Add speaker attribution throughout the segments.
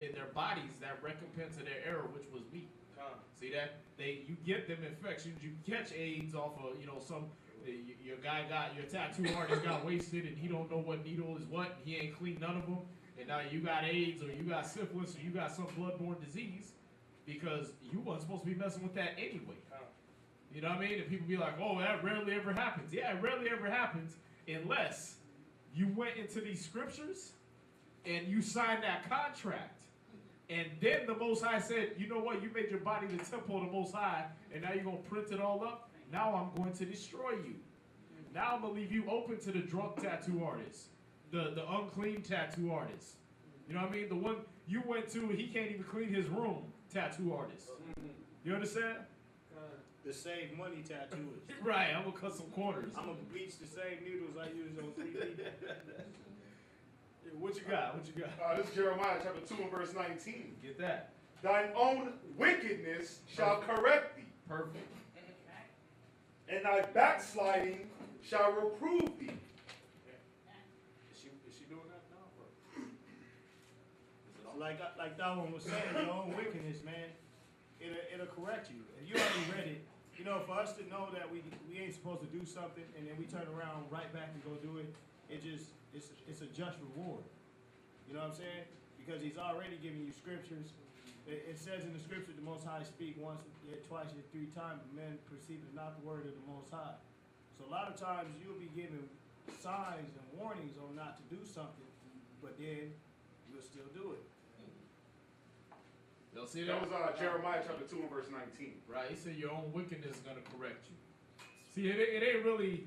Speaker 1: in their bodies that recompense of their error, which was meat. See that? You get them infections. You catch AIDS off of your guy got your tattoo artist got wasted and he don't know what needle is what. He ain't cleaned none of them, and now you got AIDS or you got syphilis or you got some bloodborne disease because you wasn't supposed to be messing with that anyway. You know what I mean? And people be like, "Oh, that rarely ever happens." Yeah, it rarely ever happens unless you went into these scriptures and you signed that contract. And then the Most High said, you know what, you made your body the temple of the Most High, and now you're going to print it all up? Now I'm going to destroy you. Now I'm going to leave you open to the drunk tattoo artist, the unclean tattoo artist. You know what I mean? The one you went to, he can't even clean his room, tattoo artist. You understand?
Speaker 2: The save money tattooist.
Speaker 1: Right, I'm going to cut some corners.
Speaker 2: I'm going to bleach the same needles I use on 3D.
Speaker 1: What you got?
Speaker 3: This is Jeremiah chapter 2 and verse 19.
Speaker 1: Get that.
Speaker 3: Thine own wickedness shall correct thee,
Speaker 1: Perfect.
Speaker 3: and thy backsliding shall reprove thee.
Speaker 1: Is she doing that now?
Speaker 2: Like that one was saying, your own wickedness, man, it'll correct you. And you already read it. You know, for us to know that we ain't supposed to do something and then we turn around right back and go do it, it's a just reward. You know what I'm saying? Because he's already giving you scriptures. It says in the scripture, the Most High speak once, yet twice, yet three times, but men perceive not the word of the Most High. So a lot of times you'll be given signs and warnings on not to do something, but then you'll still do it.
Speaker 1: Y'all see
Speaker 3: That
Speaker 1: that?
Speaker 3: was Jeremiah chapter 2 and verse 19.
Speaker 1: Right, he said your own wickedness is going to correct you. See, it ain't really,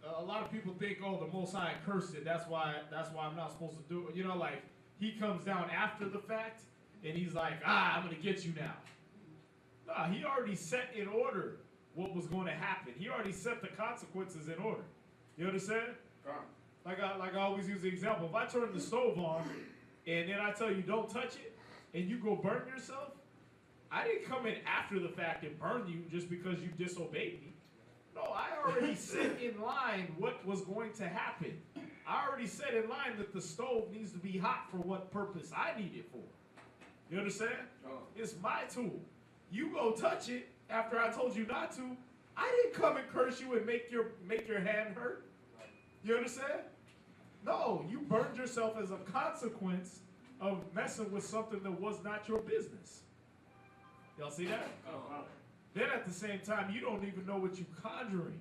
Speaker 1: a lot of people think, oh, the Most High cursed it, that's why I'm not supposed to do it. You know, like, he comes down after the fact, and he's like, I'm going to get you now. Nah, he already set in order what was going to happen. He already set the consequences in order. You understand? Like I always use the example, if I turn the stove on, and then I tell you don't touch it, and you go burn yourself, I didn't come in after the fact and burn you just because you disobeyed me. No, I already set in line what was going to happen. I already set in line that the stove needs to be hot for what purpose I need it for. You understand? It's my tool. You go touch it after I told you not to. I didn't come and curse you and make your hand hurt. You understand? No, you burned yourself as a consequence of messing with something that was not your business. Y'all see that? Then at the same time, you don't even know what you're conjuring.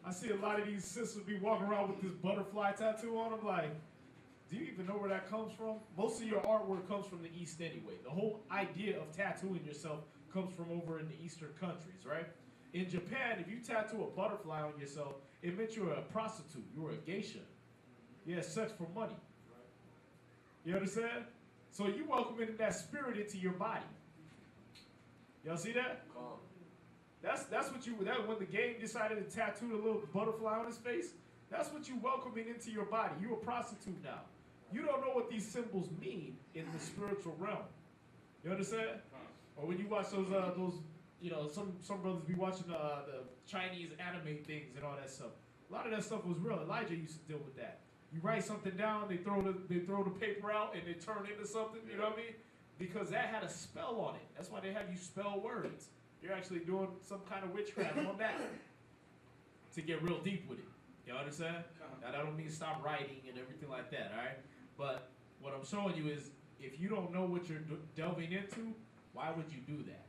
Speaker 1: I see a lot of these sisters be walking around with this butterfly tattoo on them. Like, do you even know where that comes from? Most of your artwork comes from the East anyway. The whole idea of tattooing yourself comes from over in the Eastern countries, right? In Japan, if you tattoo a butterfly on yourself, it meant you were a prostitute. You were a geisha. You had sex for money. You understand? So you welcoming that spirit into your body. Y'all see that? That's what you, when the game decided to tattoo the little butterfly on his face, that's what you welcoming into your body. You a prostitute now. You don't know what these symbols mean in the spiritual realm. You understand? Or when you watch those you know, some brothers be watching the Chinese anime things and all that stuff. A lot of that stuff was real. Elijah used to deal with that. You write something down, they throw the paper out, and it turn into something. You know what I mean? Because that had a spell on it. That's why they have you spell words. You're actually doing some kind of witchcraft on that to get real deep with it. You understand? Now that don't mean stop writing and everything like that. All right. But what I'm showing you is, if you don't know what you're delving into, why would you do that?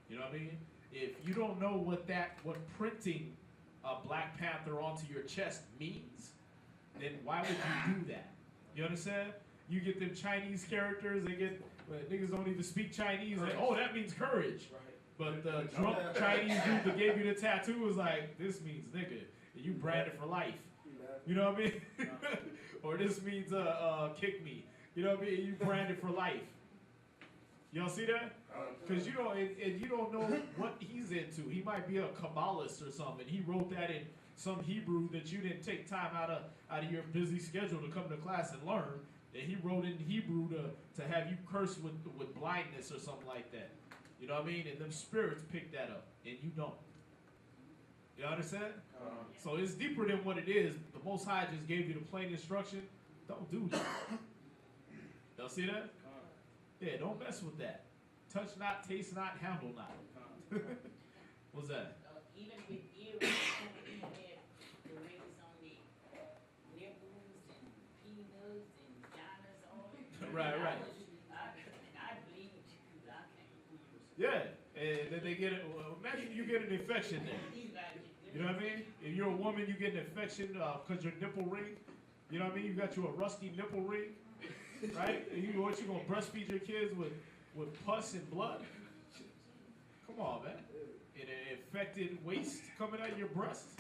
Speaker 1: You know what I mean? If you don't know what printing a Black Panther onto your chest means, then why would you do that? You understand? You get them Chinese characters, niggas don't even speak Chinese. Like, oh, that means courage. But the drunk Chinese dude that gave you the tattoo was like, this means nigga. And you branded for life. You know what I mean? Or this means kick me. You know what I mean? You branded for life. Y'all see that? Because you don't know what he's into. He might be a Kabbalist or something. He wrote that in some Hebrew that you didn't take time out of your busy schedule to come to class and learn. That he wrote in Hebrew to have you curse with blindness or something like that. You know what I mean? And them spirits pick that up, and you don't. You understand? So it's deeper than what it is. The Most High just gave you the plain instruction. Don't do that. Y'all see that? Yeah, don't mess with that. Touch not, taste not, handle not. What's that?
Speaker 4: Even with earrings, you have the rings on the nipples and peanuts and vaginas, all that.
Speaker 1: Right.
Speaker 4: I believe you. I can't.
Speaker 1: Yeah, and then they get it. Well, imagine you get an infection there. You know what I mean? If you're a woman, you get an infection because your nipple ring. You know what I mean? You got you a rusty nipple ring, right? And you gonna breastfeed your kids with pus and blood? Come on, man. And an infected waste coming out of your breast.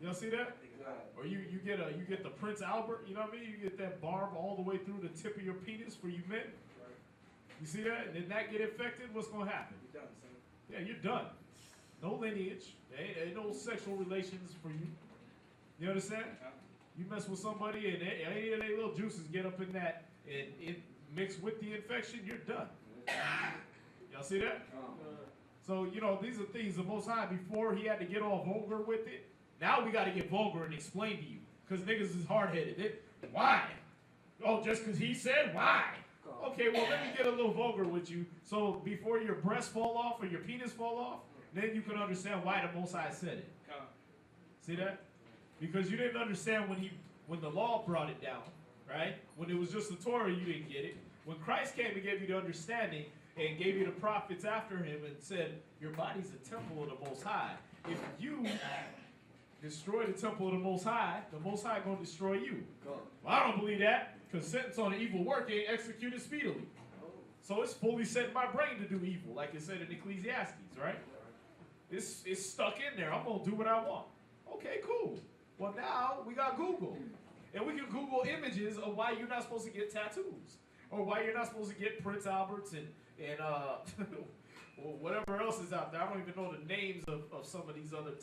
Speaker 1: Y'all see that? Or you get the Prince Albert. You know what I mean? You get that barb all the way through the tip of your penis for you men. You see that? And then that get infected. What's gonna happen?
Speaker 5: You're done, son.
Speaker 1: Yeah, you're done. No lineage. Ain't no sexual relations for you. You understand? You mess with somebody and any of their little juices get up in that and it mixed with the infection, you're done. Y'all see that? So, you know, these are things the Most High, before he had to get all vulgar with it, now we got to get vulgar and explain to you. Because niggas is hard-headed. Why? Oh, just because he said? Why? Okay, well, let me get a little vulgar with you. So before your breasts fall off or your penis fall off, then you can understand why the Most High said it. See that? Because you didn't understand when the law brought it down, right? When it was just the Torah, you didn't get it. When Christ came and gave you the understanding and gave you the prophets after him and said, your body's a temple of the Most High. If you destroy the temple of the Most High going to destroy you. Well, I don't believe that, because sentence on an evil work ain't executed speedily. So it's fully set in my brain to do evil, like it said in Ecclesiastes, right? It's stuck in there. I'm going to do what I want. Okay, cool. Well, now we got Google. And we can Google images of why you're not supposed to get tattoos. Or why you're not supposed to get Prince Alberts and whatever else is out there. I don't even know the names of some of these other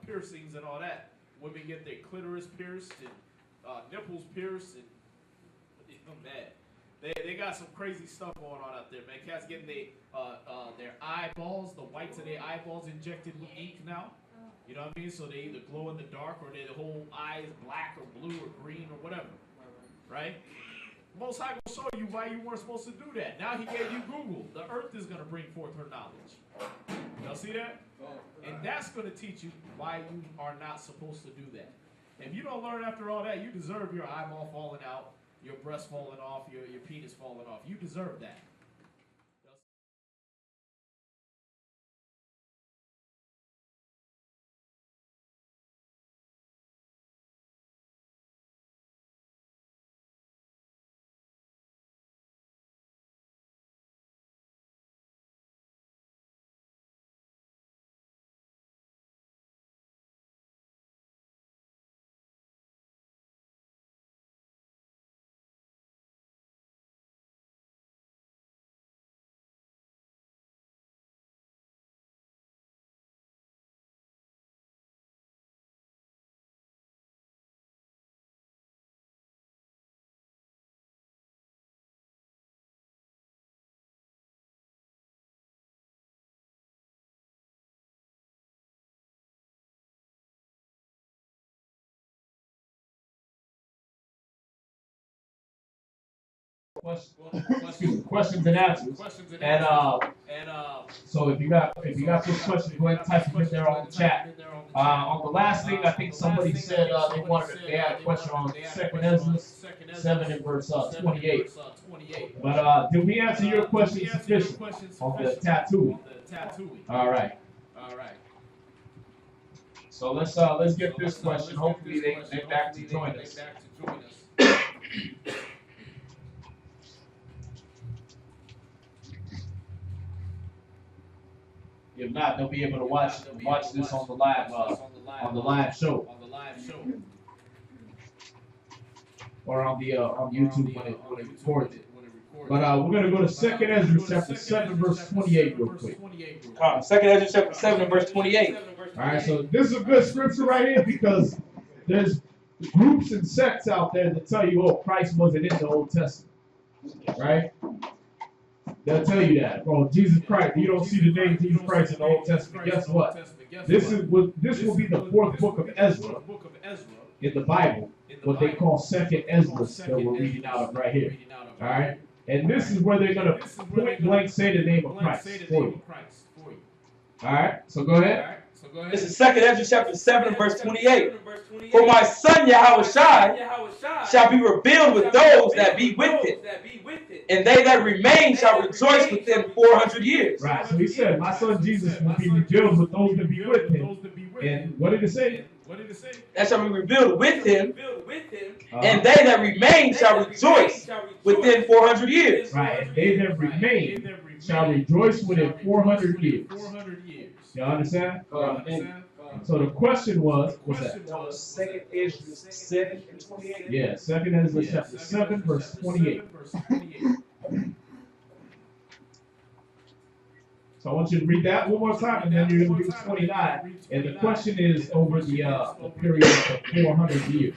Speaker 1: piercings and all that. Women get their clitoris pierced and nipples pierced. And man, they got some crazy stuff going on out there, man. Cats getting their eyeballs, the whites of their eyeballs injected with ink now. You know what I mean? So they either glow in the dark or their whole eye is black or blue or green or whatever. Right? Most High will show you why you weren't supposed to do that. Now he gave you Google. The earth is going to bring forth her knowledge. Y'all see that? And that's going to teach you why you are not supposed to do that. If you don't learn after all that, you deserve your eyeball falling out, your breast falling off, your penis falling off. You deserve that.
Speaker 6: Questions and answers. And so if you got some questions, go ahead and type them in there on the chat. On the last thing, I think somebody said they had a question on 2nd Ezra 7 and verse 28. But did we answer your question sufficiently on the tattooing? All right. So let's get this question. Hopefully they're back to join us. If not, they'll be able to watch this on the live show, or on YouTube when it records it. But we're gonna go to 2nd Ezra chapter 7 verse 28 real quick.
Speaker 5: 2nd Ezra chapter 7 and verse 28.
Speaker 6: All right, so this is a good scripture right here because there's groups and sects out there that tell you, oh, Christ wasn't in the Old Testament, right? They'll tell you that. Oh, Jesus Christ, you don't see the name Jesus Christ in the Old Testament. Guess what? This will be the 4th book of Ezra in the Bible, what they call 2nd Ezra that we're reading out of right here. All right? And this is where they're going to point blank say the name of Christ for you. All right, so go ahead.
Speaker 5: This is 2nd Ezra chapter 7 and verse 28. For my son Yahushai shall be revealed with those that be with him, and they that remain shall rejoice within 400 years.
Speaker 6: Right, so he said, my son Jesus will be revealed with those that be with him. And what did it say?
Speaker 5: That shall be revealed with him, and they that remain shall rejoice within 400 years.
Speaker 6: Right, and they that remain shall rejoice within 400 years. You understand? So the question was, what's that?
Speaker 5: 2nd Ezra 7 and 28.
Speaker 6: Yeah, 2nd Ezra chapter 7, verse 28. So I want you to read that one more time, and then you're going to do 29. And the question is over the period of 400 years.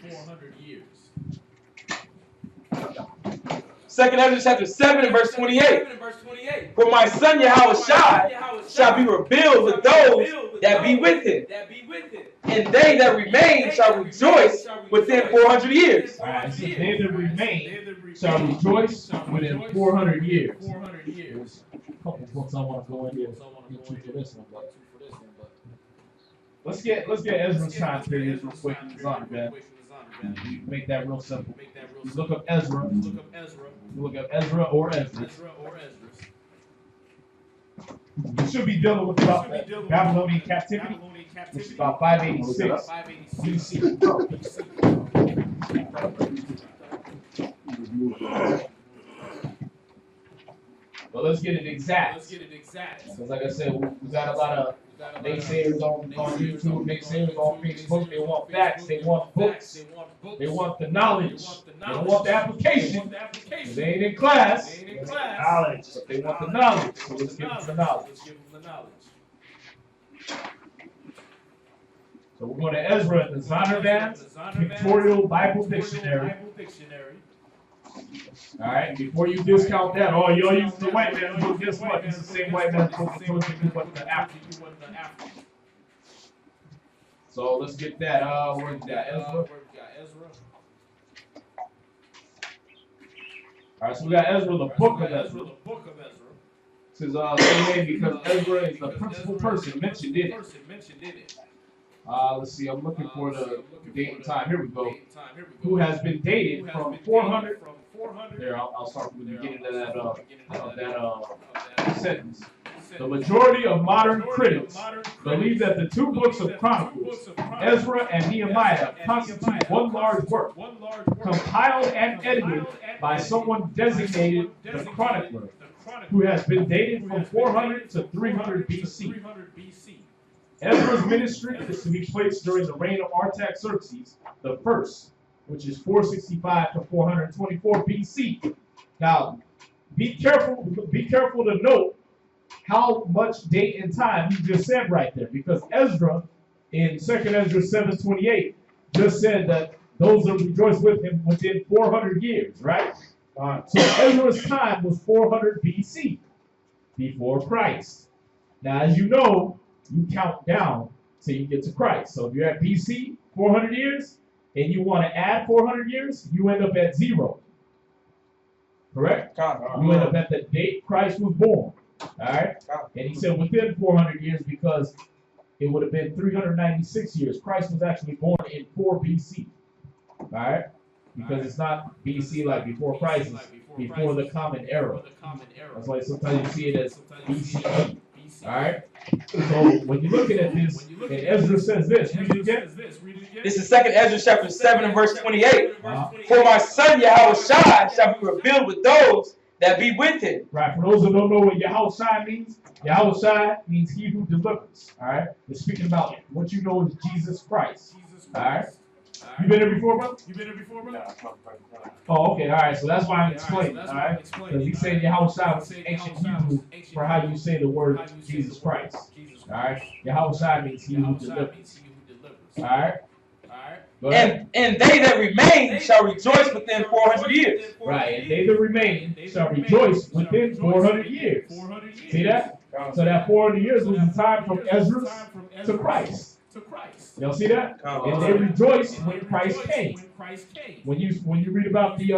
Speaker 5: 2nd Ezra chapter 7 and verse 28. For my son Yahushai shall be revealed with those that be with him, and they that remain shall rejoice within 400 years.
Speaker 6: All right, so they that remain shall rejoice within 400 years. There's a couple books I want to go in here into for this one, but let's get Ezra's time period real quick in Zon, man. Make that real simple. You look up Ezra. You look up Ezra or Ezra. You should be dealing with about the Babylonian captivity, which is about 586 BC. But let's get it exact. Because like I said, we got a lot of naysayers on YouTube, naysayers on Facebook. They want facts, they want books, they want the knowledge, they don't want the application. They ain't in class, knowledge, but they want the knowledge. So let's give them the knowledge. So we're going to Ezra in the Zondervan Pictorial Bible Dictionary. All right, before you discount that, oh, you're using the white man's book. Guess what? It's the same white man's book that told you what the after. So let's get that. Where's that? Ezra. All right, so we got Ezra, the book of Ezra. This is name because Ezra is the principal person mentioned in it. Let's see, I'm looking for the date and time. Here we go. Who has been dated from 400. There, I'll start from the beginning of that sentence. The majority of modern critics believe that the two books of Chronicles, Ezra and Nehemiah, constitute one large work, compiled and edited by someone designated the chronicler, who has been dated from 400 to 300 BC. Ezra's ministry is to be placed during the reign of Artaxerxes the first, which is 465 to 424 BC. Now, be careful to note how much date and time he just said right there, because Ezra in 2nd Ezra 7:28 just said that those that rejoice with him within 400 years, right? So Ezra's time was 400 BC, before Christ. Now, as you know, you count down till you get to Christ. So if you're at BC, 400 years, and you want to add 400 years, you end up at 0. Correct? You end up at the date Christ was born. All right? And he said within 400 years because it would have been 396 years. Christ was actually born in 4 BC. All right? Because it's not BC like before Christ, it's before the Common Era. That's why sometimes you see it as BCE. All right? So when you're looking at this, and Ezra says this, read it again.
Speaker 5: This is 2nd Ezra chapter 7 and verse 28. For my son Yahushai shall be revealed with those that be with him.
Speaker 6: Right, for those who don't know what Yahushai means, Yahushai means he who delivers. All right? It's speaking about what you know is Jesus Christ. All right? You been there before, bro? Oh, okay, all right. So that's why I'm explaining, all right? Because he said Yahushai was ancient Hebrew for how you say the word Jesus Christ. All right? Yahushai means he who delivers. All right?
Speaker 5: And they that remain shall rejoice within 400 years.
Speaker 6: Right, and they that remain shall rejoice within 400 years. See that? So that 400 years was the time from Ezra to Christ. Y'all see that? And they rejoiced when Christ came. When you read about the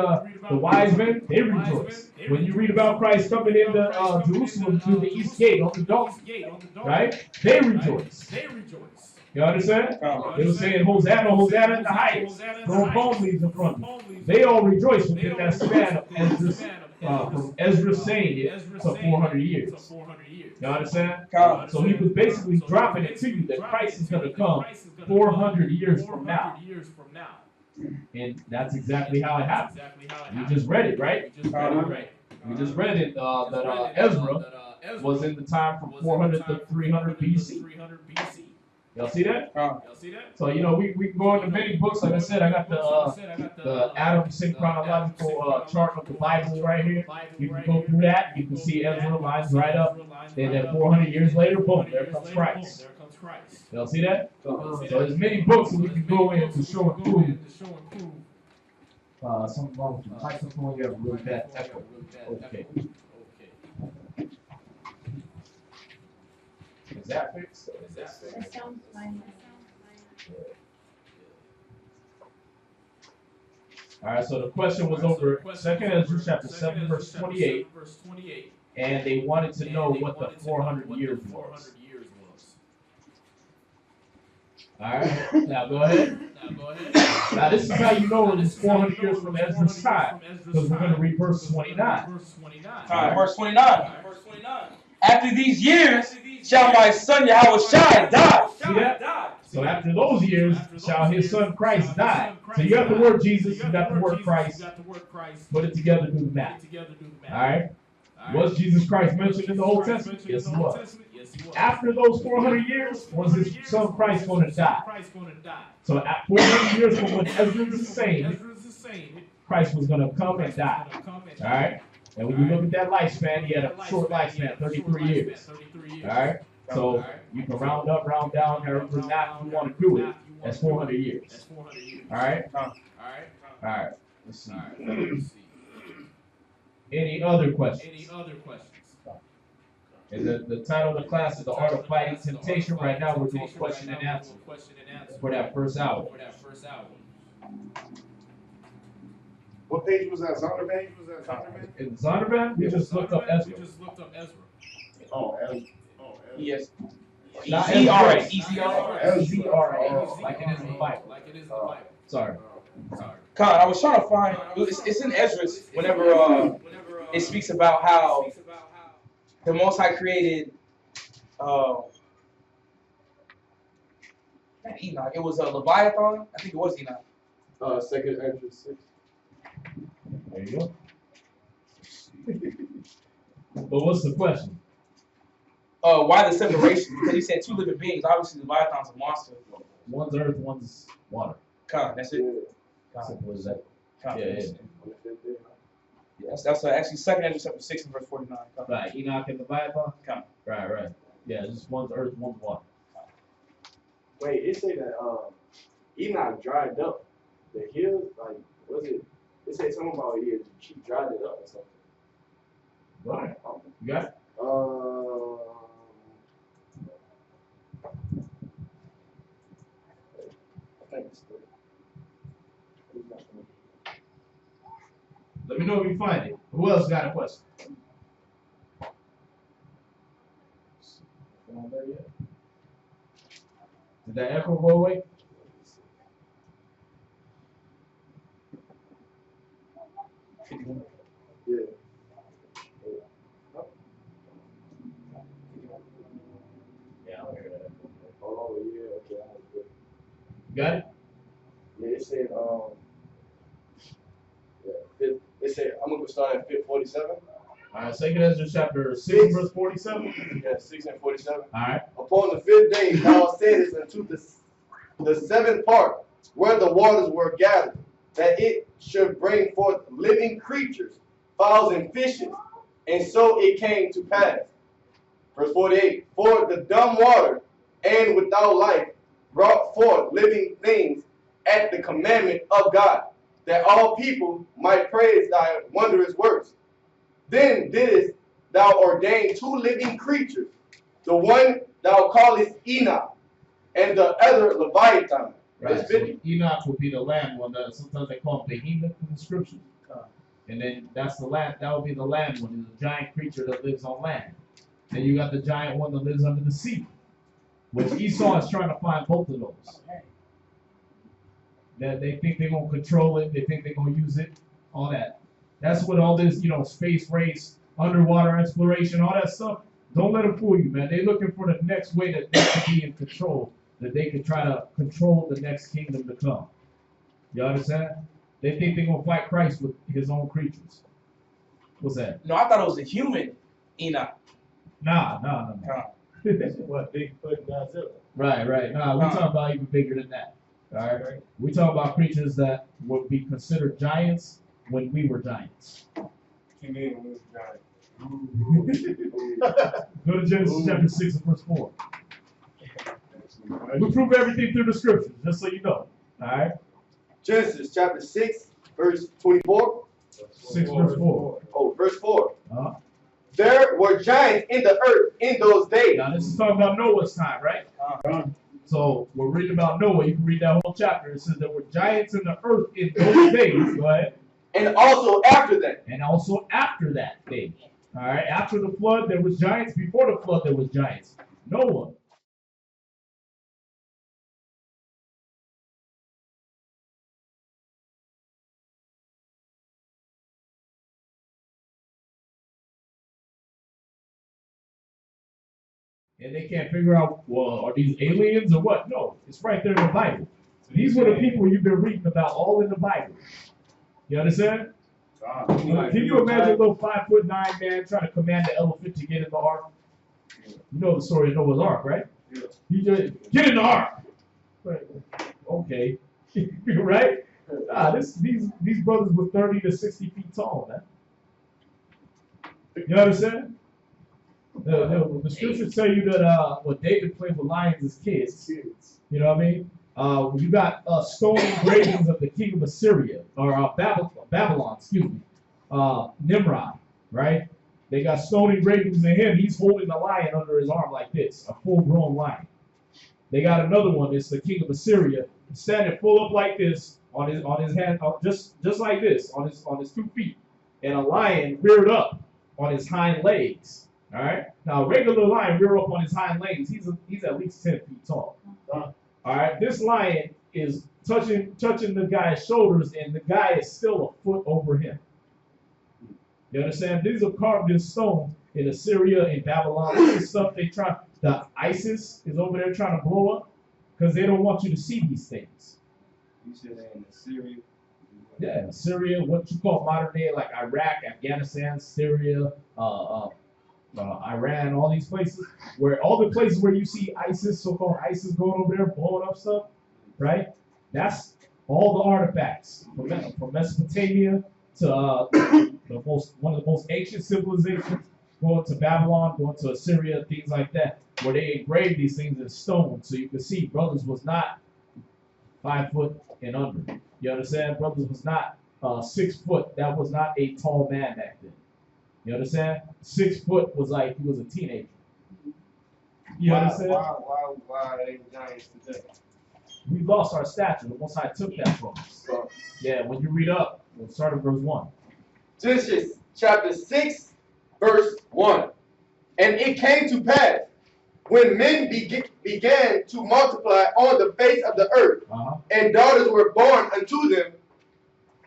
Speaker 6: wise men, they rejoice. When you read about Christ coming into Jerusalem through the east gate on the donkey, right? They rejoice. You understand? They were saying, Hosanna, Hosanna in the highest. Throw palm leaves in front of them. They all rejoice within that span of Ezra's, from Ezra saying it to 400 years. You understand? So he was basically dropping it to you that Christ is going to come 400 years from now. And that's exactly how it happened. You just read it, right? We just read it that Ezra was in the time from 400 to 300 BC. Y'all see that? So you know we go into many books. Like I said, I got the Adam Sync chronological chart of the Bible right here. You can go through that. You can see Ezra lines right up. And then 400 years later, boom, there comes Christ. Y'all see that? So there's many books that we can go in to show and prove. Something wrong with the microphone. You have a really bad echo. Okay. Is that fixed?
Speaker 7: That sounds fine.
Speaker 6: All right, so the question was over 2 Ezra chapter 7, verse 28, and they wanted to know what the 400 years was. All right, now go ahead. Now this is how you know it was 400 years from Ezra's time, because we're going to read verse 29.
Speaker 5: All right, verse 29. After these years shall my son Yahushua die.
Speaker 6: See that? So after those years shall his son Christ die. So you got the word Jesus, you got the word Christ. Put it together, do the math. All right? Was Jesus Christ mentioned in the Old Testament? Yes, he was. After those 400 years, was his son Christ going to die? So at 400 years from when Ezra is saying, Christ was going to come and die. All right? And when you look at that lifespan, he had a short lifespan, 33 years. All right? So you can round up, round down, however not you want to do it. That's 400 years. All right? All right. Let's see. Any other questions? And the title of the class is The Art of Fighting Temptation. Right now we're doing question and answer for that first hour.
Speaker 3: What page was that? Zondervan?
Speaker 6: In Zondervan, we just looked up Ezra.
Speaker 3: Oh, Ezra.
Speaker 5: Yes.
Speaker 6: Not
Speaker 5: E-Z-R-A.
Speaker 6: E-Z-R-A. Like it is in the Bible. Sorry.
Speaker 5: God, I was trying to find. It's in Ezra's. Whenever it speaks about how the Most High created Enoch. It was a Leviathan. I think it was Enoch.
Speaker 3: 2nd Ezra 6.
Speaker 6: There you go. But what's the question?
Speaker 5: Why the separation? Because he said two living beings. Obviously, Leviathan's a monster.
Speaker 6: One's earth, one's water.
Speaker 5: God, that's it.
Speaker 6: Simple as that.
Speaker 5: God,
Speaker 6: Yeah.
Speaker 5: Yes, that's actually 2nd Ezra chapter 6 and verse 49.
Speaker 6: Right, Enoch and the Bible.
Speaker 5: Come.
Speaker 6: Right. Yeah, just one's earth, one's water.
Speaker 8: Wait, it say that Enoch dried up the hills. Like, was it? It said something about she dried it up or something.
Speaker 6: Right. You got it?
Speaker 8: I think it's 3.
Speaker 6: Let me know if you find it. Who else got a question? Come on there yet? Did that echo go away?
Speaker 8: Yeah.
Speaker 6: Yeah, I hear that.
Speaker 8: Oh yeah. Okay.
Speaker 6: Got it?
Speaker 8: Yeah, it said it said I'm gonna start at 47.
Speaker 6: All right, 2nd Ezra chapter 6, verse 47.
Speaker 8: Yeah, 6 and 47.
Speaker 6: All right.
Speaker 8: Upon the 5th day, thou saidest unto the 7th part, where the waters were gathered, that it should bring forth living creatures, fowls and fishes. And so it came to pass. Verse 48, for the dumb water and without life brought forth living things at the commandment of God, that all people might praise thy wondrous works. Then didst thou ordain 2 living creatures, the one thou callest Enoch, and the other Leviathan.
Speaker 6: Right.
Speaker 8: Verse
Speaker 6: So
Speaker 8: 50.
Speaker 6: Enoch would be the land one. That sometimes they call him behemoth in the scriptures. And then that's the land. That would be the land one. Is a giant creature that lives on land. Then you got the giant one that lives under the sea, which Esau is trying to find both of those. That they think they're gonna control it. They think they're gonna use it. All that. That's what all this, space race, underwater exploration, all that stuff. Don't let them fool you, man. They're looking for the next way that they can be in control, that they can try to control the next kingdom to come. You understand? They think they're going to fight Christ with his own creatures. What's that?
Speaker 5: No, I thought it was a human Enoch.
Speaker 6: Nah.
Speaker 2: What, Bigfoot and Godzilla?
Speaker 6: Right. Nah, we're talking about even bigger than that. All right? We're talking about creatures that would be considered giants when we were giants.
Speaker 3: You mean when we was giant?
Speaker 6: Go to Genesis chapter 6 and verse 4. We prove everything through the scriptures, just so you know. All right?
Speaker 8: Genesis chapter 6, verse 24.
Speaker 6: 6 verse 4.
Speaker 8: Oh, verse 4.
Speaker 6: Uh-huh.
Speaker 8: There were giants in the earth in those days.
Speaker 6: Now, this is talking about Noah's time, right? So, we're reading about Noah. You can read that whole chapter. It says there were giants in the earth in those days. Go ahead.
Speaker 8: And also after that.
Speaker 6: And also after that day. All right? After the flood, there was giants. Before the flood, there was giants. Noah. And they can't figure out, well, are these aliens or what? No, it's right there in the Bible. These were the people you've been reading about all in the Bible. You understand? Can you imagine a little 5'9" man trying to command the elephant to get in the ark? You know the story of Noah's Ark, right?
Speaker 3: Yeah.
Speaker 6: He just, get in the ark! Okay. Right? These brothers were 30 to 60 feet tall, man. You understand? The scriptures tell you that what David played with lions as kids. You know what I mean? You got stone engravings of the king of Assyria, or Babylon, excuse me. Nimrod, right? They got stone engravings of him. He's holding a lion under his arm like this, a full-grown lion. They got another one. It's the king of Assyria, standing full up like this on his hand, just like this, on his 2 feet, and a lion reared up on his hind legs. All right. Now, a regular lion rear up on his hind legs. He's at least 10 feet tall. All right. This lion is touching the guy's shoulders, and the guy is still a foot over him. You understand? These are carved in stone in Assyria, in Babylon. This stuff the ISIS is over there trying to blow up because they don't want you to see these things.
Speaker 3: You said that in Syria?
Speaker 6: Yeah, Syria, what you call modern day, like Iraq, Afghanistan, Syria, Iran, all these places, all the places where you see ISIS, so-called ISIS going over there blowing up stuff, right? That's all the artifacts from Mesopotamia to one of the most ancient civilizations, going to Babylon, going to Assyria, things like that, where they engraved these things in stone, so you can see brothers was not 5 foot and under. You understand? Brothers was not 6 foot. That was not a tall man back then. You understand? 6 foot was like he was a teenager. You understand?
Speaker 3: Why are they giants today?
Speaker 6: We lost our stature. The Most High took that from us. Yeah, when you read up, we'll start at verse 1.
Speaker 8: Genesis chapter 6, verse 1. And it came to pass, when men began to multiply on the face of the earth, and daughters were born unto them,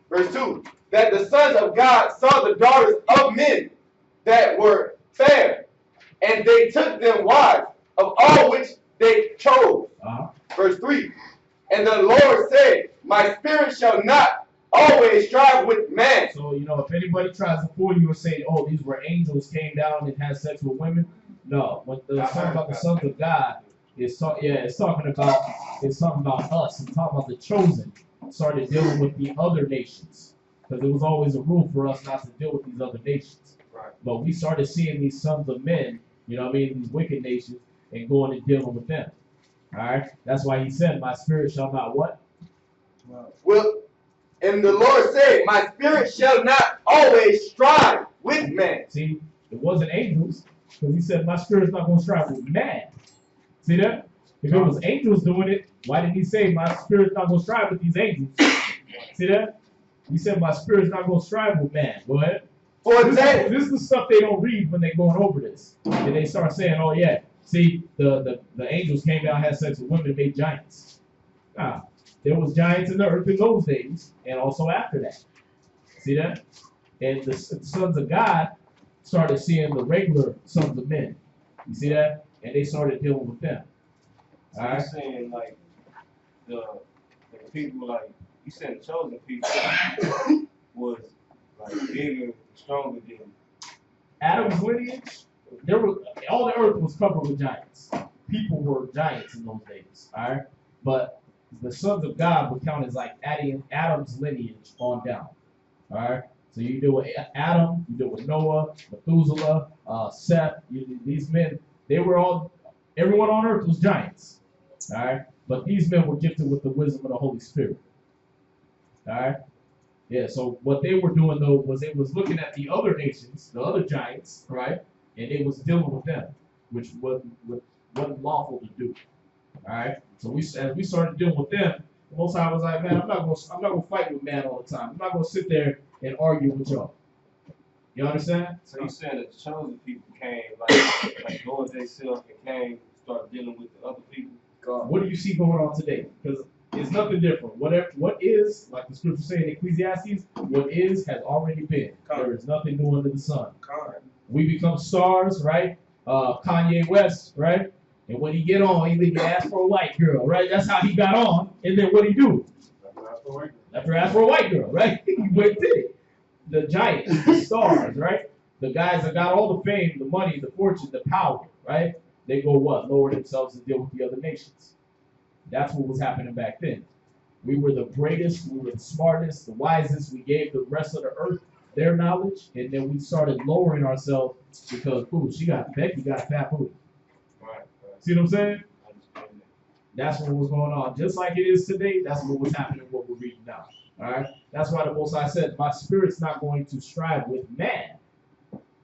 Speaker 8: verse 2, that the sons of God saw the daughters of men that were fair, and they took them wives of all which they chose. Verse 3, and the Lord said, my spirit shall not always strive with man.
Speaker 6: So, if anybody tries to fool you and say, oh, these were angels came down and had sex with women, no. When it's talking about the sons of God, it's talking about us. It's talking about the chosen started dealing with the other nations. Because it was always a rule for us not to deal with these other nations.
Speaker 3: Right.
Speaker 6: But we started seeing these sons of men, these wicked nations, and going and dealing with them. All right? That's why he said, my spirit shall not what?
Speaker 8: Well, and the Lord said, my spirit shall not always strive with man.
Speaker 6: See, it wasn't angels, because he said, my spirit's not going to strive with man. See that? If it was angels doing it, why did he say my spirit's not going to strive with these angels? See that? He said my spirit's not going to strive with man. Go ahead. This is the stuff they don't read when they're going over this. And they start saying, oh yeah, see, the angels came down, had sex with women, and made giants. There was giants in the earth in those days, and also after that. See that? And the sons of God started seeing the regular sons of men. You see that? And they started dealing with them.
Speaker 9: So you're saying like the people, like you said, the chosen people was like bigger, stronger than
Speaker 6: Adam's lineage. All the earth was covered with giants. People were giants in those days. All right, but the sons of God would count as like Adam's lineage on down. All right, so you deal with Adam, you deal with Noah, Methuselah, Seth. These men, everyone on earth was giants. All right, but these men were gifted with the wisdom of the Holy Spirit. All right, yeah. So what they were doing though was they was looking at the other nations, the other giants, right, and they was dealing with them, which wasn't lawful to do. All right, so as we started dealing with them, the Most High was like, man, I'm not gonna fight with man all the time. I'm not gonna sit there and argue with y'all. You understand?
Speaker 9: So you saying that the chosen people came like Lord themselves and came start dealing with the other people.
Speaker 6: What do you see going on today? Because it's nothing different. What is, like the scripture saying in Ecclesiastes, what is has already been. There is nothing new under the sun. We become stars, right? Kanye West, right? And when he get on, he leave ask for a white girl, right? That's how he got on. And then what he do? Left her ask for a white girl, right? He went did it. The giants, the stars, right? The guys that got all the fame, the money, the fortune, the power, right? They go what? Lower themselves and deal with the other nations. That's what was happening back then. We were the greatest, we were the smartest, the wisest. We gave the rest of the earth their knowledge, and then we started lowering ourselves because, Becky got a fat booty.
Speaker 9: Right.
Speaker 6: See what I'm saying? That's what was going on. Just like it is today, that's what was happening, what we're reading now. All right? That's why the Most High said, my spirit's not going to strive with man.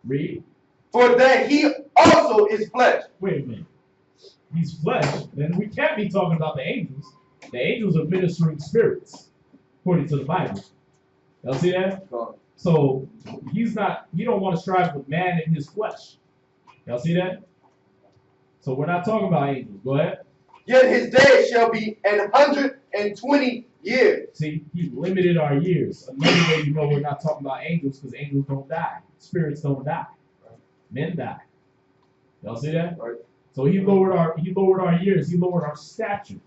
Speaker 6: Read.
Speaker 8: For that he also is flesh.
Speaker 6: Wait a minute. He's flesh. Then we can't be talking about the angels. The angels are ministering spirits, according to the Bible. Y'all see that? So he don't want to strive with man in his flesh. Y'all see that? So we're not talking about angels. Go ahead.
Speaker 8: Yet his days shall be 120 years.
Speaker 6: See, he limited our years. Another way you know we're not talking about angels, because angels don't die. Spirits don't die. Men die. Y'all see that?
Speaker 8: Right.
Speaker 6: So he lowered our years. He lowered our stature.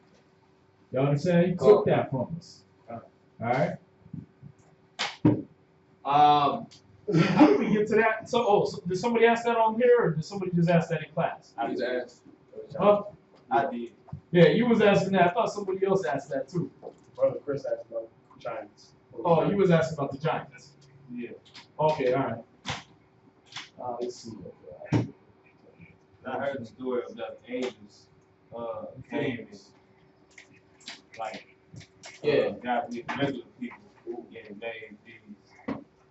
Speaker 6: Y'all understand? He took that from us. All right. How did we get to that? So did somebody ask that on here, or did somebody just ask that in class?
Speaker 9: I just asked.
Speaker 6: Huh?
Speaker 9: I did.
Speaker 6: Yeah, you was asking that. I thought somebody else asked that too.
Speaker 3: Brother Chris asked about giants.
Speaker 6: Oh, you was asking about the giants.
Speaker 9: Yeah.
Speaker 6: Okay, all right. Let's see.
Speaker 9: I heard the story about the angels came and got with regular people and made these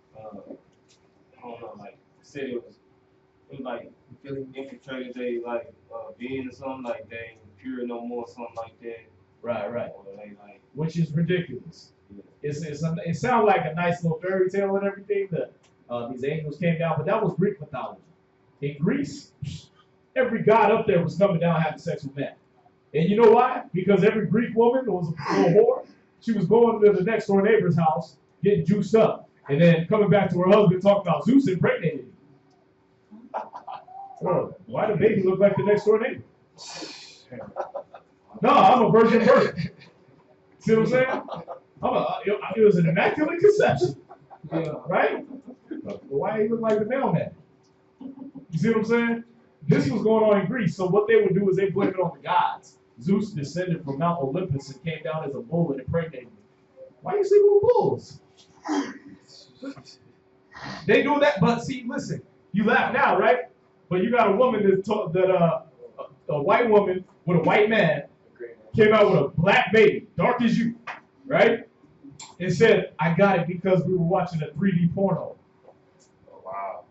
Speaker 9: I don't know, like said it was like infiltrated they being or something like they ain't pure no more, something like that.
Speaker 6: Right.
Speaker 9: Or they
Speaker 6: Which is ridiculous. It sounds like a nice little fairy tale and everything that these angels came down, but that was Greek mythology. In Greece, every god up there was coming down having sex with men. And you know why? Because every Greek woman was a little whore. She was going to the next door neighbor's house, getting juiced up, and then coming back to her husband talking about Zeus impregnated him. Bro, why the baby look like the next door neighbor? No, I'm a virgin birth. See what I'm saying? It was an immaculate conception. Right? Why he look like the mailman? You see what I'm saying? This was going on in Greece. So what they would do is they blame it on the gods. Zeus descended from Mount Olympus and came down as a bull and impregnated him. Why are you sleeping with bulls? They do that, but see, listen, you laugh now, right? But you got a woman a white woman with a white man came out with a black baby, dark as you, right? And said, I got it because we were watching a 3D porno.
Speaker 9: oh wow.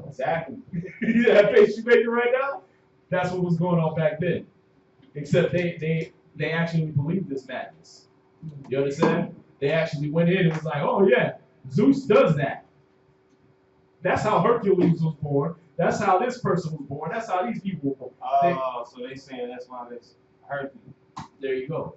Speaker 6: Exactly. You see that face you making right now? That's what was going on back then. Except they actually believe this madness. You understand? They actually went in and was like, oh yeah, Zeus does that. That's how Hercules was born. That's how this person was born. That's how these people were born.
Speaker 9: Oh, so they saying that's why that's Hercules.
Speaker 6: There you go.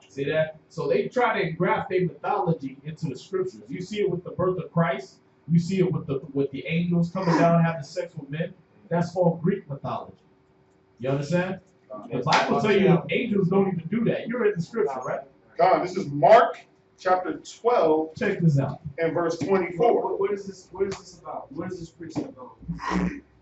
Speaker 6: See that? So they try to engraft their mythology into the scriptures. You see it with the birth of Christ. You see it with the angels coming down and having sex with men. That's all Greek mythology. You understand? The Bible tells you that angels don't even do that. You're in the scripture, right?
Speaker 3: God, this is Mark chapter 12
Speaker 6: Check this out.
Speaker 3: and verse 24.
Speaker 9: What is this about? What is this preaching about?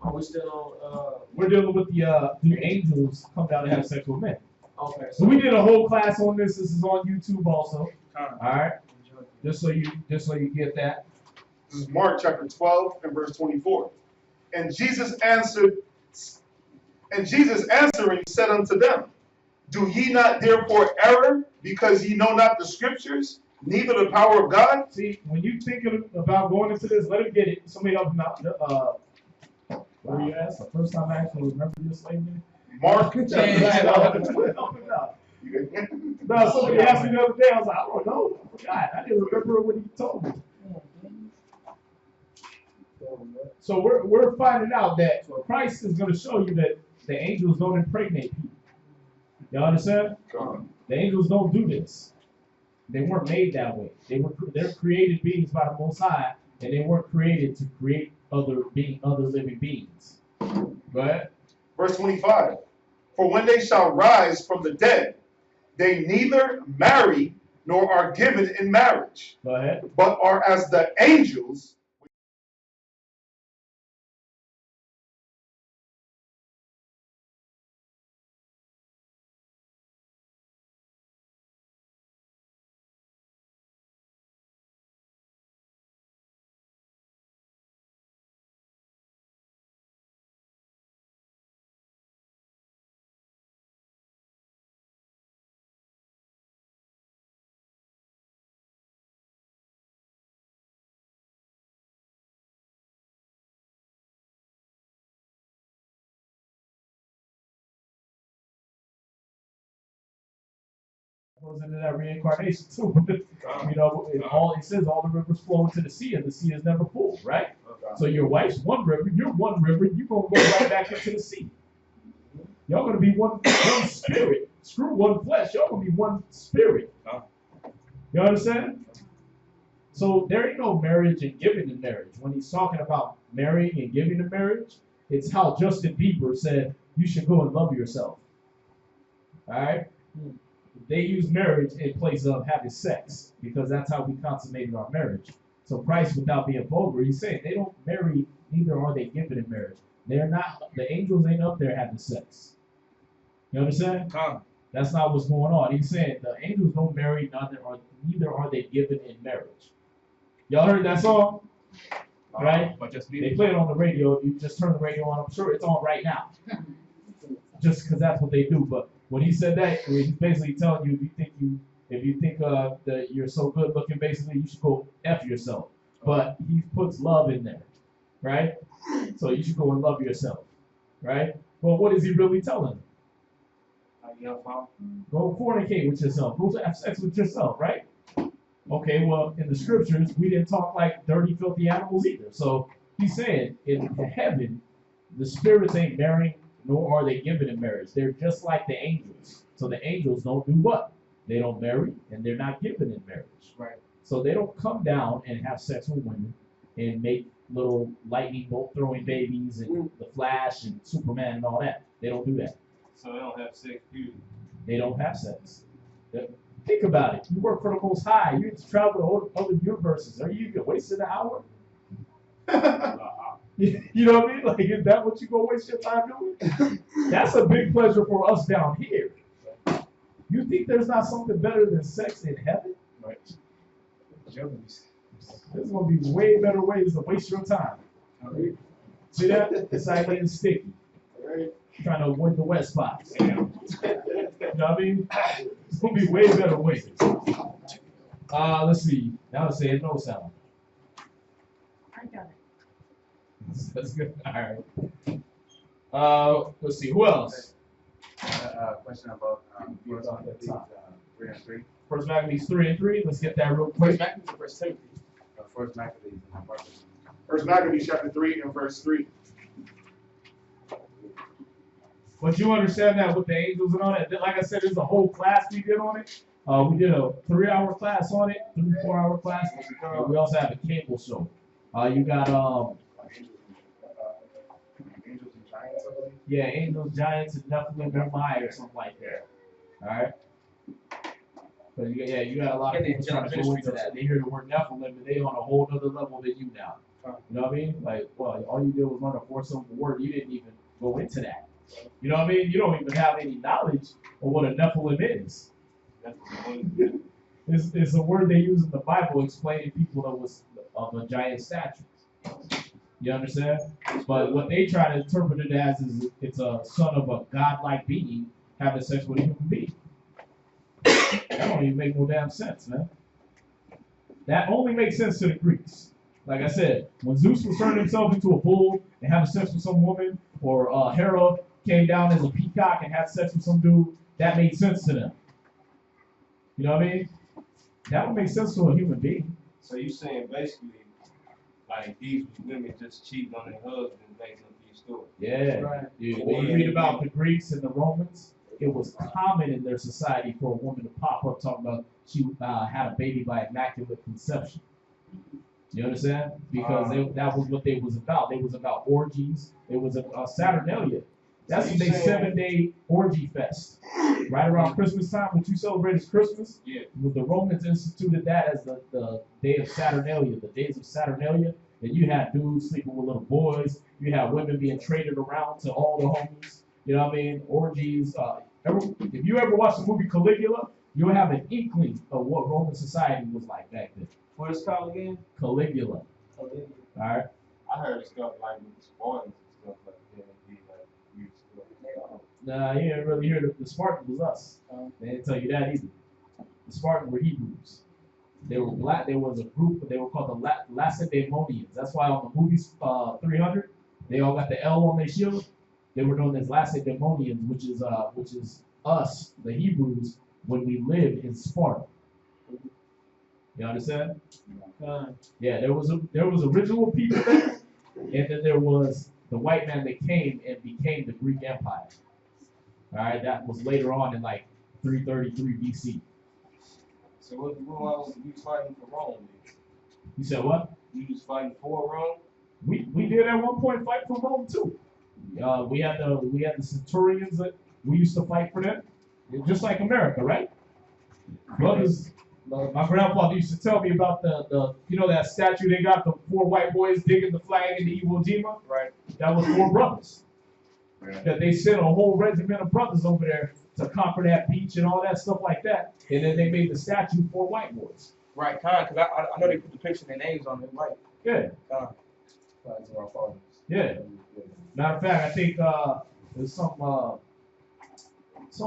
Speaker 9: Are we still on?
Speaker 6: We're dealing with the angels come down and have sex with men.
Speaker 9: Okay.
Speaker 6: So we did a whole class on this. This is on YouTube also. All right. Just so you get that.
Speaker 3: This is Mark chapter 12 and verse 24. And Jesus answering said unto them, do ye not therefore err, because ye know not the scriptures, neither the power of God?
Speaker 6: See, when you think about going into this, let him get it. Somebody help him out. Where are you at? The first time I actually remember this statement.
Speaker 3: Mark chapter 12.
Speaker 6: No, somebody asked me the other day. I was like, I don't know. I forgot. I didn't remember what he told me. So we're finding out that Christ is going to show you that the angels don't impregnate people. Y'all understand? The angels don't do this. They weren't made that way. They're created beings by the Most High, and they weren't created to create other living beings. Go ahead.
Speaker 3: Verse 25. For when they shall rise from the dead, they neither marry nor are given in marriage,
Speaker 6: Go ahead.
Speaker 3: but are as the angels.
Speaker 6: Goes into that reincarnation too. You know, it says all the rivers flow into the sea, and the sea is never full, right? So your wife's one river, you're one river, you're gonna go right back into the sea. Y'all gonna be one spirit. Screw one flesh, y'all gonna be one spirit. You understand? So there ain't no marriage and giving in marriage. When he's talking about marrying and giving in marriage, it's how Justin Bieber said you should go and love yourself. All right? They use marriage in place of having sex because that's how we consummated our marriage. So Christ, without being vulgar, he's saying they don't marry, neither are they given in marriage. They're not, the angels ain't up there having sex. You understand? That's not what's going on. He's saying the angels don't marry, neither are they given in marriage. Y'all heard that song? Right? They play it on the radio. You just turn the radio on. I'm sure it's on right now. Just because that's what they do. But when he said that, he's basically telling you if you think that you're so good looking, basically you should go F yourself. But he puts love in there, right? So you should go and love yourself, right? Well, what is he really telling them? Go fornicate with yourself. Go have sex with yourself, right? Okay, well, in the scriptures, we didn't talk like dirty, filthy animals either. So he's saying in heaven, the spirits ain't marrying, nor are they given in marriage. They're just like the angels. So the angels don't do what? They don't marry, and they're not given in marriage.
Speaker 9: Right.
Speaker 6: So they don't come down and have sex with women and make little lightning bolt throwing babies and the Flash and Superman and all that. They don't do that.
Speaker 9: So they don't have sex, period.
Speaker 6: They don't have sex. Think about it. You work for the Most High. You get to travel to other universes. Are you wasting an hour? You know what I mean? Like, is that what you go waste your time doing? That's a big pleasure for us down here. You think there's not something better than sex in heaven?
Speaker 9: Right.
Speaker 6: There's going to be way better ways to waste your time. See that? It's like getting sticky. Trying to avoid the wet spots. You know what I mean? There's going to be way better ways. Let's see. Now let's say no sound.
Speaker 7: I got it.
Speaker 6: That's good. All right. Let's see. Who else?
Speaker 10: Question about
Speaker 6: First
Speaker 10: Maccabees,
Speaker 6: Maccabees,
Speaker 10: 3 and 3.
Speaker 6: First Maccabees 3 and 3. Let's get that real quick.
Speaker 10: First Timothy. First Maccabees.
Speaker 3: First Maccabees chapter 3 and verse 3.
Speaker 6: But you understand that with the angels and all that. Like I said, there's a whole class we did on it. We did a 3-hour class on it, 3-4-hour class. And we also have a cable show. You got
Speaker 3: Angels and giants, I believe.
Speaker 6: yeah, angels, giants, and Nephilim, Mumbai, or something like that. All right. But you got a lot of people trying to go into that. They hear the word Nephilim, and they on a whole other level than you now. You know what I mean? Like, well, all you did was learn a 4-syllable word. You didn't even go into that. You know what I mean? You don't even have any knowledge of what a Nephilim is. It's a word they use in the Bible explaining people that was of a giant stature. You understand? But what they try to interpret it as is it's a son of a godlike being having sex with a human being. That don't even make no damn sense, man. That only makes sense to the Greeks. Like I said, when Zeus was turning himself into a bull and having sex with some woman, or Hera came down as a peacock and had sex with some dude, that made sense to them. You know what I mean? That would make sense to a human being.
Speaker 9: So you saying basically, like these women just cheating on their husbands making up these stories?
Speaker 6: Yeah.
Speaker 9: Right.
Speaker 6: Dude, when you read about the Greeks and the Romans, it was common in their society for a woman to pop up talking about she had a baby by immaculate conception. You understand? Because that was what they was about. They was about orgies. It was a Saturnalia. That's a big 7-day orgy fest. Right around Christmas time, what you celebrate is Christmas.
Speaker 9: Yeah.
Speaker 6: The Romans instituted that as the day of Saturnalia, the days of Saturnalia. And you had dudes sleeping with little boys. You had women being traded around to all the homies. You know what I mean? Orgies. If you ever watched the movie Caligula, you'll have an inkling of what Roman society was like back then.
Speaker 9: What is it called again?
Speaker 6: Caligula. All right.
Speaker 9: I heard stuff like with the Spartans and stuff like that. Be like weird stuff.
Speaker 6: Nah, you didn't really hear the Spartans was us. They didn't tell you that either. The Spartans were Hebrews. They were black. There was a group. They were called the Lacedaemonians. That's why on the movies 300, they all got the L on their shield. They were known as Lacedaemonians, which is us, the Hebrews, when we lived in Sparta. You understand? Yeah, there was original people there, and then there was the white man that came and became the Greek Empire. All right, that was later on in like 333 BC.
Speaker 9: So why was you fighting for Rome?
Speaker 6: You said what?
Speaker 9: You was fighting for Rome?
Speaker 6: We did at one point fight for Rome too. We had the centurions that we used to fight for them, just like America, right? Brothers. My grandfather used to tell me about the that statue they got, the 4 white boys digging the flag in the Iwo Jima. Right. That was 4 brothers. Right. That they sent a whole regiment of brothers over there to conquer that beach and all that stuff like that. And then they made the statue 4 white boys.
Speaker 5: Right, because I know they put the picture of their names on it, right?
Speaker 6: Yeah.
Speaker 5: Flags of our fathers.
Speaker 6: Yeah. Matter of fact, I think there's some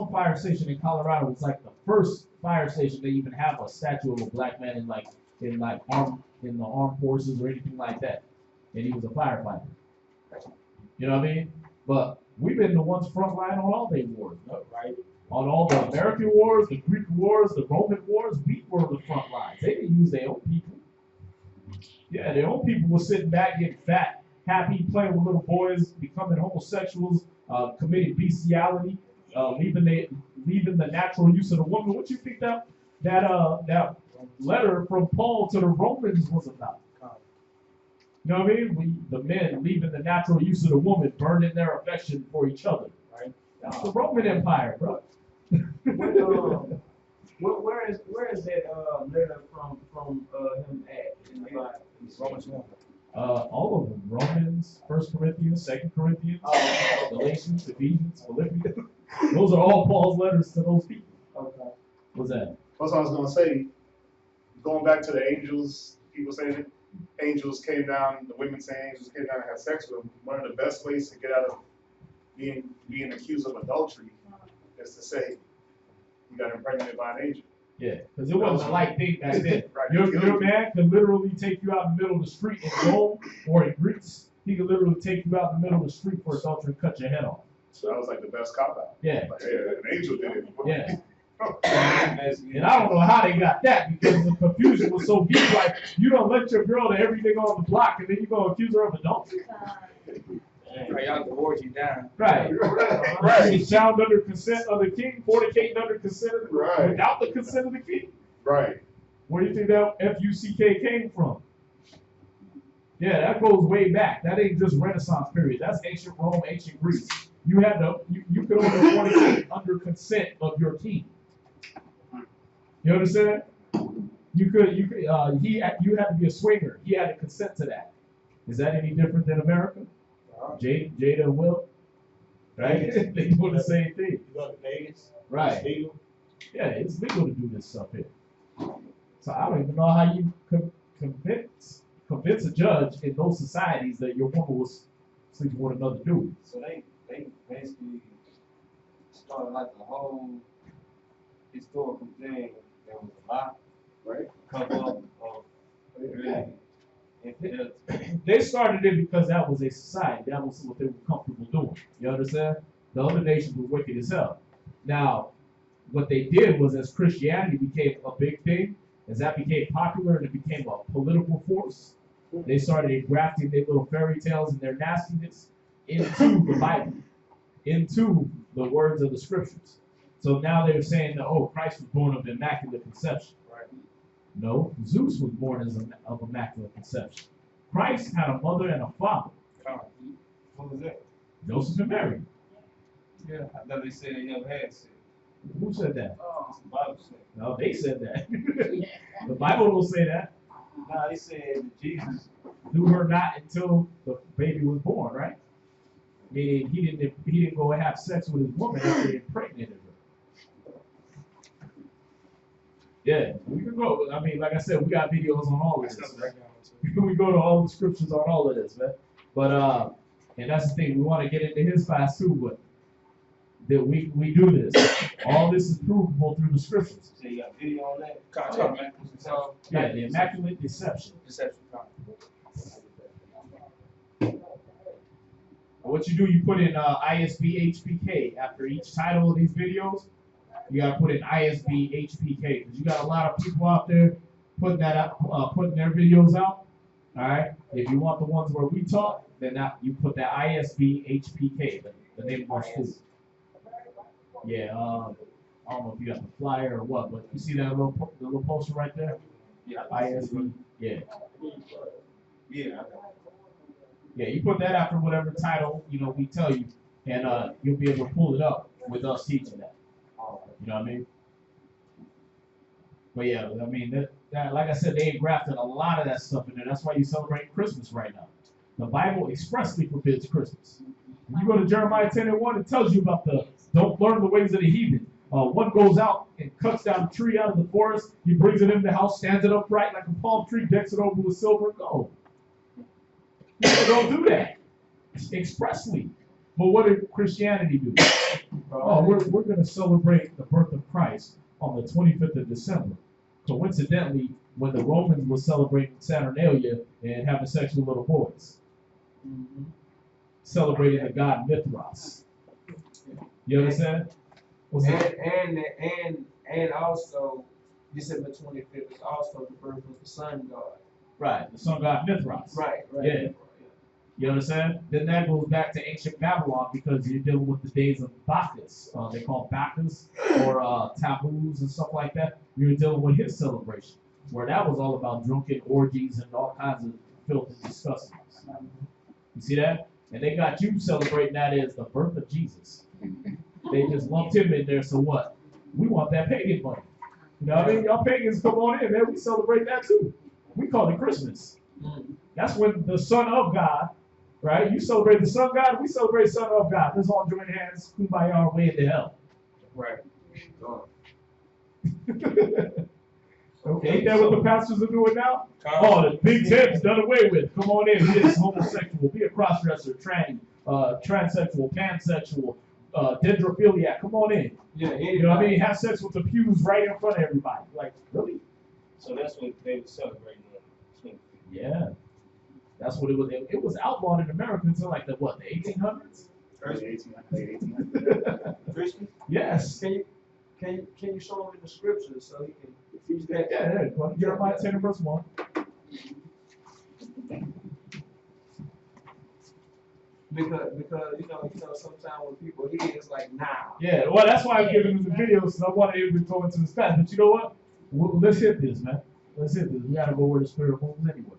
Speaker 6: fire station in Colorado. It's like the first fire station they even have a statue of a black man in the armed forces or anything like that, and he was a firefighter. You know what I mean? But we've been the ones front line on all their wars, right? On all the American wars, the Greek wars, the Roman wars, we were the front lines. They didn't use their own people. Yeah, their own people were sitting back, getting fat, happy, playing with little boys, becoming homosexuals, committing bestiality, leaving the natural use of the woman. What you think that letter from Paul to the Romans was about? You know what I mean? The men leaving the natural use of the woman, burning their affection for each other. Right? That's the Roman Empire, bro.
Speaker 5: Where is that letter from him at in the Bible? Romans 1.
Speaker 6: All of them. Romans, 1 Corinthians, 2 Corinthians, Galatians, Ephesians, Philippians. Those are all Paul's letters to those people. Okay. What's that?
Speaker 3: That's what I was going to say. Going back to the angels, people saying it, angels came down, the women saying angels came down and had sex with them. One of the best ways to get out of being accused of adultery is to say you got impregnated by an angel.
Speaker 6: Yeah, because it wasn't a light thing back then. Right. Your man could literally take you out in the middle of the street in Rome or in Greece. He could literally take you out in the middle of the street for adultery and cut your head off.
Speaker 3: So that was like the best cop out.
Speaker 6: Yeah.
Speaker 3: Like, yeah, an angel did it.
Speaker 6: Yeah. And I don't know how they got that because the confusion was so deep. Like, you don't let your girl to everything on the block and then you go accuse her of adultery?
Speaker 5: Right, y'all divorce you down.
Speaker 6: Right.
Speaker 3: Right.
Speaker 6: She's found under consent of the king, fornicating under consent of the
Speaker 3: Right.
Speaker 6: without the consent of the king.
Speaker 3: Right.
Speaker 6: Where do you think that F-U-C-K came from? Yeah, that goes way back. That ain't just Renaissance period. That's ancient Rome, ancient Greece. You had to, you could only fornicate under consent of your king. You understand? You had to be a swinger. He had to consent to that. Is that any different than America? Jada and Will? Right? They do the same thing.
Speaker 2: You go to Vegas.
Speaker 6: Right.
Speaker 2: It's legal.
Speaker 6: Yeah, it's legal to do this stuff here. So I don't even know how you convince a judge in those societies that your woman was sleeping with another dude.
Speaker 9: So they basically started like the whole historical thing that was a lie,
Speaker 3: Right.
Speaker 9: cover up of really infidelity.
Speaker 6: They started it because that was a society. That was what they were comfortable doing. You understand? The other nations were wicked as hell. Now, what they did was as Christianity became a big thing, as that became popular and it became a political force, they started engrafting their little fairy tales and their nastiness into the Bible, into the words of the scriptures. So now they're saying that, oh, Christ was born of immaculate conception.
Speaker 9: Right.
Speaker 6: No, Zeus was born of immaculate conception. Christ had a mother and a father.
Speaker 9: What was that?
Speaker 6: Joseph and Mary.
Speaker 9: Yeah, I thought they said they never had sex.
Speaker 6: Who said that?
Speaker 9: That's the Bible said.
Speaker 6: No, they said that. The Bible don't say that.
Speaker 9: Nah, they said that Jesus.
Speaker 6: Knew her not until the baby was born, right? Meaning he didn't go and have sex with his woman after he impregnated her. Yeah, we can go. I mean, like I said, we got videos on all of this. We go to all the scriptures on all of this, man. But and that's the thing. We want to get into his class too, but that we do this. All this is provable through the scriptures.
Speaker 9: So you got video on that?
Speaker 6: Yeah, the immaculate deception. What you do, you put in ISB HPK after each title of these videos. You gotta put in ISB HPK because you got a lot of people out there putting that out, putting their videos out. All right. If you want the ones where we talk, then you put that ISB HPK, the name of our school. Yeah. I don't know if you got the flyer or what, but you see that the little poster right there?
Speaker 9: Yeah.
Speaker 6: ISB. Yeah.
Speaker 9: Yeah.
Speaker 6: Yeah, you put that after whatever title, we tell you, and you'll be able to pull it up with us teaching that. You know what I mean? But yeah, I mean, that like I said, they grafted a lot of that stuff in there. That's why you celebrate Christmas right now. The Bible expressly forbids Christmas. When you go to Jeremiah 10:1, it tells you about don't learn the ways of the heathen. One goes out and cuts down a tree out of the forest. He brings it into the house, stands it upright like a palm tree, decks it over with silver and gold. People don't do that expressly. But what did Christianity do? Oh, we're going to celebrate the birth of Christ on the 25th of December. Coincidentally, when the Romans were celebrating Saturnalia and having sex with little boys. Celebrating the god Mithras. You understand?
Speaker 5: And also, December 25th is also the birth of the sun god.
Speaker 6: Right, the sun god Mithras.
Speaker 5: Right.
Speaker 6: Yeah. You understand? Then that goes back to ancient Babylon because you're dealing with the days of Bacchus. They call Bacchus or taboos and stuff like that. You're dealing with his celebration, where that was all about drunken orgies and all kinds of filth and disgustingness. You see that? And they got you celebrating that as the birth of Jesus. They just lumped him in there, so what? We want that pagan money. You know what I mean? Y'all pagans come on in, man. We celebrate that too. We call it Christmas. That's when the Son of God, right? You celebrate the Son of God, we celebrate Son of God. Let's all join hands, kumbaya our way into hell.
Speaker 9: Right.
Speaker 6: Okay, ain't that what the pastors are doing now? Oh, the Big Ten's done away with. Come on in, be a homosexual, be a crossdresser, tranny, transsexual, pansexual, dendrophiliac. Come on in.
Speaker 9: Yeah,
Speaker 6: you know what I mean? Have sex with the pews right in front of everybody. Like, really?
Speaker 9: So that's what they were celebrating on.
Speaker 6: Yeah. That's what it was. It was outlawed in America until like the 1800s?
Speaker 3: Early 1800s.
Speaker 9: Christian?
Speaker 6: Yes.
Speaker 5: Can you show him in the scriptures so he can teach that?
Speaker 6: Yeah, Jeremiah 10 and verse 1.
Speaker 5: Because you know sometimes when people hear it's like now.
Speaker 6: Yeah, well, that's why I'm giving him the videos, because I want to go into this class. But you know what? Let's hit this, man. Let's hit this. We got to go where the Spirit moves anyway.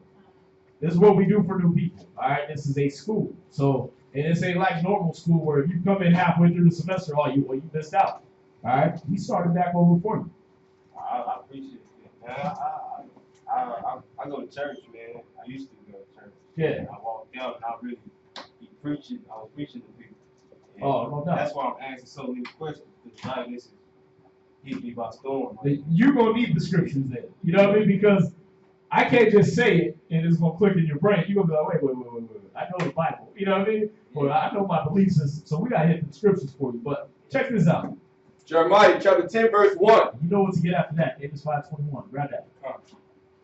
Speaker 6: This is what we do for new people, all right? This is a school. So, and this ain't like normal school where if you come in halfway through the semester, you missed out, all right? We started back over for you.
Speaker 9: I appreciate it. Man. I go to church, man. I used to go to church.
Speaker 6: Yeah.
Speaker 9: I walked out and I really be preaching. I was preaching to people. And
Speaker 6: Oh, no doubt.
Speaker 9: that's why I'm asking so many questions. Because now this is hit me by storm.
Speaker 6: You're going to need the scriptures then. You know what I mean? Because I can't just say it and it's going to click in your brain. You're going to be like, wait. I know the Bible. You know what I mean? Well, I know my belief system. So we got to hit the scriptures for you. But check this out.
Speaker 8: Jeremiah chapter 10, verse 1.
Speaker 6: You know what to get after that. Amos 5:21. Grab that.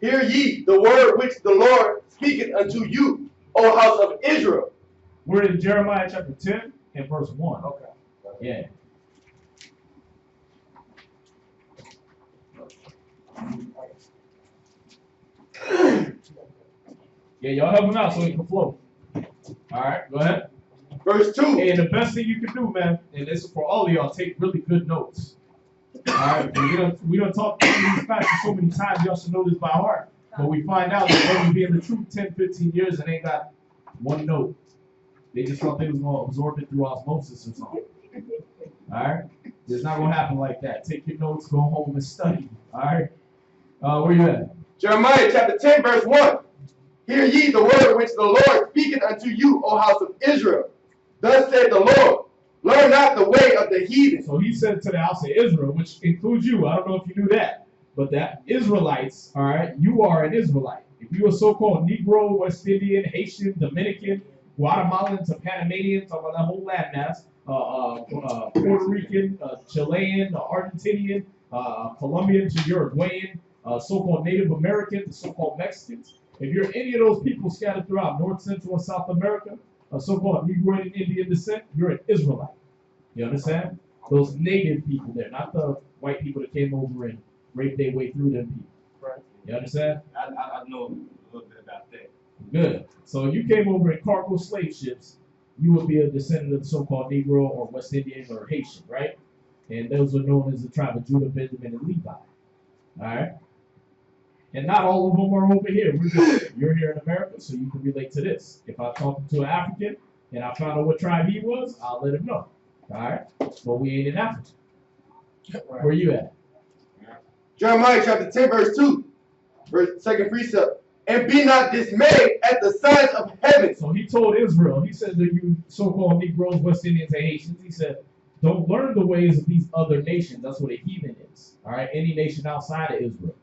Speaker 8: Hear ye the word which the Lord speaketh unto you, O house of Israel.
Speaker 6: We're in Jeremiah chapter 10 and verse 1.
Speaker 5: Okay.
Speaker 6: Yeah. Yeah, y'all help him out so he can flow. All right, go ahead.
Speaker 8: Verse 2.
Speaker 6: And the best thing you can do, man, and this is for all of y'all, take really good notes. All right, we don't talk these facts so many times, y'all should know this by heart. But we find out that only be in the truth 10, 15 years and ain't got one note. They just thought they was going to absorb it through osmosis or something. All right? It's not going to happen like that. Take your notes, go home and study. All right? Where you at?
Speaker 8: Jeremiah chapter 10, verse 1. Hear ye the word which the Lord speaketh unto you, O house of Israel. Thus said the Lord, learn not the way of the heathen.
Speaker 6: So he said to the house of Israel, which includes you. I don't know if you knew that. But that Israelites, all right, you are an Israelite. If you are so-called Negro, West Indian, Haitian, Dominican, Guatemalan to Panamanian, talking about that whole landmass, Puerto Rican, Chilean, Argentinian, Colombian to Uruguayan, so-called Native American to so-called Mexicans. If you're any of those people scattered throughout North, Central, and South America, so-called Negro and Indian descent, you're an Israelite. You understand? Those native people there, not the white people that came over and raped their way through them people.
Speaker 9: Right.
Speaker 6: You understand?
Speaker 9: I know a little bit about that.
Speaker 6: Good. So if you came over in cargo slave ships, you would be a descendant of the so-called Negro or West Indian or Haitian, right? And those were known as the tribe of Judah, Benjamin, and Levi. All right? And not all of them are over here. You're here in America, so you can relate to this. If I'm talking to an African and I found out what tribe he was, I'll let him know. All right? But we ain't in Africa.
Speaker 9: Right.
Speaker 6: Where you at?
Speaker 8: Jeremiah chapter 10, verse 2. Verse 2nd precept. And be not dismayed at the signs of heaven.
Speaker 6: So he told Israel, he said to you so-called Negroes, West Indians, and Haitians, he said, don't learn the ways of these other nations. That's what a heathen is. All right? Any nation outside of Israel.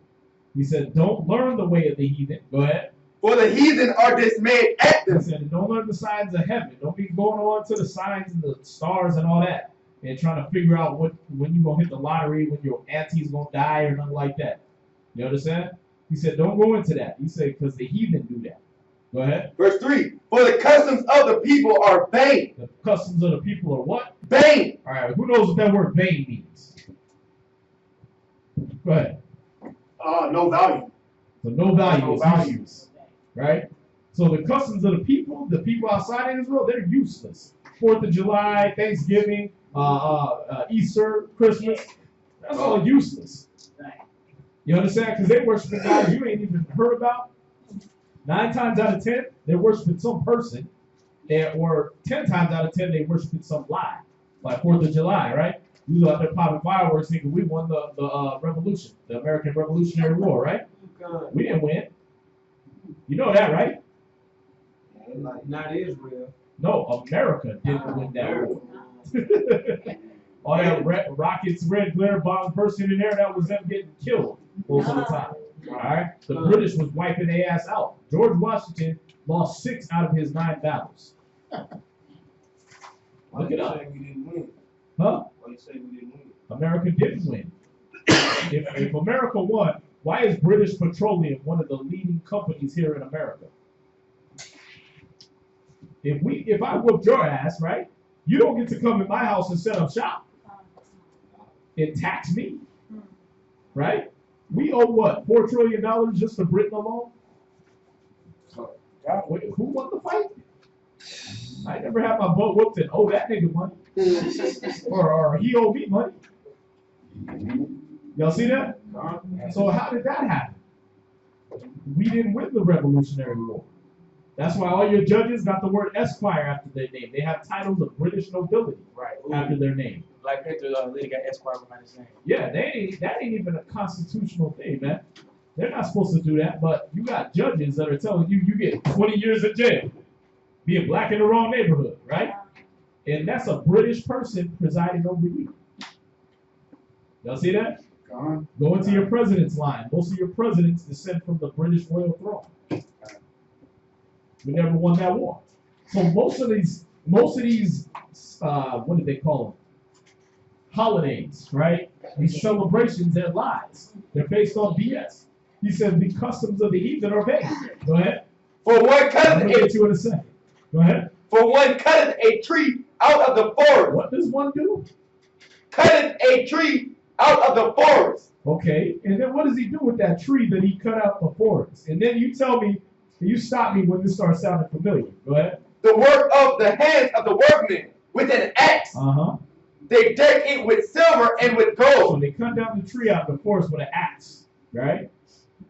Speaker 6: He said, don't learn the way of the heathen. Go ahead.
Speaker 8: For the heathen are dismayed at them.
Speaker 6: He said, don't learn the signs of heaven. Don't be going on to the signs and the stars and all that and trying to figure out when you're going to hit the lottery, when your auntie's going to die or nothing like that. You understand? He said, don't go into that. He said, because the heathen do that. Go ahead.
Speaker 8: Verse 3. For the customs of the people are vain.
Speaker 6: The customs of the people are what?
Speaker 8: Vain.
Speaker 6: All right, who knows what that word vain means? Go ahead.
Speaker 3: No value.
Speaker 6: So no value
Speaker 3: No
Speaker 6: is
Speaker 3: value.
Speaker 6: useless, right? So the customs of the people outside of Israel, they're useless. 4th of July, Thanksgiving, Easter, Christmas, that's all useless. You understand? Because they worshiping God you ain't even heard about. 9 times out of 10, they're worshiping some person, or 10 times out of 10, they worshiping some lie, like 4th of July, right? You go out there popping fireworks thinking we won the revolution, the American Revolutionary War, right? We didn't win. You know that, right?
Speaker 5: Not Israel.
Speaker 6: No, America didn't win that war. All that rockets, red glare bombs bursting in there, that was them getting killed most of the time. All right? The British was wiping their ass out. George Washington lost 6 out of his 9 battles. Look it up.
Speaker 9: We didn't win.
Speaker 6: Huh?
Speaker 9: Why you say we didn't win?
Speaker 6: America didn't win. If America won, why is British Petroleum one of the leading companies here in America? If I whooped your ass, right, You don't get to come in my house and set up shop and tax me, right? We owe what, $4 trillion just to Britain alone? God, wait, who won the fight? I never had my butt whooped and owe that nigga money. or he owe me money. Y'all see that? So how did that happen? We didn't win the Revolutionary War. That's why all your judges got the word Esquire after their name. They have titles of British nobility after their name.
Speaker 5: Black Panther lady got Esquire behind his name.
Speaker 6: Yeah, that ain't even a constitutional thing, man. They're not supposed to do that, but you got judges that are telling you get 20 years in jail. Being black in the wrong neighborhood, right? And that's a British person presiding over you. Y'all see that? Go into your president's line. Most of your presidents descend from the British royal throne. We never won that war. So most of these, what did they call them? Holidays, right? These celebrations, they're lies. They're based on BS. He said the customs of the heathen are pagan. Go ahead.
Speaker 8: For one cutteth
Speaker 6: get you in a second. Go ahead.
Speaker 8: For one cutteth a tree out of the forest.
Speaker 6: What does one do?
Speaker 8: Cutteth a tree out of the forest.
Speaker 6: Okay, and then what does he do with that tree that he cut out the forest? And then you tell me, you stop me when this starts sounding familiar. Go ahead.
Speaker 8: The work of the hands of the workmen with an axe. They deck it with silver and with gold.
Speaker 6: So they cut down the tree out of the forest with an axe, right?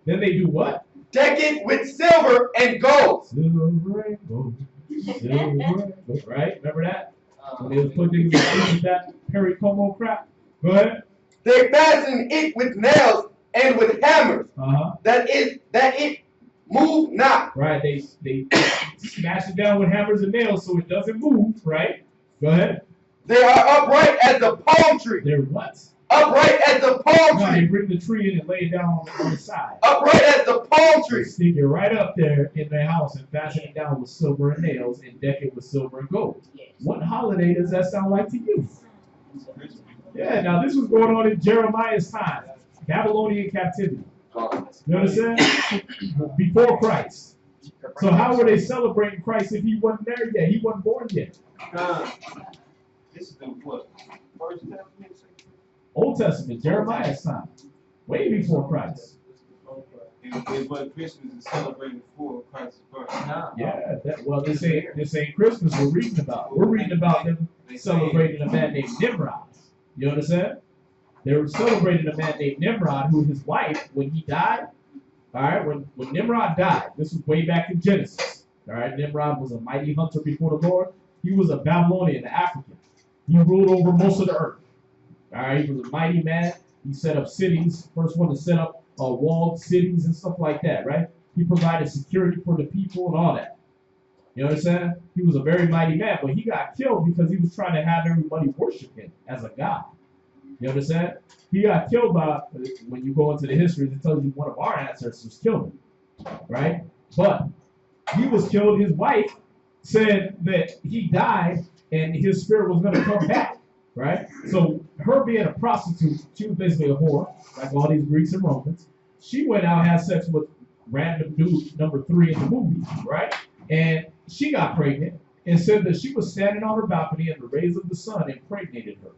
Speaker 6: Then they do what?
Speaker 8: Deck it with silver and gold.
Speaker 6: Silver and gold. Silver and gold. Right? Remember that? When they was putting that Perry Como crap. Go ahead.
Speaker 8: They fasten it with nails and with hammers. That it move not.
Speaker 6: Right. They smash it down with hammers and nails so it doesn't move. Right. Go ahead.
Speaker 8: They are upright as the palm tree.
Speaker 6: They're what?
Speaker 8: Upright as the palm tree.
Speaker 6: They bring the tree in and lay it down on the side.
Speaker 8: Upright as the palm tree.
Speaker 6: They stick it right up there in their house and fashion it down with silver and nails and deck it with silver and gold. What holiday does that sound like to you? Yeah, now this was going on in Jeremiah's time. Babylonian captivity. You understand? Before Christ. So how were they celebrating Christ if he wasn't there yet? He wasn't born yet.
Speaker 9: This is the what? First Testament?
Speaker 6: Old Testament, Jeremiah's time. Way before Christ.
Speaker 9: It was Christmas is celebrated before Christ's birth.
Speaker 6: Yeah, this ain't Christmas we're reading about. We're reading about them celebrating a man named Nimrod. You understand? They were celebrating a man named Nimrod, who his wife, when he died, all right, when Nimrod died, this was way back in Genesis. All right, Nimrod was a mighty hunter before the Lord. He was a Babylonian, an African. He ruled over most of the earth. All right, he was a mighty man. He set up cities, first one to set up walled cities and stuff like that, right? He provided security for the people and all that. You understand? He was a very mighty man, but he got killed because he was trying to have everybody worship him as a god. You understand? He got killed by, when you go into the history, it tells you one of our ancestors killed him, right? But he was killed. His wife said that he died and his spirit was going to come back, right? So her being a prostitute, she was basically a whore, like all these Greeks and Romans. She went out and had sex with random dude number 3 in the movie, right? And she got pregnant and said that she was standing on her balcony and the rays of the sun impregnated her.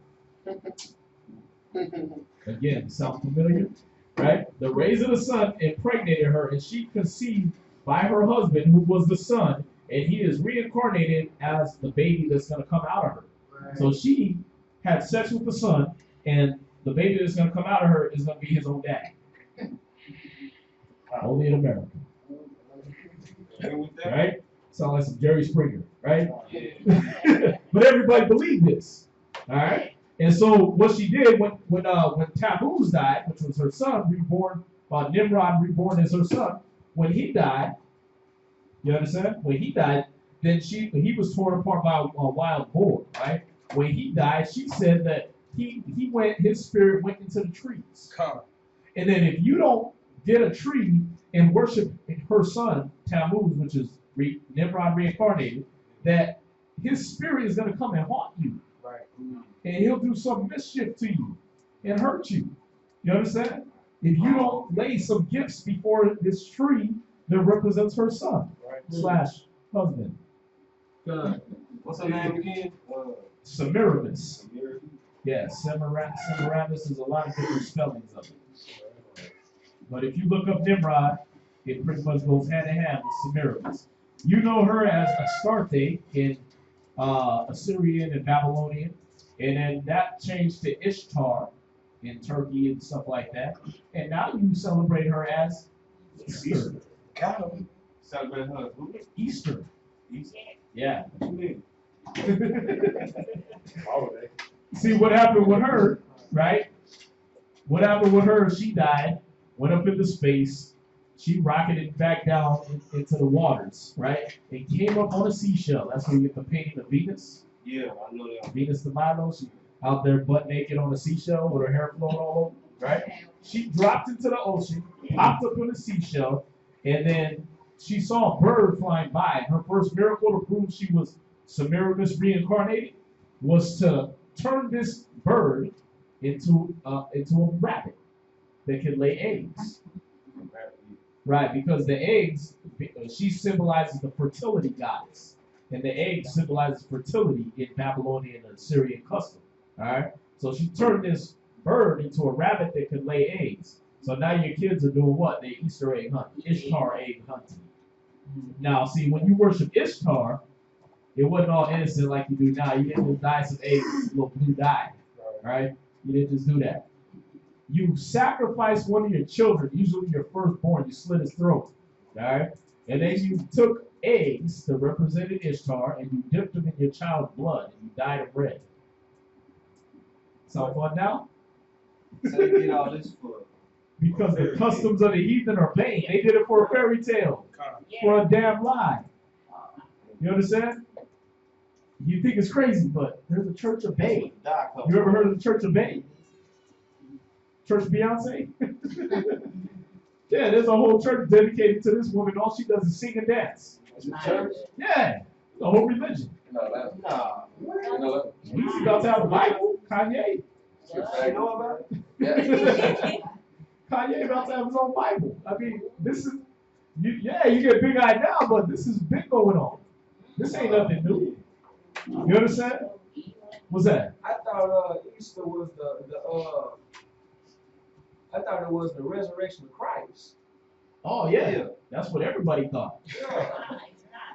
Speaker 6: Again, sound familiar? Right? The rays of the sun impregnated her and she conceived by her husband, who was the son, and he is reincarnated as the baby that's going to come out of her. Right. So she had sex with the son, and the baby that's going to come out of her is going to be his own daddy. Only in America. Right? Sound like some Jerry Springer, right? But everybody believed this. All right? And so what she did when Tammuz died, which was her son, reborn, Nimrod reborn as her son, when he died, you understand? When he died, then he was torn apart by a wild boar, right? When he died, she said that his spirit went into the trees. And then if you don't get a tree and worship her son, Tammuz, which is Nimrod reincarnated, that his spirit is going to come and haunt you. Right. And he'll do some mischief to you and hurt you. You understand? If you don't lay some gifts before this tree that represents her son, right, / husband.
Speaker 9: Well, What's her name again?
Speaker 6: Semiramis. Yeah, Semiramis is a lot of different spellings of it. But if you look up Nimrod, it pretty much goes hand in hand with Semiramis. You know her as Astarte in Assyrian and Babylonian, and then that changed to Ishtar in Turkey and stuff like that. And now you celebrate her as Easter.
Speaker 9: Got him. Celebrate her.
Speaker 6: Easter.
Speaker 9: Easter.
Speaker 6: Yeah.
Speaker 9: What you mean?
Speaker 6: See what happened with her, right? What happened with her? She died, went up into space. She rocketed back down into the waters, right? And came up on a seashell. That's where you get the painting of Venus.
Speaker 9: Yeah, I know that.
Speaker 6: Venus de Milo. She out there butt naked on a seashell with her hair flowing all over, right? She dropped into the ocean, popped up on a seashell, and then she saw a bird flying by. And her first miracle to prove she was Semiramis reincarnated was to turn this bird into a rabbit that could lay eggs. Right, because the eggs, she symbolizes the fertility goddess, and the egg symbolizes fertility in Babylonian and Assyrian custom. All right, so she turned this bird into a rabbit that could lay eggs. So now your kids are doing what? They Easter egg hunting, Ishtar egg hunting. Now, see, when you worship Ishtar, it wasn't all innocent like you do now. You didn't just dye some eggs with a little blue dye, right? You didn't just do that. You sacrificed one of your children, usually your firstborn, you slit his throat, all right? And then you took eggs that represented Ishtar, and you dipped them in your child's blood, and you dyed them red. Sound fun now?
Speaker 9: So you did all this for?
Speaker 6: Because the customs of the heathen are vain. They did it for a fairy tale, for a damn lie. You understand? You think it's crazy, but there's a church of Babe. You ever heard of the church of Babe? Church Beyonce? Yeah, there's a whole church dedicated to this woman. All she does is sing and dance.
Speaker 9: Church?
Speaker 6: Yeah, the whole religion.
Speaker 9: Nah.
Speaker 6: He's about to have a Bible. Kanye.
Speaker 9: You know about it?
Speaker 6: Yeah. Kanye about to have his own Bible. I mean, this is, you get big-eyed now, but this is big going on. This ain't nothing new. You understand? What's that?
Speaker 5: I thought Easter was I thought it was the resurrection of Christ.
Speaker 6: Oh, yeah. That's what everybody thought.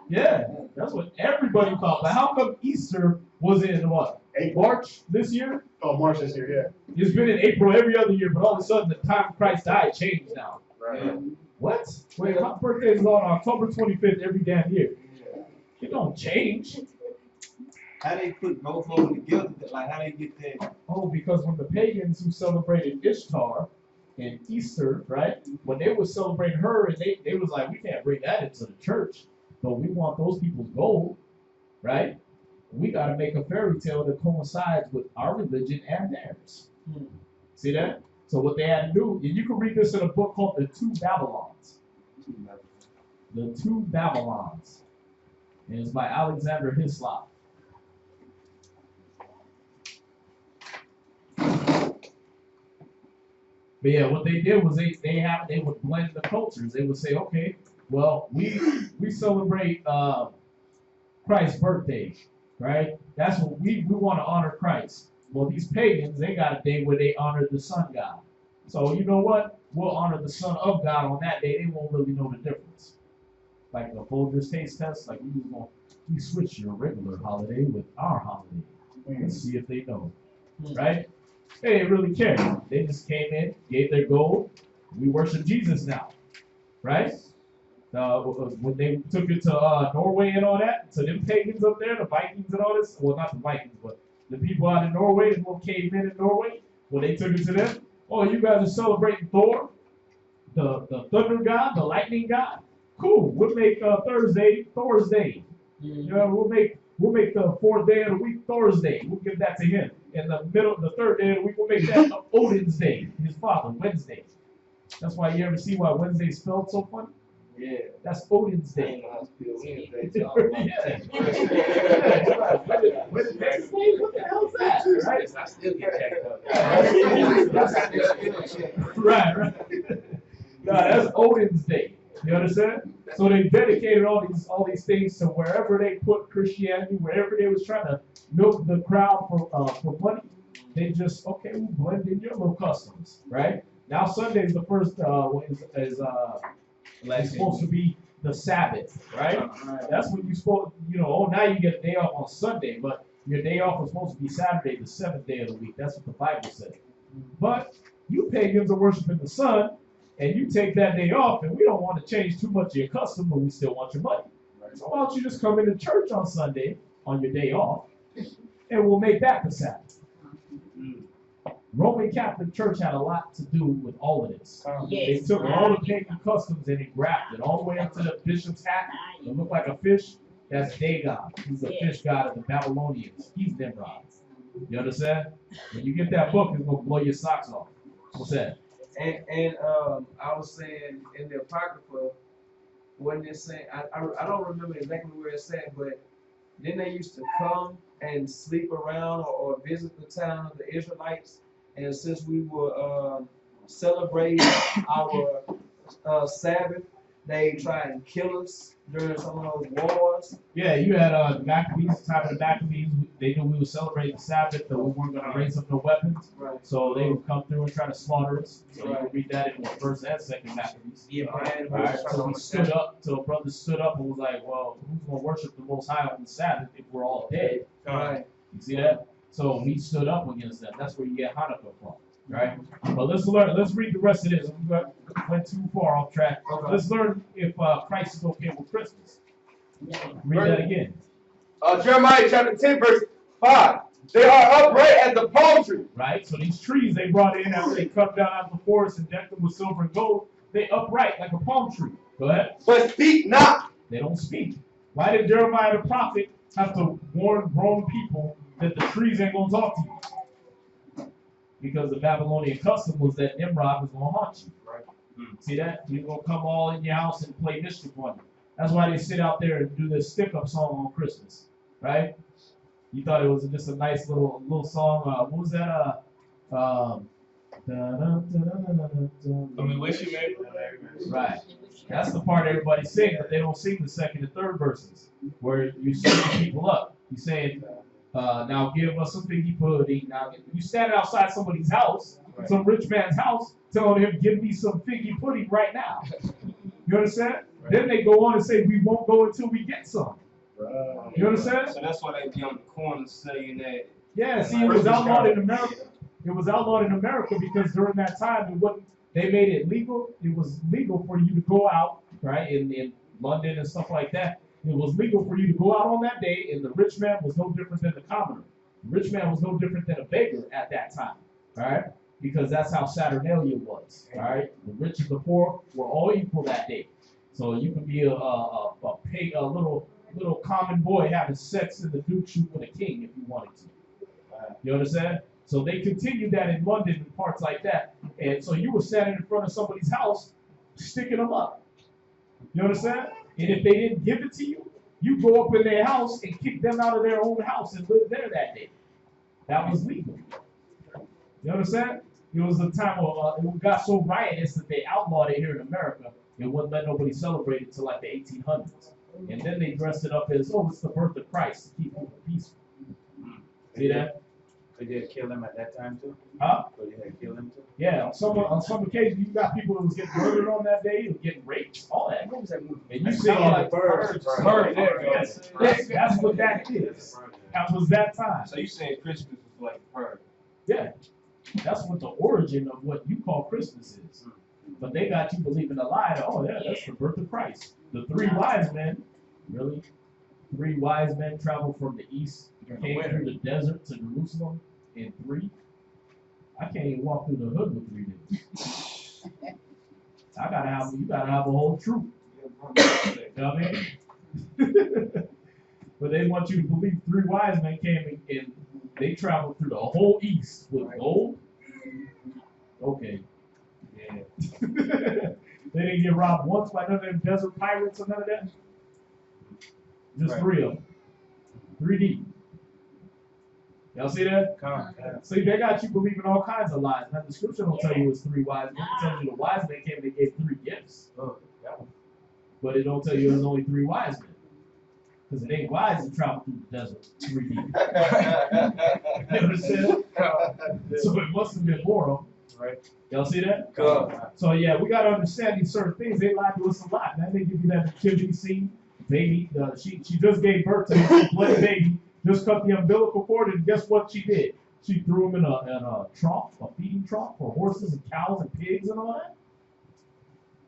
Speaker 6: Yeah, that's what everybody thought. But how come Easter was in what? March this year?
Speaker 3: Oh, March this year, yeah.
Speaker 6: It's been in April every other year, but all of a sudden the time Christ died changed now.
Speaker 3: Right.
Speaker 6: What? Wait, my birthday is on October 25th every damn year. It don't change.
Speaker 9: How they put both of them together? Like, how they get that?
Speaker 6: Oh, because when the pagans who celebrated Ishtar and Easter, right, when they would celebrate her, and they was like, we can't bring that into the church, but we want those people's gold, right? We got to make a fairy tale that coincides with our religion and theirs. See that? So what they had to do, and you can read this in a book called The Two Babylons. The Two Babylons. And it's by Alexander Hislop. But yeah, what they did was they would blend the cultures. They would say, okay, well, we celebrate Christ's birthday, right? That's what we want to honor Christ. Well, these pagans, they got a day where they honor the sun god. So you know what? We'll honor the son of God on that day. They won't really know the difference. Like the Folgers taste test, like we switch your regular holiday with our holiday. Let's see if they know, right? They didn't really care. They just came in, gave their gold. We worship Jesus now, right? When they took it to Norway and all that, to them pagans up there, the Vikings and all this, well, not the Vikings, but the people out in Norway, the little cavemen in Norway, when they took it to them, oh, you guys are celebrating Thor, the thunder god, the lightning god. Cool. We'll make Thursday Thor's Day. You know, we'll make the fourth day of the week Thursday. We'll give that to him. And the third day of the week, we'll make that Odin's Day, his father, Wednesday. That's why you ever see why Wednesday is spelled so funny?
Speaker 9: Yeah.
Speaker 6: That's Odin's Day.
Speaker 9: Yeah.
Speaker 6: What the hell's that? Right?
Speaker 10: I still get checked up.
Speaker 6: Right. No, that's Odin's Day. You understand? So they dedicated all these things to wherever they put Christianity, wherever they was trying to milk the crowd for money. They just we blend in your little customs, right? Now Sunday's the first is supposed to be the Sabbath, right? That's when you supposed, now you get a day off on Sunday, but your day off was supposed to be Saturday, the seventh day of the week. That's what the Bible says. But you pagans are worshiping the sun, and you take that day off, and we don't want to change too much of your custom, but we still want your money. So why don't you just come into church on Sunday on your day off, and we'll make that the Sabbath. Roman Catholic Church had a lot to do with all of this. They took all the pagan customs and they grafted all the way up to the bishop's hat. It looked like a fish. That's Dagon. He's the fish god of the Babylonians. He's Nimrod. You understand? When you get that book, it's gonna blow your socks off. What's that?
Speaker 5: And I was saying in the Apocrypha, when it saying, I don't remember exactly where it said, but then they used to come and sleep around or visit the town of the Israelites. And since we were celebrating our Sabbath, they try and kill us during some of those wars.
Speaker 6: Yeah, you had the Maccabees, the time of the Maccabees. They knew we would celebrate the Sabbath, but we weren't going to raise up no weapons.
Speaker 5: Right.
Speaker 6: So they would come through and try to slaughter us. So you
Speaker 5: Right.
Speaker 6: can read that in the first and second Maccabees.
Speaker 5: Yeah, man.
Speaker 6: All right, so we stood up, so brothers stood up and was like, well, who's going to worship the Most High on the Sabbath if we're all dead?
Speaker 5: Right.
Speaker 6: You see that? So we stood up against them. That's where you get Hanukkah from, right? But let's learn. Let's read the rest of this. We went too far off track. Let's learn if Christ is okay with Christmas. Read that again.
Speaker 8: Jeremiah chapter 10, verse 5. They are upright as the palm tree.
Speaker 6: Right? So these trees they brought in after they cut down out of the forest and decked them with silver and gold, they upright like a palm tree. Go ahead.
Speaker 8: But speak not.
Speaker 6: They don't speak. Why did Jeremiah the prophet have to warn grown people that the trees ain't going to talk to you? Because the Babylonian custom was that Nimrod was going to haunt you. Right? See that? He's going to come all in your house and play mischief on you. That's why they sit out there and do this stick-up song on Christmas. Right? You thought it was just a nice little song. What was that?
Speaker 9: We wish you Merry.
Speaker 6: Right. That's the part everybody sings, but they don't sing the second and third verses, where you sing people up. You saying, now give us some figgy pudding. Now you stand outside somebody's house, some rich man's house, telling him, give me some figgy pudding right now. You understand? Right. Then they go on and say, we won't go until we get some. You understand?
Speaker 9: So that's why they be on the corner saying that.
Speaker 6: Yeah, see, it was outlawed in America. It was outlawed in America because during that time, they made it legal. It was legal for you to go out, right, in London and stuff like that. It was legal for you to go out on that day, and the rich man was no different than the commoner. The rich man was no different than a beggar at that time, all right? Because that's how Saturnalia was, all right? The rich and the poor were all equal that day. So you can be a little common boy having sex in the Duke shoot with a king if you wanted to. You understand? So they continued that in London and parts like that. And so you were standing in front of somebody's house, sticking them up. You understand? And if they didn't give it to you, you go up in their house and kick them out of their own house and live there that day. That was legal. You understand? It was the time it got so riotous that they outlawed it here in America. It wouldn't let nobody celebrate it until like the 1800s. And then they dressed it up as, it's the birth of Christ to keep people peaceful. See that?
Speaker 10: Could you kill them at that time too?
Speaker 6: Huh?
Speaker 10: Could you kill them too?
Speaker 6: Yeah, on some occasions you got people that was getting murdered on that day, and getting raped, all that. What was that movie? And you see all like birds. Yes, that's what that is. That was that time.
Speaker 9: So you saying Christmas was like bird?
Speaker 6: Yeah, that's what the origin of what you call Christmas is. But they got you believing a lie that, that's the birth of Christ. The three wise men, really? 3 wise men traveled from the east, came through the desert to Jerusalem in 3. I can't even walk through the hood with 3 days. You gotta have a whole troop. You know what I mean? But they want you to believe 3 wise men came and they traveled through the whole east with gold. Okay. Yeah. They didn't get robbed once by none of them desert pirates or none of that. Just 3 of them. 3 deep. Y'all see that? See, they got you believing all kinds of lies. Now, the scripture don't tell you it's 3 wise men. It tells you the wise men came and they gave 3 gifts. Go but it don't tell you there's only 3 wise men. Because it ain't wise to travel through the desert 3 deep. You understand? So it must have been more of them. Right? Y'all see that? So yeah, we gotta understand these certain things. They lie to us a lot, man. They give you that nativity scene. Baby, she just gave birth to a bloody baby. Just cut the umbilical cord, and guess what she did? She threw him in a trough, a feeding trough for horses and cows and pigs and all that.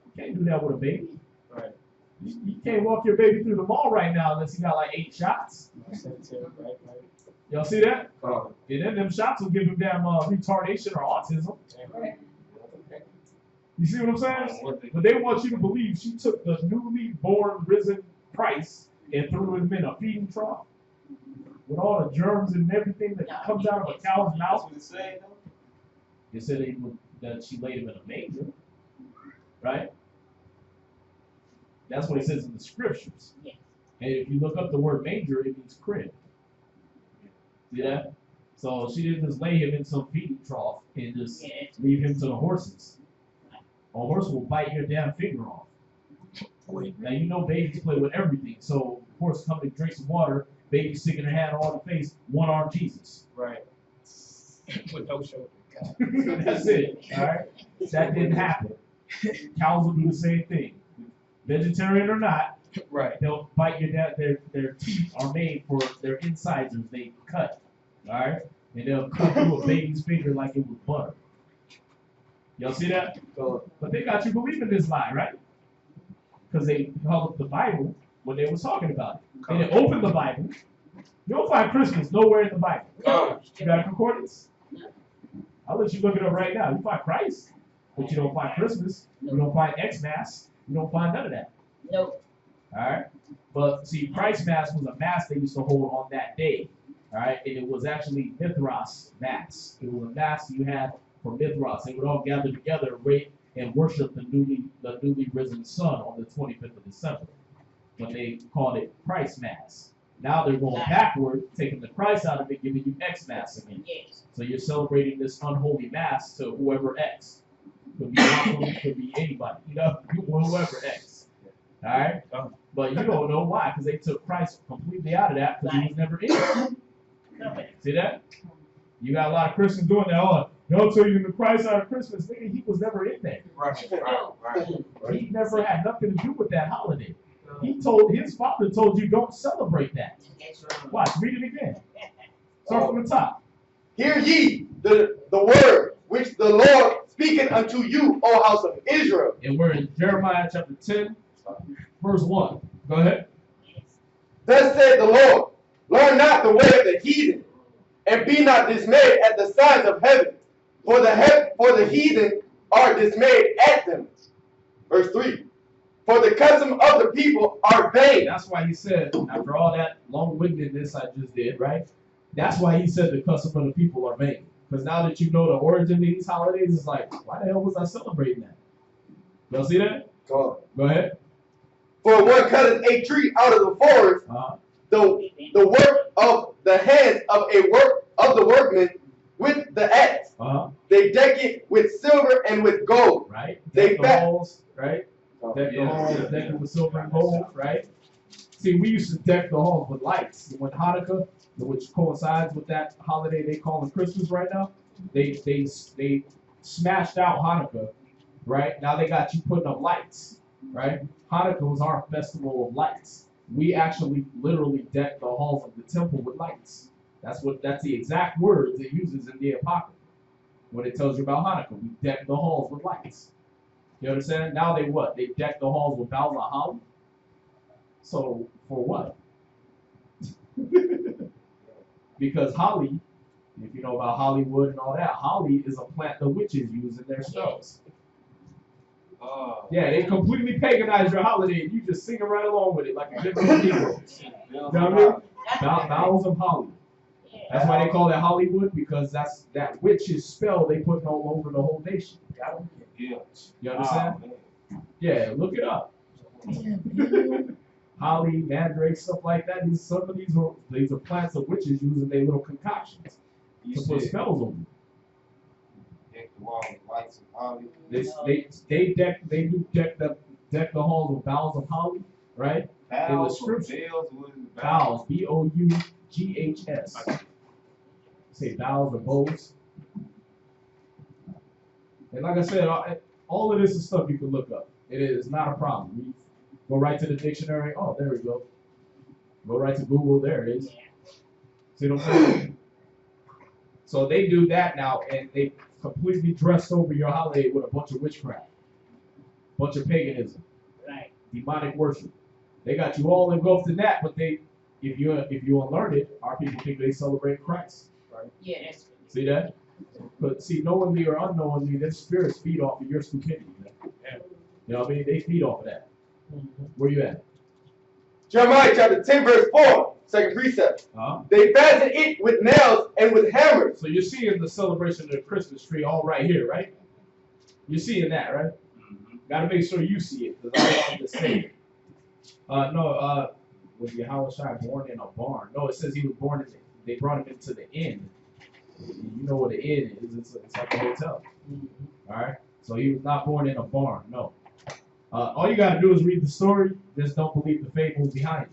Speaker 6: You can't do that with a baby. Right. You can't walk your baby through the mall right now unless he got like 8 shots. Y'all see that? And then them shots will give him damn retardation or autism. You see what I'm saying? But they want you to believe she took the newly born, risen Christ and threw him in a feeding trough with all the germs and everything that comes out of a cow's mouth. It said that she laid him in a manger, right? That's what it says in the scriptures. And if you look up the word manger, it means crib. See that? So she didn't just lay him in some feeding trough and just leave him to the horses. A horse will bite your damn finger off. Now you know babies play with everything. So horse come to drink some water, baby sticking her hand all the face, one arm Jesus. Right. With no shoulder. That's it. All right. That didn't happen. Cows will do the same thing. Vegetarian or not, right? They'll bite your dad. Their teeth are made for their incisors. They cut, all right, and they'll cut through a baby's finger like it was butter. Y'all see that? But they got you believing this lie, right? Because they held up the Bible when they was talking about it. They didn't open the Bible. You don't find Christmas nowhere in the Bible. You got a concordance? I'll let you look it up right now. You find Christ, but you don't find Christmas. You don't find Xmas. You don't find none of that.
Speaker 4: Nope.
Speaker 6: All right. But see, Christ Mass was a mass they used to hold on that day. All right. And it was actually Mithras Mass. It was a mass you had for Mithras. They would all gather together and worship the newly risen sun on the 25th of December. But they called it Christ Mass. Now they're going backward, taking the Christ out of it, giving you Xmas again.
Speaker 4: Yes.
Speaker 6: So you're celebrating this unholy mass to whoever X. Could be Muslim, could be anybody, you know, whoever X. All right? But you don't know why, because they took Christ completely out of that because he was never in it. See that? You got a lot of Christians doing that. Oh, they'll tell you the Christ out of Christmas. Nigga, he was never in there. Right. He never had nothing to do with that holiday. His father told you don't celebrate that. Watch, read it again. Start from the top.
Speaker 8: Hear ye the word which the Lord speaketh unto you, O house of Israel.
Speaker 6: And we're in Jeremiah chapter 10, verse 1. Go ahead.
Speaker 8: Thus said the Lord, learn not the way of the heathen, and be not dismayed at the signs of heaven, for the heathen are dismayed at them. Verse 3. For the custom of the people are vain.
Speaker 6: That's why he said, after all that long-windedness I just did, right? That's why he said the custom of the people are vain. Because now that you know the origin of these holidays, it's like, why the hell was I celebrating that? Y'all see that? Go ahead.
Speaker 8: For one cutteth a tree out of the forest, the work of the hands of the workmen with the axe. They deck it with silver and with gold.
Speaker 6: Right.
Speaker 8: They
Speaker 6: the halls, right? Deck the halls, deck it with silver and gold, right? See, we used to deck the halls with lights. When Hanukkah, which coincides with that holiday they call it Christmas right now, they smashed out Hanukkah, right? Now they got you putting up lights, right? Hanukkah was our festival of lights. We actually literally decked the halls of the temple with lights. That's the exact words it uses in the Apocrypha when it tells you about Hanukkah. We deck the halls with lights. You understand? Now they what? They deck the halls with boughs of holly. So for what? Because holly, if you know about Hollywood and all that, holly is a plant the witches use in their spells. Yeah, they completely paganize your holiday and you just sing right along with it like a different people. You know what I mean? Boughs of holly. That's why they call it Hollywood, because that's that witch's spell they put all over the whole nation. Yeah. You understand? Yeah, look it up. Holly, mandrake, stuff like that. Some of these are plants that witches use in their little concoctions to put spells on them. Deck the wall with lights and holly. They do deck deck the halls with boughs of holly, right? In the scripture, boughs, B-O-U-G-H-S. Say boughs or bows. And like I said, all of this is stuff you can look up. It is not a problem. You go right to the dictionary. Oh, there we go. Go right to Google. There it is. See what I'm saying? So they do that now, and they completely dressed over your holiday with a bunch of witchcraft, bunch of paganism,
Speaker 4: Right.
Speaker 6: demonic worship. They got you all engulfed in that, but if you unlearn it, our people think they celebrate Christ. Right?
Speaker 4: Yeah, that's good.
Speaker 6: See that? But see, knowingly or unknowingly, their spirits feed off of your stupidity. Man. You know what I mean? They feed off of that. Where you at?
Speaker 8: Jeremiah chapter 10, verse 4, second precept. They fasten it with nails and with hammers.
Speaker 6: So you're seeing the celebration of the Christmas tree all right here, right? You're seeing that, right? Got to make sure you see it, because I want to say it. Was Yahushua born in a barn? No, it says he was born in. They brought him into the inn. You know what an inn is? It's like a hotel. All right. So he was not born in a barn. No. All you got to do is read the story. Just don't believe the fables behind it.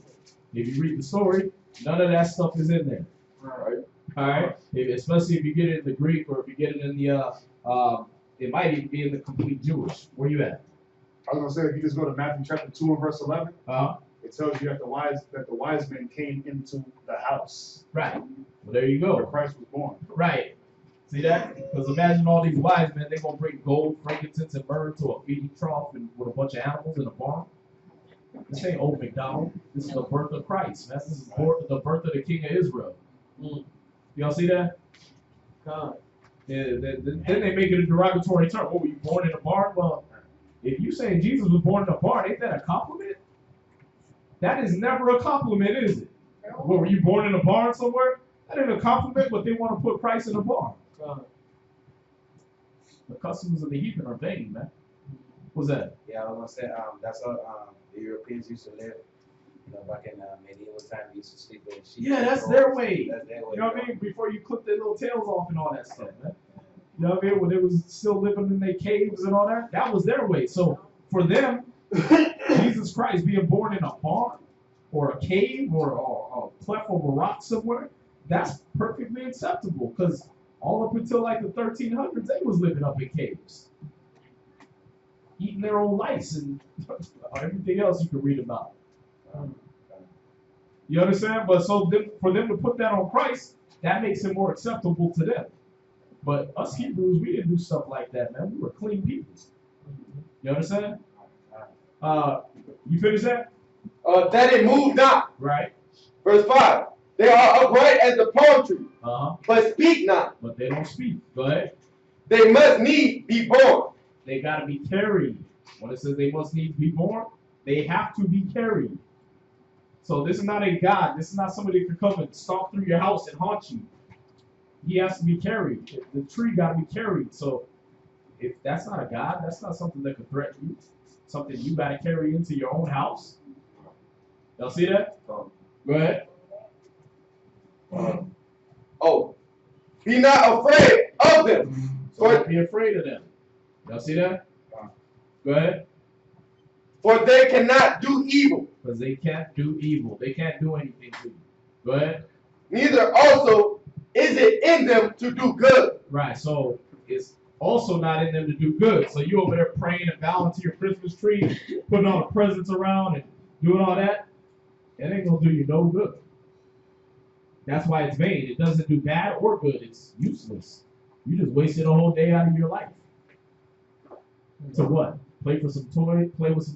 Speaker 6: If you read the story, none of that stuff is in there. All right. Especially if you get it in the Greek, or if you get it in the it might even be in the complete Jewish. Where you at?
Speaker 3: I was gonna say, if you just go to Matthew chapter 2 and verse 11, it tells you that the wise men came into the house.
Speaker 6: Right. Well, there you go.
Speaker 3: Where Christ was born.
Speaker 6: Right. See that? Because imagine all these wise men, they're going to bring gold, frankincense, and myrrh to a feeding trough and with a bunch of animals in a barn. This ain't old McDonald. This is the birth of Christ. This is the birth of the King of Israel. Y'all see that? Yeah, then they make it a derogatory term. What, were you born in a barn? Well, if you saying Jesus was born in a barn, ain't that a compliment? That is never a compliment, is it? What, were you born in a barn somewhere? That ain't a compliment, but they want to put Christ in a barn. The customs of the heathen are vain, man. What's that?
Speaker 10: Yeah, I was gonna say that's how the Europeans used to live. You know, back in medieval time, they used to sleep with sheep.
Speaker 6: Yeah, that's their way.
Speaker 10: That's their way.
Speaker 6: You know what I mean? Before you clip their little tails off and all that stuff, man. You know what I mean? When they was still living in their caves and all that, that was their way. So for them, Jesus Christ being born in a barn or a cave or a platform of rock somewhere, that's perfectly acceptable, because all up until like the 1300s, they was living up in caves, eating their own lice and everything else you can read about. You understand? But so for them to put that on Christ, that makes it more acceptable to them. But us Hebrews, we didn't do stuff like that, man. We were clean people. You understand? You finish that?
Speaker 8: That it moved not.
Speaker 6: Right.
Speaker 8: Verse 5. They are upright as the palm tree, but speak not.
Speaker 6: But they don't speak. Go ahead.
Speaker 8: They must need be born.
Speaker 6: They got to be carried. When it says they must need be born, they have to be carried. So this is not a God. This is not somebody who can come and stalk through your house and haunt you. He has to be carried. The tree got to be carried. So if that's not a God, that's not something that could threaten you. Something you got to carry into your own house. Y'all see that? Go ahead.
Speaker 8: Be not afraid of them.
Speaker 6: So don't be afraid of them. Y'all see that? Go ahead.
Speaker 8: For they cannot do evil.
Speaker 6: Because they can't do evil. They can't do anything to you. Go ahead.
Speaker 8: Neither also is it in them to do good.
Speaker 6: Right. So it's also not in them to do good. So you over there praying and bowing to your Christmas tree, putting all the presents around and doing all that, it ain't going to do you no good. That's why it's vain. It doesn't do bad or good. It's useless. You just wasted a whole day out of your life. To what? Play with some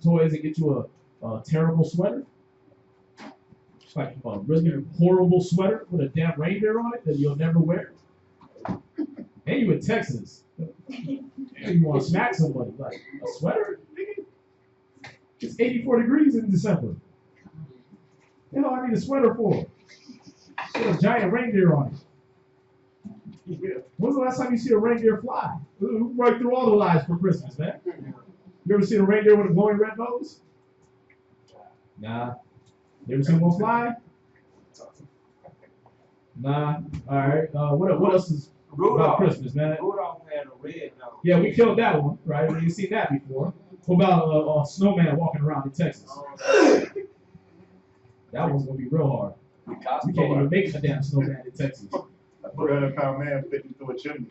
Speaker 6: toys and get you a terrible sweater? It's like a really horrible sweater with a damn reindeer on it that you'll never wear. And you in Texas. You want to smack somebody. Like, a sweater? It's 84 degrees in December. You know, I need a sweater for. With a giant reindeer on it. When's the last time you see a reindeer fly? Right through all the lies for Christmas, man. You ever seen a reindeer with a glowing red nose? Nah. You ever seen one fly? Nah. All right. What else is about Christmas, man?
Speaker 9: Rudolph had a red nose.
Speaker 6: Yeah, we killed that one, right? You seen that before. What about a snowman walking around in Texas? That one's gonna be real hard. You can't even make a damn snowman in Texas.
Speaker 3: A 300-pound man fitting through a chimney.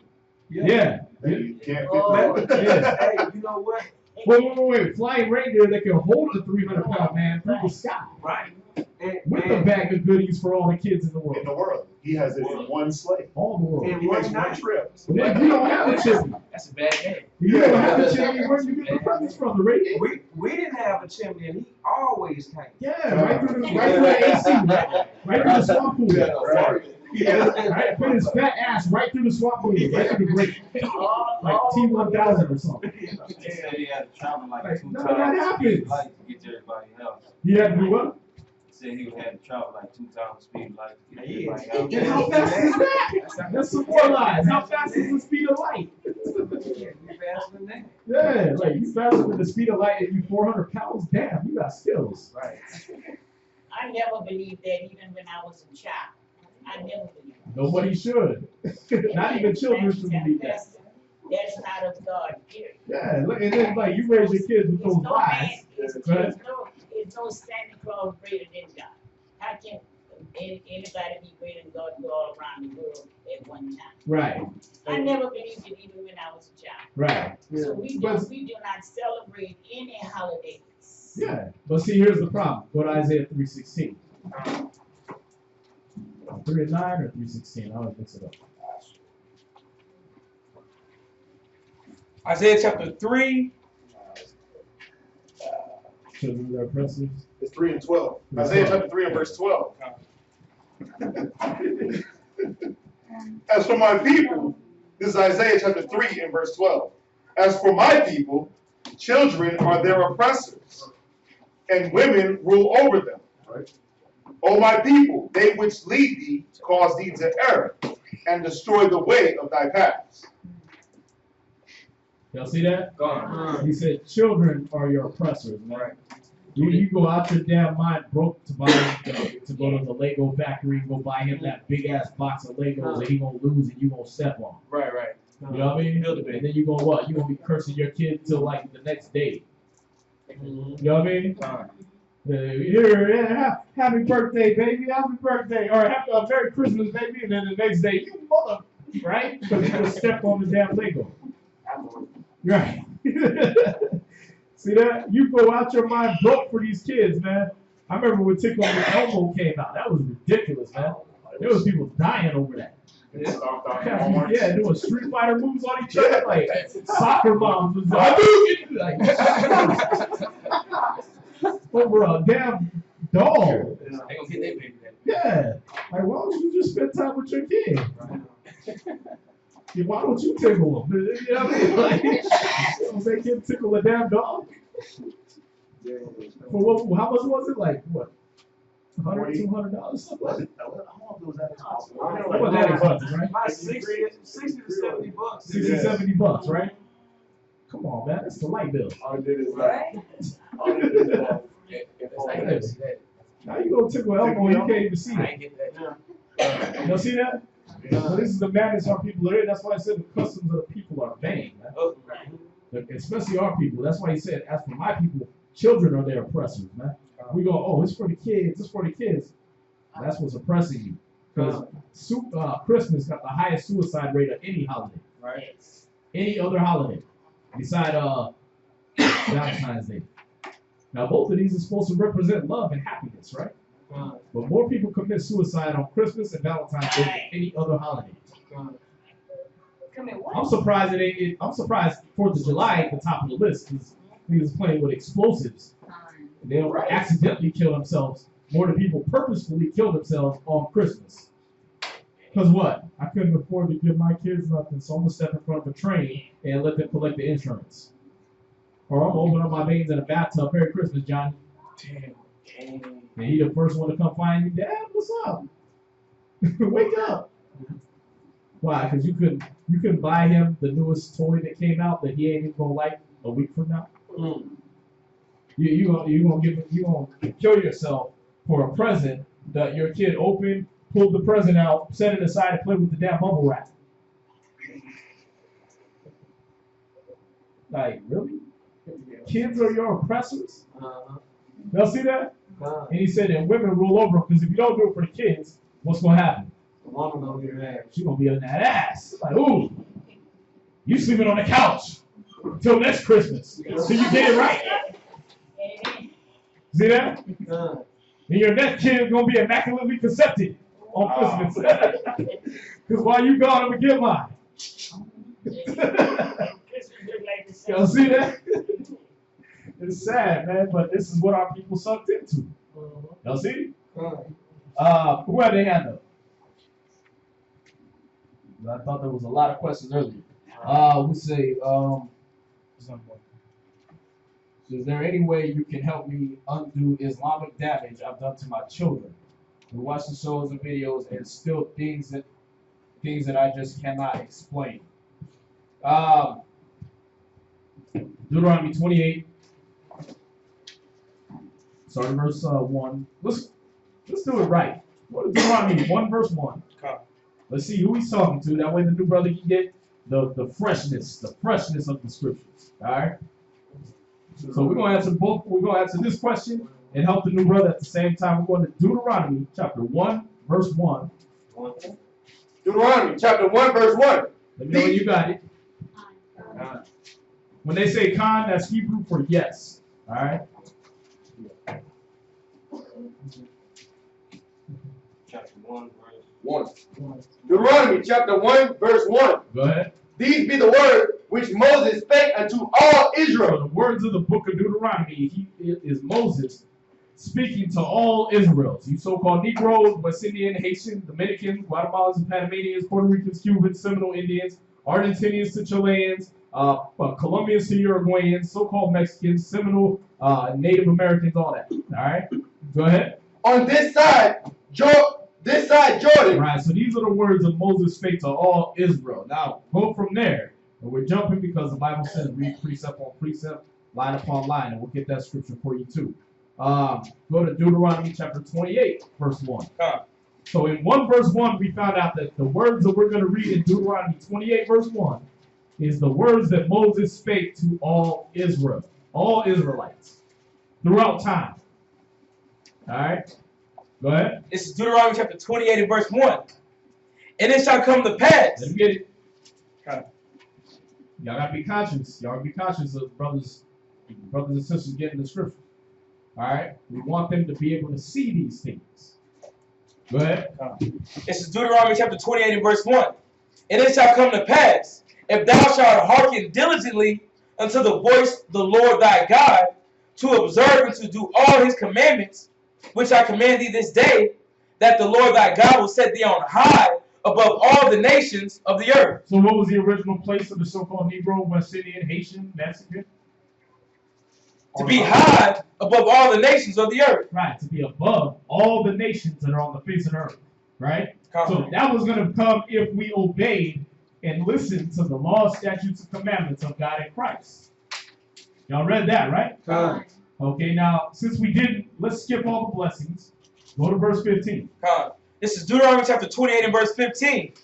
Speaker 6: Yeah.
Speaker 3: You can't fit
Speaker 10: Oh,
Speaker 3: through.
Speaker 6: Yeah.
Speaker 10: hey, you know what?
Speaker 6: Wait. Flying reindeer that can hold a 300-pound man through the sky.
Speaker 10: Right.
Speaker 6: With a bag of goodies for all the kids in the world.
Speaker 3: In the world. He has it in one sleigh.
Speaker 6: All the world.
Speaker 10: And
Speaker 3: He
Speaker 10: one
Speaker 3: makes one
Speaker 10: night.
Speaker 3: trip.
Speaker 6: But then you don't have a chimney.
Speaker 5: That's a bad day.
Speaker 6: You don't have a chimney. Where do you get the presents from? The radio?
Speaker 10: We didn't have a chimney, and he always came.
Speaker 6: Yeah, right through the AC, right through the swamp pool. Right, put his fat ass right through the swamp pool, right through the grate, like T1000 or something.
Speaker 9: He said he had to travel like
Speaker 6: Like,
Speaker 9: 2
Speaker 6: none of that
Speaker 9: times
Speaker 6: happens.
Speaker 9: speed light to get to everybody else.
Speaker 6: You had to do what?
Speaker 9: He said he would have to travel like 2 times speed light to get to
Speaker 10: Yeah.
Speaker 9: everybody
Speaker 6: And
Speaker 9: else.
Speaker 6: how fast is that? That's some more lies. How fast is the speed of light?
Speaker 10: We faster than that.
Speaker 6: Yeah, like you faster with the speed of light and you 400 pounds. Damn, you got skills.
Speaker 10: Right.
Speaker 4: I never believed that even when I was a child. I never believed it.
Speaker 6: Nobody should. Not even children should believe that.
Speaker 4: That's not of God, period.
Speaker 6: Yeah, and then like you raise your kids with
Speaker 4: It's
Speaker 6: those
Speaker 4: no
Speaker 6: lies.
Speaker 4: man, it's no Santa Claus greater than God. How can anybody be greater than God go all around the world at one time?
Speaker 6: Right,
Speaker 4: I never believed it even when I was a child.
Speaker 6: right.
Speaker 4: So we do not celebrate any holidays.
Speaker 6: Yeah, but see, here's the problem. Go to Isaiah 3:16. 3:9 or 3:16? I always mix it up.
Speaker 5: Isaiah chapter 3.
Speaker 6: Children of their oppressors.
Speaker 3: It's 3 and 12. Isaiah chapter 3 and verse 12. As for my people, this is Isaiah chapter 3 and verse 12. As for my people, children are their oppressors, and women rule over them. Right. O my people, they which lead thee cause thee to err, and destroy the way of thy paths.
Speaker 6: Y'all see that?
Speaker 5: Gone.
Speaker 6: He said, children are your oppressors, man. Right. You go out your damn mind broke to buy to go to the Lego factory and go buy him that big ass box of Legos that he gonna lose and you gonna step on.
Speaker 5: Right.
Speaker 6: You know what I mean? And then you gonna what? You gonna be cursing your kid till like the next day. You know what I mean? Here, happy birthday, baby, happy birthday, or Merry Christmas, baby, and then the next day, you mother, right? Because you just stepped on the damn Lego. Right. See that? You go out your mind broke for these kids, man. I remember when Tickle on the Elbow came out. That was ridiculous, man. There was people dying over that. Yeah, doing Street Fighter moves on each other, like soccer moms was like over a damn doll.
Speaker 5: They gonna get their baby back.
Speaker 6: Yeah. Like, why don't you just spend time with your kid? Why don't you tickle him? You know what I mean? Like, don't make him tickle a damn dog. For what? How much was it? Like what? $100, $200, something like that.
Speaker 3: How was that?
Speaker 6: That was that expensive, right?
Speaker 10: About 60 to $70.
Speaker 6: 60, $70, right? Come on, man. That's the light bill.
Speaker 3: All I did is
Speaker 6: Now you go tickle elbow and you can't even see
Speaker 5: I
Speaker 6: it.
Speaker 5: ain't get that.
Speaker 6: You see that? So this is the madness our people are in. That's why I said the customs of the people are vain, man. Especially our people. That's why he said, as for my people, children are their oppressors, man. We go, oh, it's for the kids, it's for the kids. That's what's oppressing you. Because Christmas got the highest suicide rate of any holiday.
Speaker 5: Right.
Speaker 6: Any other holiday. Beside Valentine's Day. Now, both of these are supposed to represent love and happiness, right? But more people commit suicide on Christmas and Valentine's Day than any other holiday. I'm surprised I'm surprised 4th of July at the top of the list because he was playing with explosives. They don't accidentally kill themselves. More than people purposefully kill themselves on Christmas. Because what? I couldn't afford to give my kids nothing, so I'm going to step in front of a train and let them collect the insurance. Or I'm going to open up my veins in a bathtub. Merry Christmas, Johnny.
Speaker 5: Damn.
Speaker 6: And he the first one to come find you. Dad, what's up? Wake up. Why? Because you couldn't buy him the newest toy that came out that he ain't even going to like a week from now. You gonna kill yourself for a present that your kid opened, pulled the present out, set it aside, and played with the damn bubble wrap. Like, really? kids are your oppressors. Y'all see that? And he said that women rule over them because if you don't do it for the kids, what's going to happen?
Speaker 5: The woman gonna get mad.
Speaker 6: She's going to be on that ass. Like, ooh, you sleeping on the couch until next Christmas. So you get it right. See that? And your next kid is going to be immaculately conceived on Christmas. Because while you gone, I'm going to get mine. Y'all see that? It's sad, man, but this is what our people sucked into. Y'all see? Who had their hand up? I thought there was a lot of questions earlier. We say, is there any way you can help me undo Islamic damage I've done to my children? We watch the shows and videos and still things that I just cannot explain. Deuteronomy 28. Sorry, verse 1. Let's do it right. What is Deuteronomy 1 verse 1? Let's see who he's talking to. That way the new brother can get the freshness of the scriptures. All right. So we're gonna answer both. We're gonna answer this question and help the new brother at the same time. We're going to Deuteronomy chapter 1 verse 1.
Speaker 8: Deuteronomy chapter 1 verse 1.
Speaker 6: Let me know when you got it. When they say Khan, that's Hebrew for yes. All right.
Speaker 9: Chapter 1, verse
Speaker 8: 1. Deuteronomy chapter 1 verse 1.
Speaker 6: Go ahead.
Speaker 8: These be the words which Moses spake unto all Israel.
Speaker 6: So the words of the book of Deuteronomy is Moses speaking to all Israels. You so-called Negroes, West Indian, Haitian, Dominicans, Guatemalans and Panamanians, Puerto Ricans, Cubans, Seminole Indians, Argentinians to Chileans, Colombians to Uruguayans, so-called Mexicans, Seminole, Native Americans, all that. All right? Go ahead.
Speaker 8: On this side Jordan.
Speaker 6: Right, so these are the words of Moses spake to all Israel. Now, go from there. And we're jumping because the Bible says read precept on precept, line upon line, and we'll get that scripture for you too. Go to Deuteronomy chapter 28, verse 1. So in 1 verse 1, we found out that the words that we're going to read in Deuteronomy 28, verse 1, is the words that Moses spake to all Israel, all Israelites, throughout time. All right? Go ahead.
Speaker 5: This is Deuteronomy chapter 28 and verse 1. And it shall come to pass.
Speaker 6: Let me get it. Y'all gotta be conscious. Y'all gotta be conscious of brothers and sisters getting the scripture. All right? We want them to be able to see these things. Go ahead.
Speaker 5: This is Deuteronomy chapter 28 and verse 1. And it shall come to pass, if thou shalt hearken diligently unto the voice of the Lord thy God, to observe and to do all his commandments, which I command thee this day, that the Lord thy God will set thee on high above all the nations of the earth.
Speaker 6: So what was the original place of the so-called Negro, West Indian, Haitian, Mexican?
Speaker 5: To be high above all the nations of the earth.
Speaker 6: Right, to be above all the nations that are on the face of the earth. Right? So that was going to come if we obeyed and listened to the laws, statutes, and commandments of God in Christ. Y'all read that, right? Okay, now, since we didn't, let's skip all the blessings. Go to verse 15.
Speaker 5: This is Deuteronomy chapter 28 and verse 15.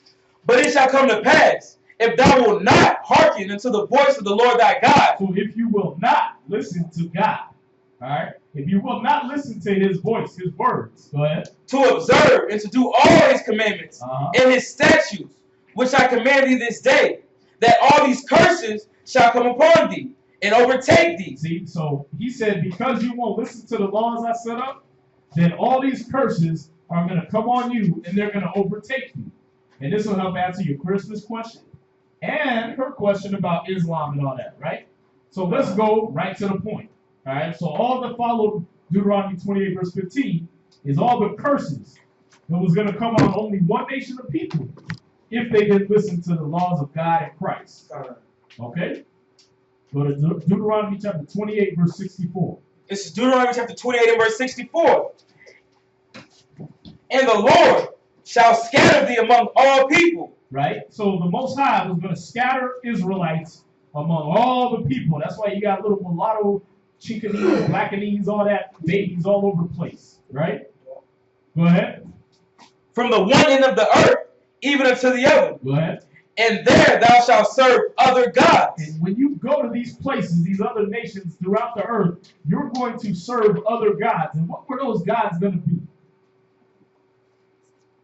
Speaker 5: But it shall come to pass, if thou wilt not hearken unto the voice of the Lord thy God.
Speaker 6: So if you will not listen to God, all right? If you will not listen to his voice, his words, go ahead.
Speaker 5: To observe and to do all his commandments and his statutes, which I command thee this day, that all these curses shall come upon thee and overtake thee.
Speaker 6: See, so he said, because you won't listen to the laws I set up, then all these curses are going to come on you and they're going to overtake you. And this will help answer your Christmas question and her question about Islam and all that, right? So let's go right to the point. All right, so all that followed Deuteronomy 28 verse 15 is all the curses that was going to come on only one nation of people if they didn't listen to the laws of God and Christ. Okay? Go to Deuteronomy chapter 28 verse 64.
Speaker 5: This is Deuteronomy chapter 28 and verse 64. And the Lord shall scatter thee among all people.
Speaker 6: Right? So the Most High was going to scatter Israelites among all the people. That's why you got little mulatto, Chicanese, Blackanese, all that, babies all over the place. Right? Go ahead.
Speaker 5: From the one end of the earth, even unto the other.
Speaker 6: Go ahead.
Speaker 5: and there thou shalt serve other gods.
Speaker 6: And when you go to these places, these other nations throughout the earth, you're going to serve other gods. And what were those gods going to be?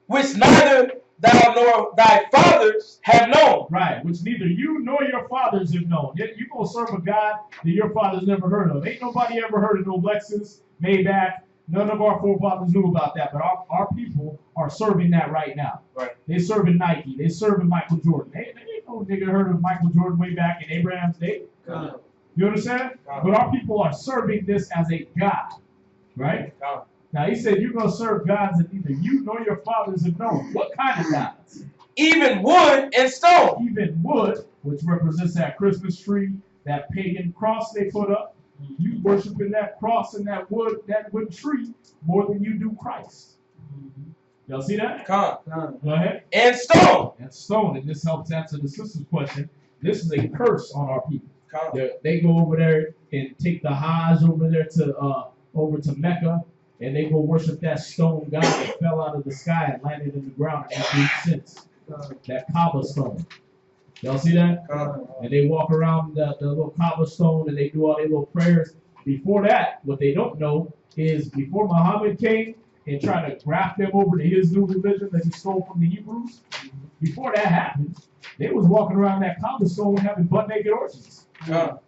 Speaker 5: Which neither thou nor thy fathers have known.
Speaker 6: Right, which neither you nor your fathers have known. Yet you gonna serve a God that your fathers never heard of. Ain't nobody ever heard of no Lexus, Maybach. None of our forefathers knew about that, but our people are serving that right now.
Speaker 5: Right.
Speaker 6: They serving Nike. They serving Michael Jordan. They ain't no nigga heard of Michael Jordan way back in Abraham's day. You understand? But our people are serving this as a God, right? Now he said you're gonna serve gods that neither you nor your fathers have known. What kind of gods?
Speaker 5: Even wood and stone.
Speaker 6: Even wood, which represents that Christmas tree, that pagan cross they put up. You worshiping that cross and that wood tree more than you do Christ. Y'all see that?
Speaker 5: Go
Speaker 6: ahead.
Speaker 5: And stone.
Speaker 6: And stone. And this helps answer the sister's question. This is a curse on our people. They go over there and take the Hajj over there to Mecca, and they go worship that stone god that fell out of the sky and landed in the ground and ain't made sense. That Kaaba stone. Y'all see that? And they walk around the little Kaaba stone and they do all their little prayers. Before that, what they don't know is before Muhammad came and tried to graft them over to his new religion that he stole from the Hebrews, before that happened, they was walking around that Kaaba stone having butt naked orgies. And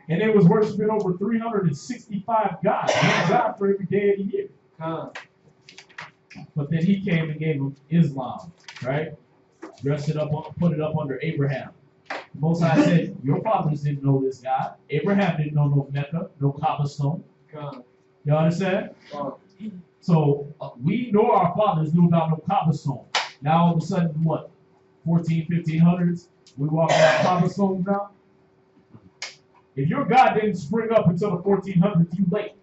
Speaker 6: they was worshiping over 365 gods, one God for every day of the year. But then he came and gave them Islam, right? Dressed it up, put it up under Abraham. The Most High said, your fathers didn't know this God. Abraham didn't know no Mecca, no Kaaba stone. You understand? So we nor our fathers knew about no Kaaba stone. Now all of a sudden, what? 1500s, we walk around Kaaba stones now? If your God didn't spring up until the 1400s, you late.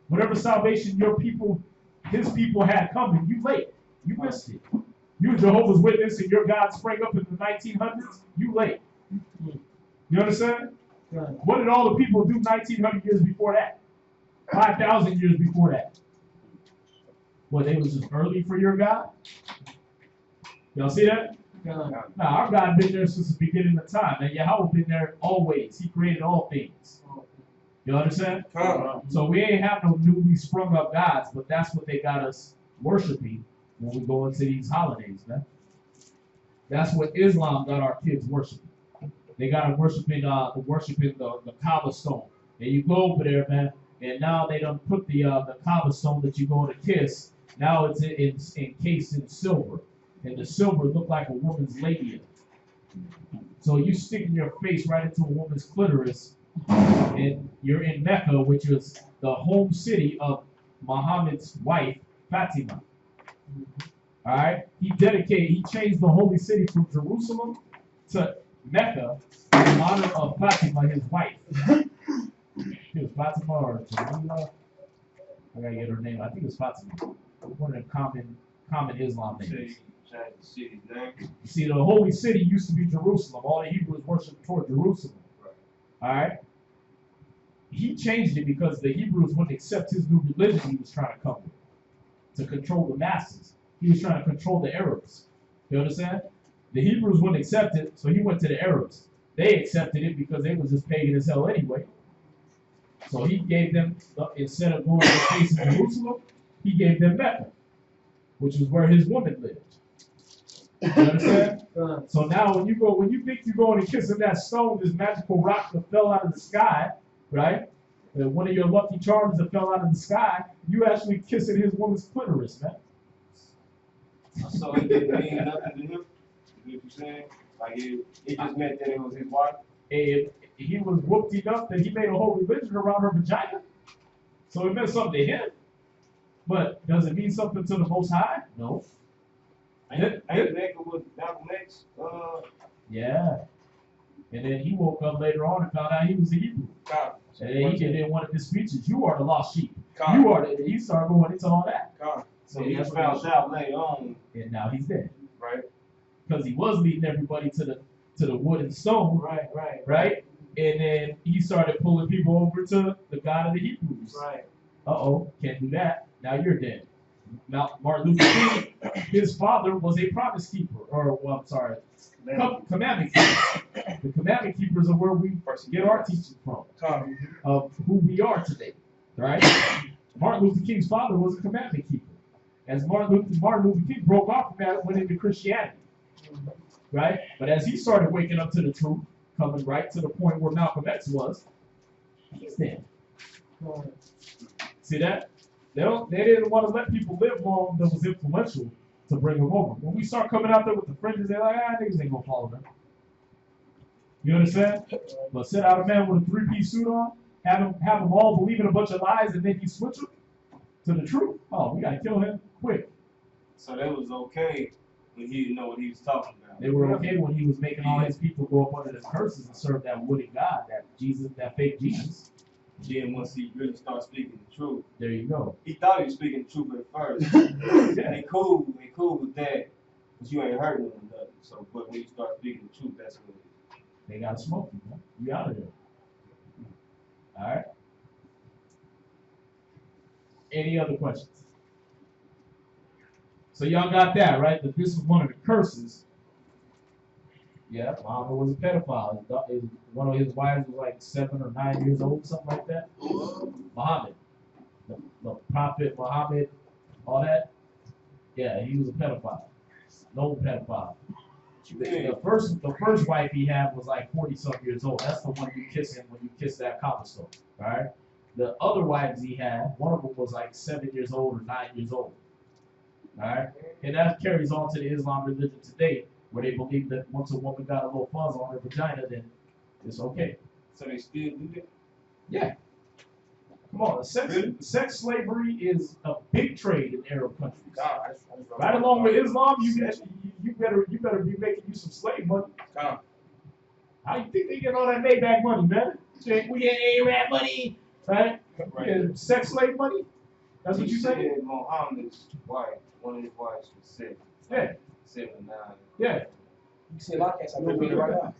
Speaker 6: Whatever salvation your people, his people had coming, you late. You missed it. You Jehovah's Witness and your God sprang up in the 1900s, you late. You understand? What did all the people do 1900 years before that? 5,000 years before that? What, they was just early for your God? Y'all see that? Now, our God been there since the beginning of time, and Yahweh been there always. He created all things. You understand? So we ain't have no newly sprung up gods, but that's what they got us worshiping when we go into these holidays, man. That's what Islam got our kids worshiping. They got them worshiping the Kaaba stone. And you go over there, man, and now they done put the Kaaba stone that you go to kiss. Now it's encased in silver, and the silver look like a woman's labia. So you sticking your face right into a woman's clitoris, and you're in Mecca, which is the home city of Muhammad's wife, Fatima. All right, he changed the holy city from Jerusalem to Mecca in honor of Fatima, his wife. It was Fatima or Jamila. I gotta get her name. I think it was Fatima. One of the common Islam names. You see, the holy city used to be Jerusalem. All the Hebrews worshiped toward Jerusalem. All right. He changed it because the Hebrews wouldn't accept his new religion he was trying to come with to control the masses. He was trying to control the Arabs. You understand? The Hebrews wouldn't accept it, so he went to the Arabs. They accepted it because they was just pagan as hell anyway. So he gave them, instead of going to the place in Jerusalem, he gave them Mecca, which was where his woman lived. You understand? So now when you think you're going and kissing that stone, this magical rock that fell out of the sky, right? One of your lucky charms that fell out of the sky, you actually kissing his woman's clitoris, man.
Speaker 9: So it didn't mean nothing to him? You know what you're saying? Like it just meant that it was his wife?
Speaker 6: He was whooped enough that he made a whole religion around her vagina. So it meant something to him. But does it mean something to the Most High? No.
Speaker 9: Ain't Mecca was Malcolm X?
Speaker 6: Yeah. And then he woke up later on and found out he was a Hebrew. And then he did in one of his speeches, you are the lost sheep. You are the, he started going into all that.
Speaker 9: So he just found out later on.
Speaker 6: And now he's dead.
Speaker 9: Right.
Speaker 6: Because he was leading everybody to the wood and stone. Right. And then he started pulling people over to the God of the Hebrews.
Speaker 9: Right.
Speaker 6: Uh-oh, can't do that. Now you're dead. Martin Luther King, his father was a promise keeper, or well, I'm sorry, commandment keeper. The commandment keepers are where we get our teaching from, of who we are today, right? Martin Luther King's father was a commandment keeper. As Martin Luther King broke off from that and went into Christianity, right? But as he started waking up to the truth, coming right to the point where Malcolm X was, he's dead. See that? They didn't want to let people live long that was influential to bring them over. When we start coming out there with the fringes, they're like, niggas ain't gonna follow them. You understand? But set out a man with a three-piece suit on, have them all believing a bunch of lies, and then he switch them to the truth. Oh, we gotta kill him quick.
Speaker 9: So that was okay when he didn't know what he was talking about.
Speaker 6: They were okay when he was making all his people go up under his curses and serve that wooden god, that Jesus, that fake Jesus.
Speaker 9: Then once he really started speaking the truth,
Speaker 6: there you go.
Speaker 9: He thought he was speaking the truth at first.
Speaker 6: Yeah.
Speaker 9: They cool with that, but you ain't hurting them or nothing. So, but when you start speaking the truth, that's what it is.
Speaker 6: They gotta smoke you, man. You out of there. All right. Any other questions? So y'all got that, right? That this is one of the curses. Yeah, Muhammad was a pedophile. One of his wives was like 7 or 9 years old, something like that. Muhammad, the prophet Muhammad, all that. Yeah, he was a pedophile. No pedophile. The first wife he had was like 40-something years old. That's the one you kiss him when you kiss that cobblestone. All right. The other wives he had, one of them was like 7 years old or 9 years old. All right, and that carries on to the Islam religion today, where they believe that once a woman got a little fuzz on her vagina, then it's okay.
Speaker 9: So they still do that?
Speaker 6: Yeah. Come on, sex slavery is a big trade in Arab countries. Right along with Islam, you better be making you some slave money. How you think they get all that Maybach money, man? We get Arab money, right? Yeah, sex slave money. That's what you say.
Speaker 9: Muhammad's wife, one of his wives was 7.
Speaker 6: Yeah.
Speaker 9: 7 or 9.
Speaker 6: Yeah.
Speaker 10: You see a lot of cats out there right now.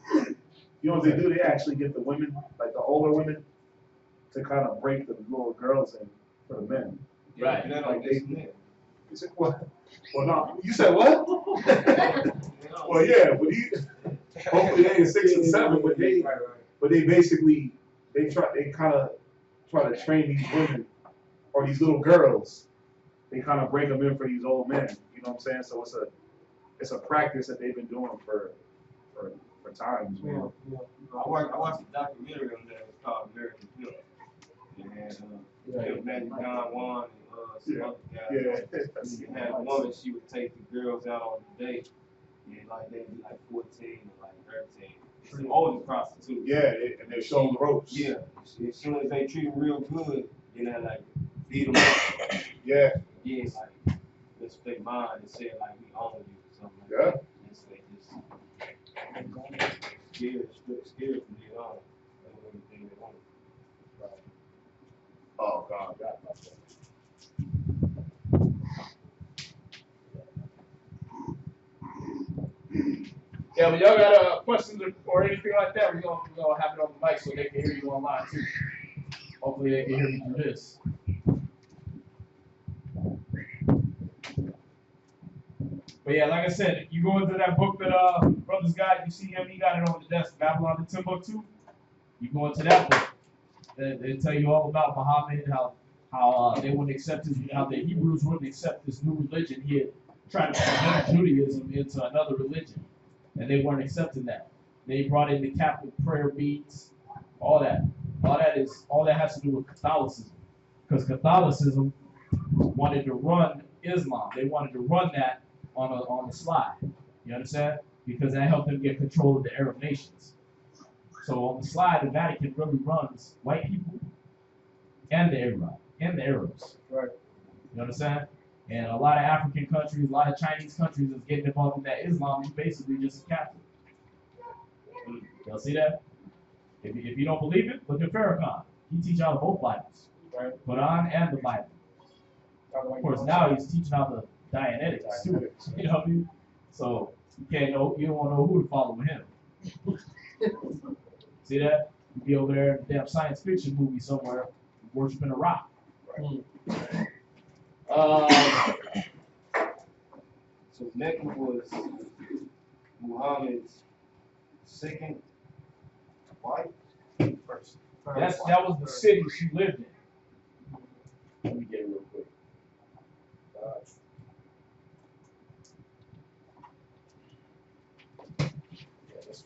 Speaker 3: You know what they do? They actually get the women, like the older women, to kind of break the little girls in for the men.
Speaker 6: Right.
Speaker 9: Yeah,
Speaker 3: Like
Speaker 9: they,
Speaker 3: you said what? Well, no. You said what? Well, yeah, but hopefully they ain't 6 and 7, but they basically they kind of try to train these women or these little girls. They kind of break them in for these old men. You know what I'm saying? So it's a practice that they've been doing for times, man.
Speaker 9: I watched a documentary on that. It's called American Pimp. And Magic John Juan and some other guys. You had a woman, she would take the girls out on a date, and like they'd be like 14 or like 13. It's an older prostitute.
Speaker 3: Yeah, and they show them the ropes.
Speaker 9: Yeah, as soon as they treat them real good, then they like beat them up.
Speaker 3: Yeah.
Speaker 9: Yeah, like let's play mine and say like we own you or something like that. And so they just scared from here on. They do everything they want.
Speaker 3: Oh God.
Speaker 6: Yeah, but y'all got questions or anything like that, we're gonna have it on the mic so they can hear you online too. Hopefully they can hear me through this. But yeah, like I said, you go into that book that Brother's got, you see him, he got it on the desk, Babylon the Timbuktu. You go into that book. They tell you all about Muhammad, how they wouldn't accept how the Hebrews wouldn't accept this new religion. He had tried to convert Judaism into another religion, and they weren't accepting that. They brought in the Catholic prayer beads, all that. All that has to do with Catholicism, because Catholicism wanted to run Islam. They wanted to run that on the slide. You understand? Because that helped them get control of the Arab nations. So on the slide, the Vatican really runs white people and the Arabs. Right. You understand? And a lot of African countries, a lot of Chinese countries is getting involved in that. Islam is basically just a Catholic. Y'all see that? If you don't believe it, look at Farrakhan. He teaches out of both Bibles, right? Quran and the Bible. Of course, now he's teaching out the Dianetics too. You know what I mean? So you don't know who to follow with him. See that? You be over there in a damn science fiction movie somewhere, worshiping a rock. Right.
Speaker 9: So Mecca was Muhammad's second wife? First.
Speaker 6: That was the city she lived in. Let me get it real quick. Yeah, this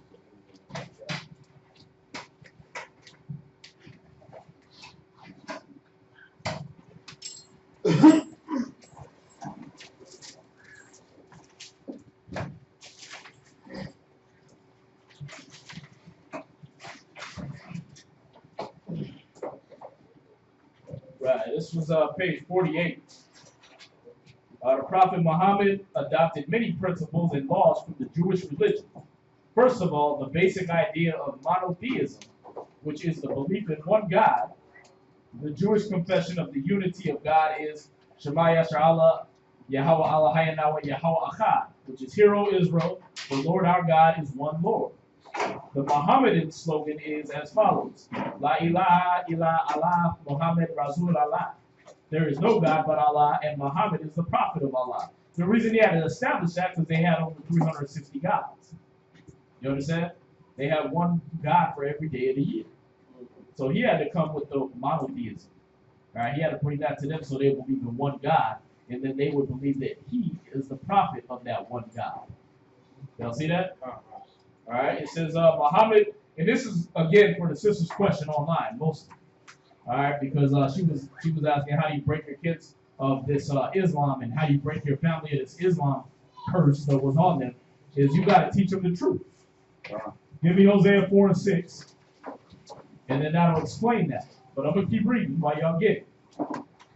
Speaker 6: Right, this was page 48. The Prophet Muhammad adopted many principles and laws from the Jewish religion. First of all, the basic idea of monotheism, which is the belief in one God. The Jewish confession of the unity of God is Shema Yasharallah, Yahweh Eloheinu wa Yahweh Echad, which is Hear, O Israel, the Lord our God is one Lord. The Mohammedan slogan is as follows: La ilaha illa Allah, Muhammad Rasul Allah. There is no God but Allah, and Muhammad is the prophet of Allah. The reason he had to establish that because they had over 360 gods. You understand? They had one God for every day of the year. So he had to come with the monotheism. Right? He had to bring that to them so they believe in one God, and then they would believe that he is the prophet of that one God. Y'all see that? All right. It says Muhammad, and this is again for the sister's question online mostly. All right, because she was asking how do you break your kids of this Islam and how you break your family of this Islam curse that was on them. Is you got to teach them the truth. Give me Hosea 4:6, and then that'll explain that. But I'm gonna keep reading while y'all get it.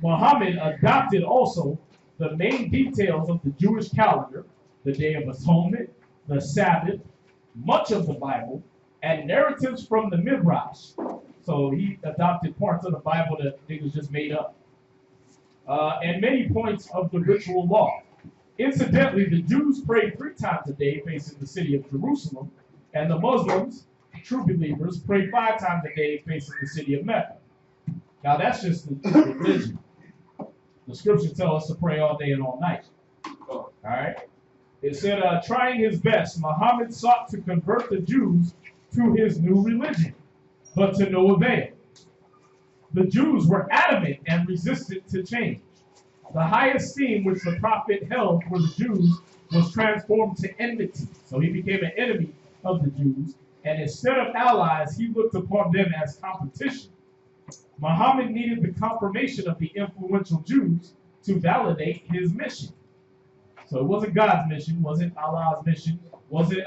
Speaker 6: Muhammad adopted also the main details of the Jewish calendar, the Day of Atonement, the Sabbath, much of the Bible, and narratives from the Midrash. So he adopted parts of the Bible that niggas just made up. And many points of the ritual law. Incidentally, the Jews prayed 3 times a day facing the city of Jerusalem, and the Muslims, true believers, pray 5 times a day facing the city of Mecca. Now that's just the religion. The scripture tells us to pray all day and all night. All right? It said, trying his best, Muhammad sought to convert the Jews to his new religion, but to no avail. The Jews were adamant and resistant to change. The high esteem which the prophet held for the Jews was transformed to enmity. So he became an enemy of the Jews, and instead of allies, he looked upon them as competition. Muhammad needed the confirmation of the influential Jews to validate his mission. So it wasn't God's mission, wasn't Allah's mission, wasn't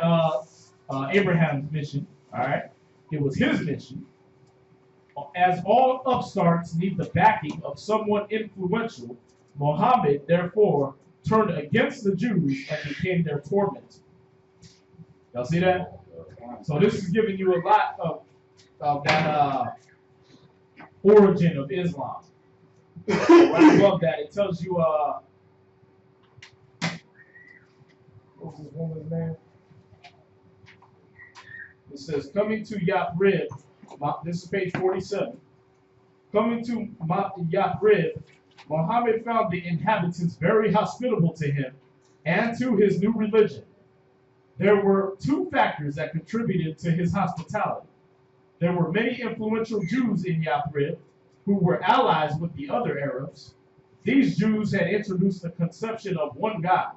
Speaker 6: Abraham's mission, all right? It was his mission. As all upstarts need the backing of someone influential, Muhammad, therefore, turned against the Jews and became their tormentor. Y'all see that? So this is giving you a lot of that origin of Islam. Right above that, it tells you, what's this woman's name? It says, coming to Yathrib, this is page 47. Coming to Yathrib, Muhammad found the inhabitants very hospitable to him and to his new religion. There were 2 factors that contributed to his hospitality. There were many influential Jews in Yathrib who were allies with the other Arabs. These Jews had introduced the conception of one God.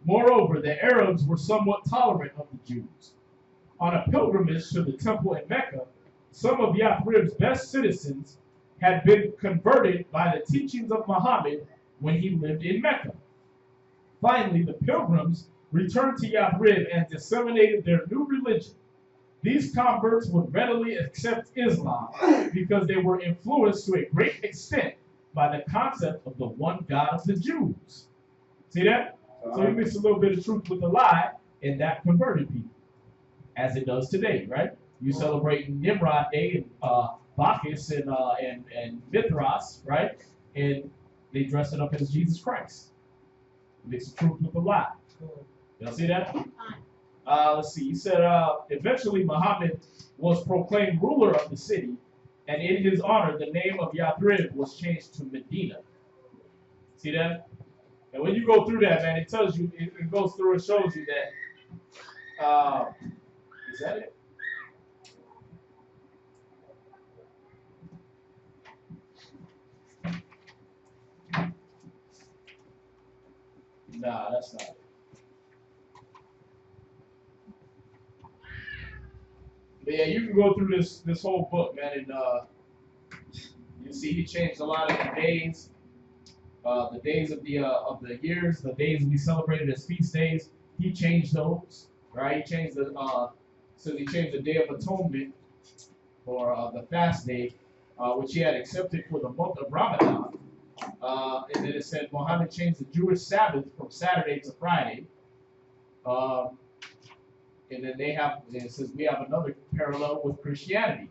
Speaker 6: Moreover, the Arabs were somewhat tolerant of the Jews. On a pilgrimage to the temple in Mecca, some of Yathrib's best citizens had been converted by the teachings of Muhammad when he lived in Mecca. Finally, the pilgrims returned to Yathrib and disseminated their new religion. These converts would readily accept Islam because they were influenced to a great extent by the concept of the one God of the Jews. See that? So you mix a little bit of truth with a lie, and that converted people, as it does today, right? You celebrate Nimrod Day and Bacchus and Mithras, right? And they dress it up as Jesus Christ. Mix the truth with a lie. Y'all see that? Let's see. He said, eventually Muhammad was proclaimed ruler of the city, and in his honor, the name of Yathrib was changed to Medina. See that? And when you go through that, man, it tells you, it goes through and shows you that, is that it? Nah, that's not it. But yeah, you can go through this whole book, man, and you see he changed a lot of the days of the years, the days we celebrated as feast days. He changed those, right? He changed he changed the Day of Atonement or the fast day, which he had accepted for the month of Ramadan. And then it said Muhammad changed the Jewish Sabbath from Saturday to Friday. And then it says we have another parallel with Christianity,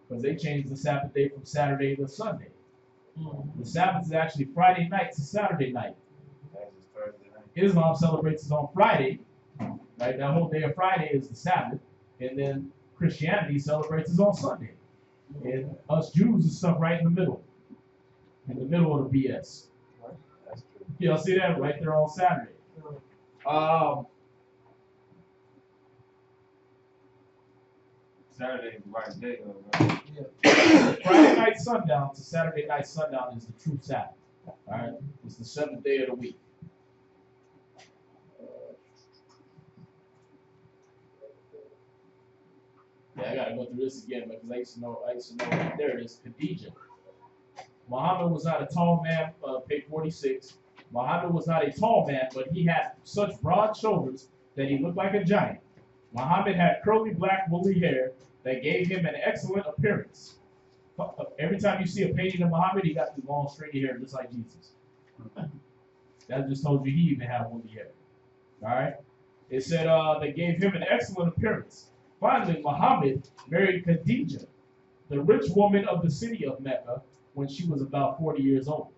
Speaker 6: because they changed the Sabbath day from Saturday to Sunday. The Sabbath is actually Friday night to Saturday night. Islam celebrates it on Friday, right? That whole day of Friday is the Sabbath, and then Christianity celebrates it on Sunday. And us Jews is stuck right in the middle of the BS. Y'all see that right there on Saturday.
Speaker 9: Saturday is the right day, though, right?
Speaker 6: Yeah. Friday night sundown to Saturday night sundown is the true Sabbath. All right, it's the 7th day of the week. Yeah, I gotta go through this again because I used to know. There it is, Khadijah. Muhammad was not a tall man. Page 46. Muhammad was not a tall man, but he had such broad shoulders that he looked like a giant. Muhammad had curly black woolly hair that gave him an excellent appearance. Every time you see a painting of Muhammad, he got the long stringy hair just like Jesus. That just told you he even had woolly hair. All right. It said they gave him an excellent appearance. Finally, Muhammad married Khadijah, the rich woman of the city of Mecca, when she was about 40 years old.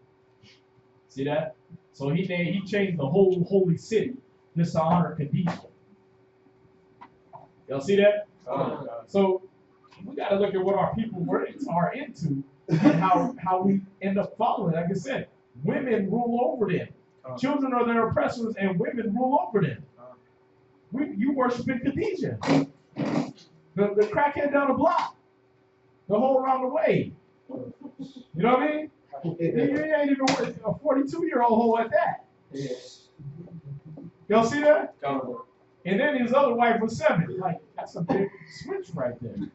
Speaker 6: See that? So he changed the whole holy city just to honor Khadijah. Y'all see that? So we got to look at what our people are into and how we end up following. Like I said, women rule over them. Children are their oppressors, and women rule over them. You worshiping Khadijah, the crackhead down the block, the whole around the way. You know what I mean? You ain't even a 42-year-old hoe at that. Y'all see that? And then his other wife was 7. Like, that's a big switch right there. You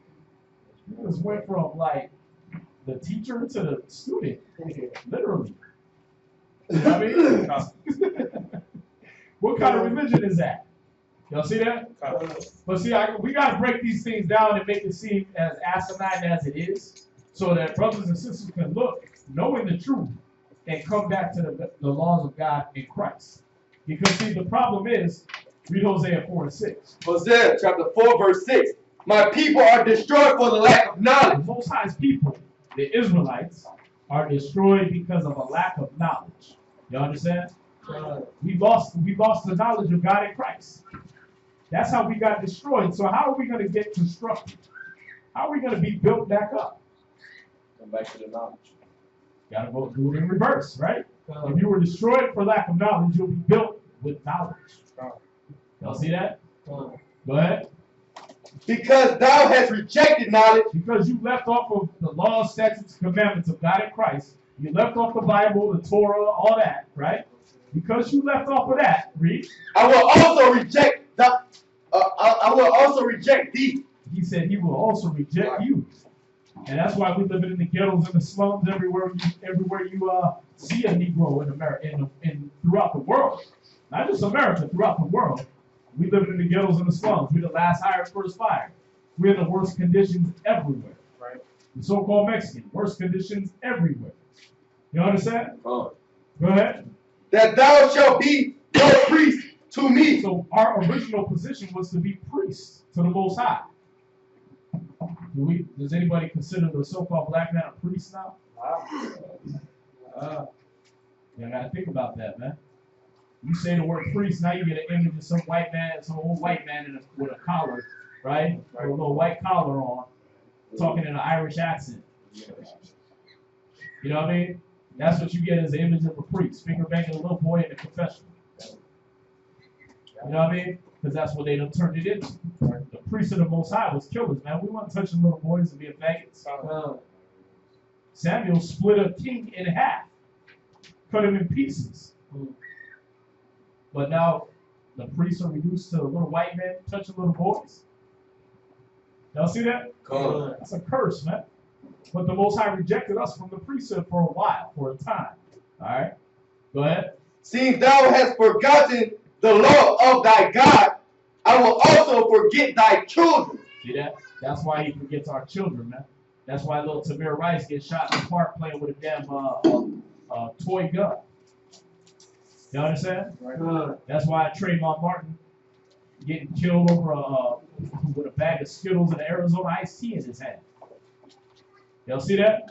Speaker 6: just went from like the teacher to the student, literally. You know what I mean? What kind of religion is that? Y'all see that? But see, we got to break these things down and make it seem as asinine as it is, so that brothers and sisters can look, knowing the truth, and come back to the laws of God in Christ. Because see, the problem is, read Hosea 4:6.
Speaker 8: Hosea chapter 4, verse 6. My people are destroyed for the lack of knowledge.
Speaker 6: The Most High's people, the Israelites, are destroyed because of a lack of knowledge. You understand? We lost the knowledge of God in Christ. That's how we got destroyed. So how are we going to get constructed? How are we going to be built back up?
Speaker 9: Come back to the knowledge.
Speaker 6: Got to go do it in reverse, right? If you were destroyed for lack of knowledge, you'll be built with knowledge. Y'all see that? Go ahead.
Speaker 8: Because thou hast rejected knowledge.
Speaker 6: Because you left off of the laws, statutes, commandments of God in Christ. You left off the Bible, the Torah, all that, right? Because you left off of that, read.
Speaker 8: I will also reject I will also reject thee.
Speaker 6: He said he will also reject you. And that's why we live in the ghettos and the slums everywhere you see a Negro in America, in throughout the world. Not just America, throughout the world. We live in the ghettos and the slums. We're the last hired, first fired. We're in the worst conditions everywhere. Right? The so-called Mexican, worst conditions everywhere. You understand? Go ahead.
Speaker 8: That thou shalt be no priest to me.
Speaker 6: So our original position was to be priests to the Most High. Does anybody consider the so-called black man a priest now? You gotta think about that, man. You say the word priest, now you get an image of some white man, some old white man with a collar, right? With a little white collar on, talking in an Irish accent. You know what I mean? That's what you get as the image of a priest, finger banging a little boy in the confessional. You know what I mean? Because that's what they done turned it into. The priest of the Most High was killers, man. We weren't touching little boys and being faggots. Samuel split a king in half, cut him in pieces. But now the priests are reduced to a little white man touching little boys. Y'all see that? That's a curse, man. But the Most High rejected us from the priesthood for a while, for a time. All right? Go ahead.
Speaker 8: Seeing thou hast forgotten the law of thy God, I will also forget thy children.
Speaker 6: See that? That's why he forgets our children, man. That's why little Tamir Rice gets shot in the park playing with a damn toy gun. You understand? Right. That's why Trayvon Martin getting killed over with a bag of Skittles and Arizona iced tea in his hand. Y'all see that?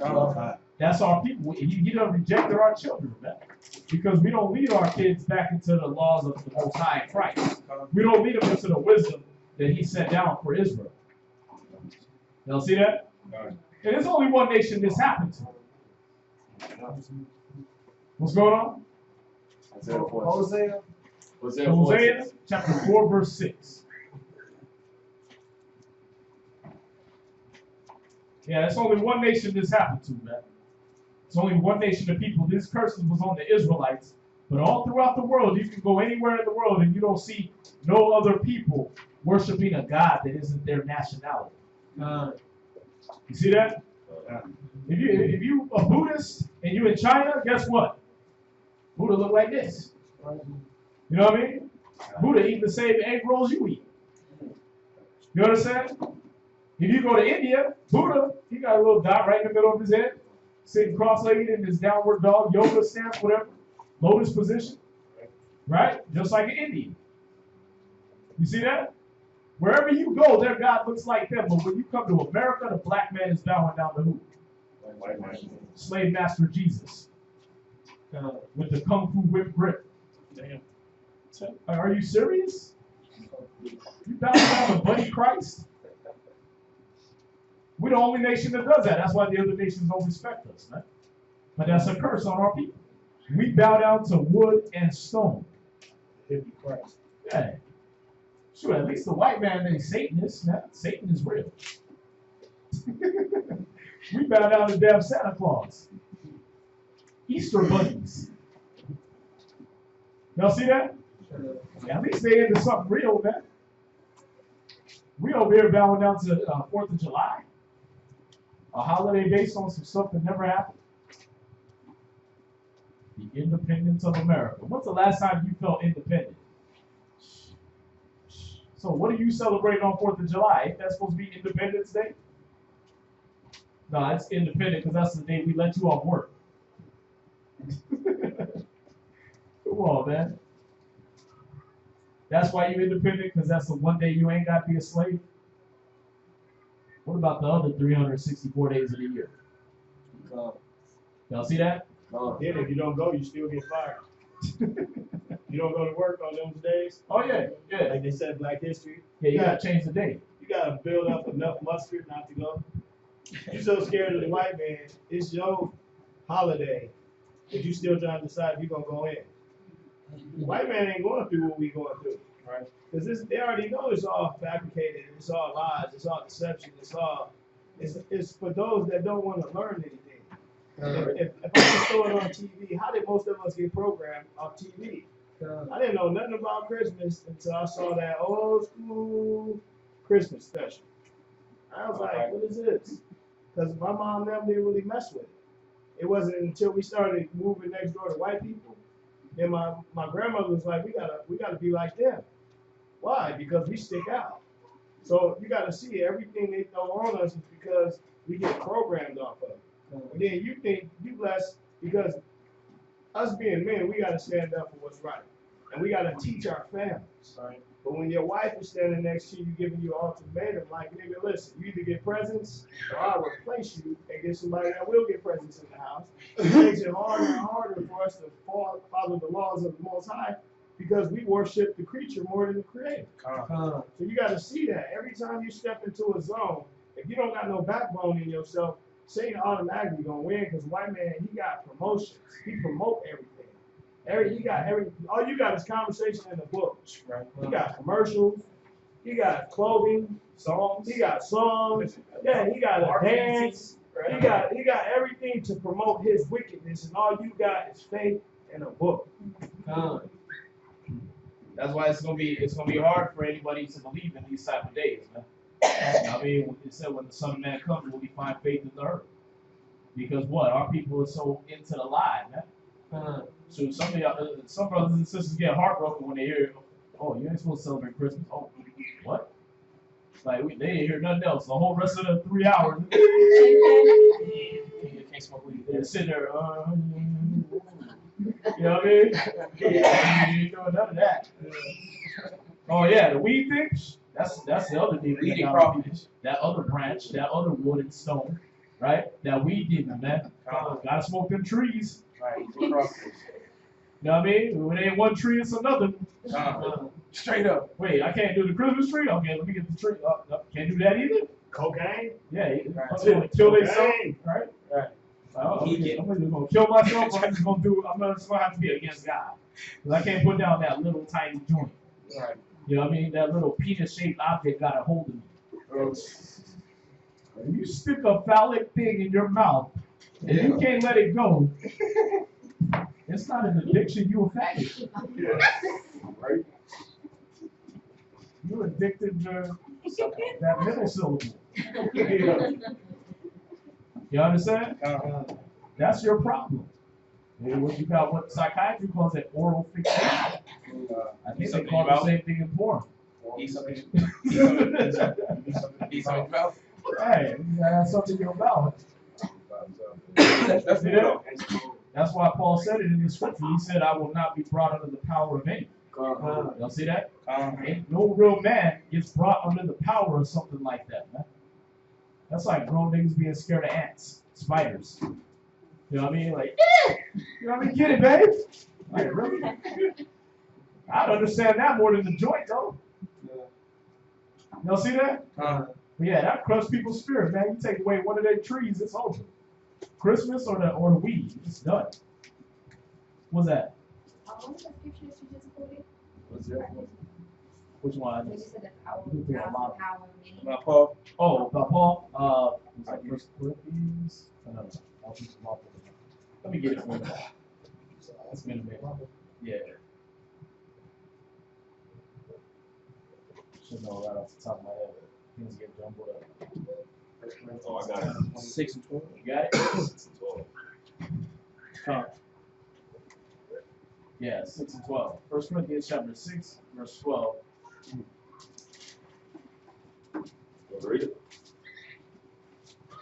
Speaker 6: That's our people. He done rejected our children, man. Because we don't lead our kids back into the laws of the Most High Christ. We don't lead them into the wisdom that he set down for Israel. Y'all see that? And there's only one nation this happened to. What's going on? Hosea chapter 4, verse 6. Yeah, it's only one nation this happened to, man. It's only one nation of people. This curse was on the Israelites. But all throughout the world, you can go anywhere in the world and you don't see no other people worshiping a God that isn't their nationality. You see that? If you a Buddhist and you in China, guess what? Buddha look like this. You know what I mean? Buddha eat the same egg rolls you eat. You understand? If you go to India, Buddha, he got a little dot right in the middle of his head, sitting cross-legged in his downward dog, yoga stance, whatever, lotus position, right? Just like an Indian. You see that? Wherever you go, their God looks like them. But when you come to America, the black man is bowing down to who? Slave master Jesus. With the kung fu whip grip. Damn. Are you serious? You bow down to Buddy Christ? We're the only nation that does that. That's why the other nations don't respect us, man. But that's a curse on our people. We bow down to wood and stone. Christ. Yeah. Sure, at least the white man ain't Satanist, man. Satan is real. We bow down to damn Santa Claus. Easter bunnies. Y'all see that? Yeah, at least they into something real, man. We over here bowing down to 4th of July. A holiday based on some stuff that never happened. The independence of America. When's the last time you felt independent? So what are you celebrating on 4th of July? Ain't that supposed to be Independence Day? No, it's independent because that's the day we let you off work. Come on, man. That's why you're independent, because that's the one day you ain't got to be a slave. What about the other 364 days of the year? Y'all see that?
Speaker 2: Then if you don't go, you still get fired. You don't go to work on those days.
Speaker 6: Oh yeah, yeah.
Speaker 2: Like they said, Black History.
Speaker 6: Yeah, you gotta change the date.
Speaker 2: You gotta build up enough mustard not to go. You're so scared of the white man. It's your holiday, but you still trying to decide if you're gonna go in. The white man ain't going through what we going through, right? Because they already know it's all fabricated, it's all lies, it's all deception, it's for those that don't want to learn anything. If I just throw it on TV, how did most of us get programmed off TV? I didn't know nothing about Christmas until I saw that old school Christmas special. I was like, what is this? Because my mom and them didn't really mess with it. It wasn't until we started moving next door to white people, then my grandmother was like, we gotta be like them. Why? Because we stick out. So you gotta see everything they throw on us is because we get programmed off of it. And then you think you blessed because us being men, we gotta stand up for what's right. And we gotta teach our families. Right? But when your wife is standing next to you giving you an ultimatum, like, nigga, listen, you either get presents or I'll replace you and get somebody that will get presents in the house. It makes it harder and harder for us to follow the laws of the Most High because we worship the creature more than the creator. So you gotta see that. Every time you step into a zone, if you don't got no backbone in yourself, Satan automatically gonna win because white man, he got promotions. He promote everything. All you got is conversation in the books. Right? He got commercials. He got clothing, songs. He got songs. Yeah, he got a dance. Right? He got everything to promote his wickedness, and all you got is faith and a book.
Speaker 6: That's why it's gonna be hard for anybody to believe in these type of days, man. I mean, when it said when the Son of Man comes, will he find faith in the earth? Because what? Our people are so into the lie, man. So some brothers and sisters get heartbroken when they hear, oh, you ain't supposed to celebrate Christmas. Oh, what? Like they didn't hear nothing else. The whole rest of the 3 hours. They're sitting there, you know what I mean? Yeah, you ain't doing none of that. Oh yeah, the weed thing. That's the other demon. That other branch, that other wood and stone, right? That weed demon, man. Gotta smoke them trees.
Speaker 10: Right.
Speaker 6: You know what I mean? When it ain't one tree, it's another.
Speaker 10: Straight up.
Speaker 6: Wait, I can't do the Christmas tree? Okay, let me get the tree. Can't do that either?
Speaker 2: Cocaine?
Speaker 6: Yeah, kill themselves, right? Right. I'm just gonna kill myself, or I'm just gonna have to be against God. Because I can't put down that little tiny joint.
Speaker 10: Right.
Speaker 6: You know what I mean? That little penis-shaped object got a hold of me. If you stick a phallic thing in your mouth and you can't let it go, it's not an addiction, you a faggot.
Speaker 3: Right?
Speaker 6: You're addicted to that middle syllable. You understand? That's your problem. What you got, what psychiatry calls it, oral fixation. I think they call the same thing in porn.
Speaker 10: Eat something.
Speaker 6: Right, you gotta have something in your mouth. That's why Paul said it in the scripture. He said, I will not be brought under the power of any. Y'all see that? Ain't no real man gets brought under the power of something like that, man. That's like grown niggas being scared of ants, spiders. You know what I mean? Like, you know what I mean? Get it, babe. Like, really? I'd understand that more than the joint, though. Y'all see that? But yeah, that crushes people's spirit, man. You take away one of their trees, it's over. Christmas or the weed, it's done. What's that?
Speaker 7: What was the scripture that you just quoted?
Speaker 6: What's that? Which one?
Speaker 7: When you said that power of power many.
Speaker 6: About Paul? Oh, about Paul? Was that First Corinthians? No. Let me get it for you. It's been a minute. Yeah. Should know right off the top of my head. Things get jumbled up.
Speaker 9: Oh, I got it.
Speaker 6: 6 and 12. You got it?
Speaker 9: 6 and 12.
Speaker 6: Huh. Yeah, 6 and 12. 1 Corinthians chapter 6, verse 12.
Speaker 9: Read it.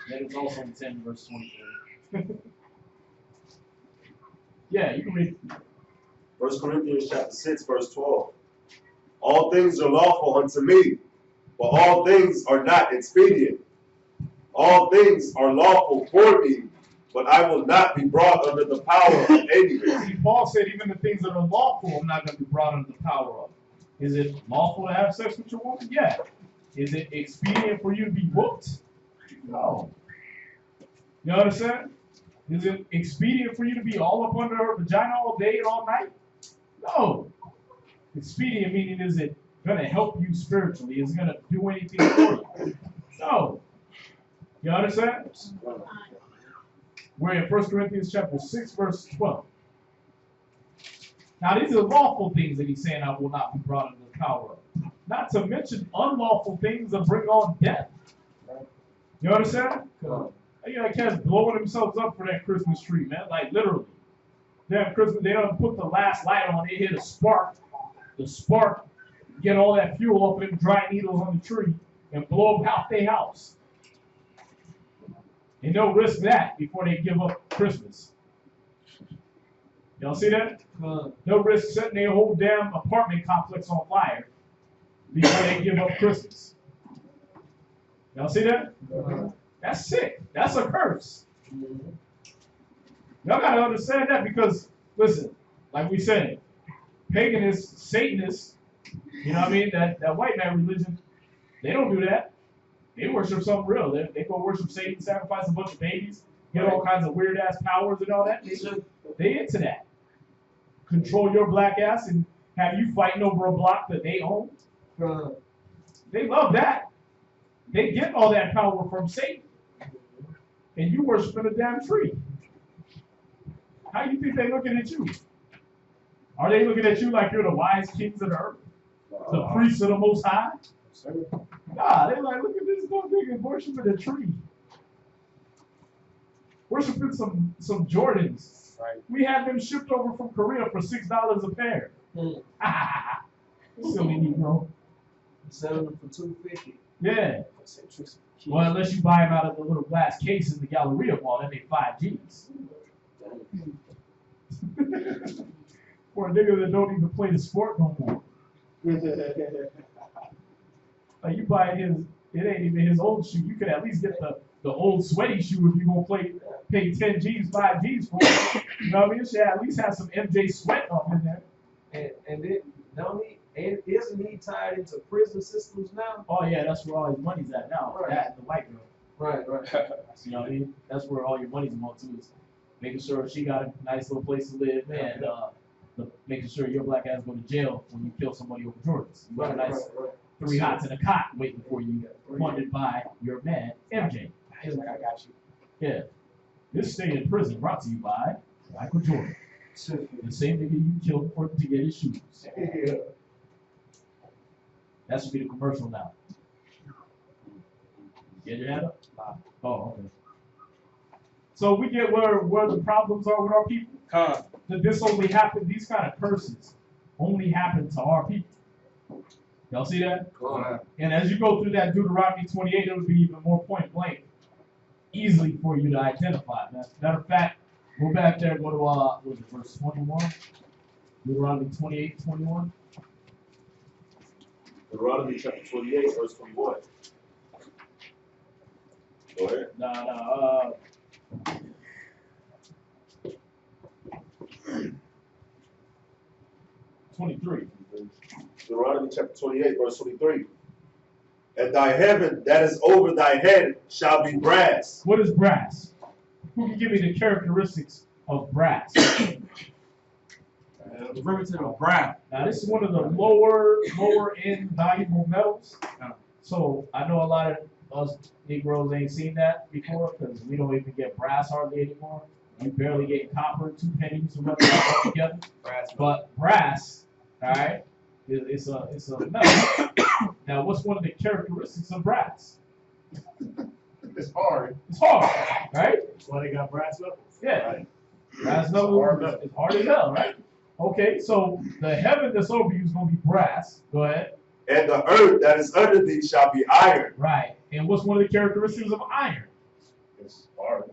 Speaker 6: Then it's also in 10, verse 23. Yeah, you can read it.
Speaker 11: 1 Corinthians chapter 6, verse 12. All things are lawful unto me, but all things are not expedient. All things are lawful for me, but I will not be brought under the power of any.
Speaker 6: See, Paul said even the things that are lawful, I'm not going to be brought under the power of. Is it lawful to have sex with your woman? Yeah. Is it expedient for you to be whooped? No. You understand? Is it expedient for you to be all up under her vagina all day and all night? No. Expedient meaning, is it going to help you spiritually? Is it going to do anything for you? No. You understand? We're in 1 Corinthians chapter 6, verse 12. Now, these are lawful things that he's saying I will not be brought under the power of. Not to mention unlawful things that bring on death. You understand? You know, cats blowing themselves up for that Christmas tree, man. Like, literally. Damn Christmas, they don't put the last light on, they hit a spark. The spark, get all that fuel off of them dry needles on the tree and blow up half their house. And they'll risk that before they give up Christmas. Y'all see that? They'll risk setting their whole damn apartment complex on fire before they give up Christmas. Y'all see that? That's sick. That's a curse. Y'all gotta understand that because, listen, like we said, paganists, Satanists, you know what I mean? That white man religion, they don't do that. They worship something real. They go worship Satan, sacrifice a bunch of babies, get all kinds of weird ass powers and all that. They into that. Control your black ass and have you fighting over a block that they own. They love that. They get all that power from Satan. And you worshiping a damn tree. How do you think they looking at you? Are they looking at you like you're the wise kings of the earth? The priests of the Most High? Nah, they're like, look at this nigga worshiping a tree. Worshiping some Jordans. Right. We had them shipped over from Korea for $6 a pair. Silly Negro.
Speaker 9: Selling them for $250.
Speaker 6: Yeah. Well, unless you buy them out of the little glass case in the Galleria Mall, then they 5 G's. For a nigga that don't even play the sport no more. Like you buy his, it ain't even his old shoe. You could at least get the old sweaty shoe if you gonna pay 10 G's, 5 G's for it. You know what I mean? It should at least have some MJ sweat up in there.
Speaker 9: And it don't he? And isn't he tied into prison systems now?
Speaker 6: Oh yeah, that's where all his money's at now. Right. That and the white girl.
Speaker 9: Right.
Speaker 6: You know what I mean? That's where all your money's going to is making sure she got a nice little place to live and making sure your black ass go to jail when you kill somebody over Jordans. You got a nice 3 hots in a cot waiting for you, funded by your man MJ.
Speaker 10: He's like, I got you.
Speaker 6: Yeah. This stay in prison brought to you by Michael Jordan. The same nigga you killed for to get his shoes. That should be the commercial now. Get your hand up? Oh, okay. So we get where the problems are with our people. That this only happened, these kind of curses only happen to our people. Y'all see that? And as you go through that Deuteronomy 28, it'll be even more point blank, easily for you to identify. Matter of fact, go back there and go to what was it, verse 21? Deuteronomy 28, 21.
Speaker 11: Deuteronomy chapter 28, verse 21. Go ahead.
Speaker 6: Nah. 23.
Speaker 11: Deuteronomy chapter 28, verse 23. And thy heaven that is over thy head shall be brass.
Speaker 6: What is brass? Who can give me the characteristics of brass?
Speaker 5: Derivative of brown.
Speaker 6: Now this is one of the lower end valuable metals. So I know a lot of us Negroes ain't seen that before because we don't even get brass hardly anymore. We barely get copper, 2 pennies or whatever together. But brass, all right, it's a metal. Now what's one of the characteristics of brass?
Speaker 3: It's hard.
Speaker 6: It's hard, right?
Speaker 2: That's why they got brass knuckles.
Speaker 6: Yeah.
Speaker 2: Right.
Speaker 6: Brass knuckles is hard as hell, right? Okay, so the heaven that's over you is going to be brass. Go ahead.
Speaker 11: And the earth that is under thee shall be iron.
Speaker 6: Right. And what's one of the characteristics of iron?
Speaker 3: It's hard.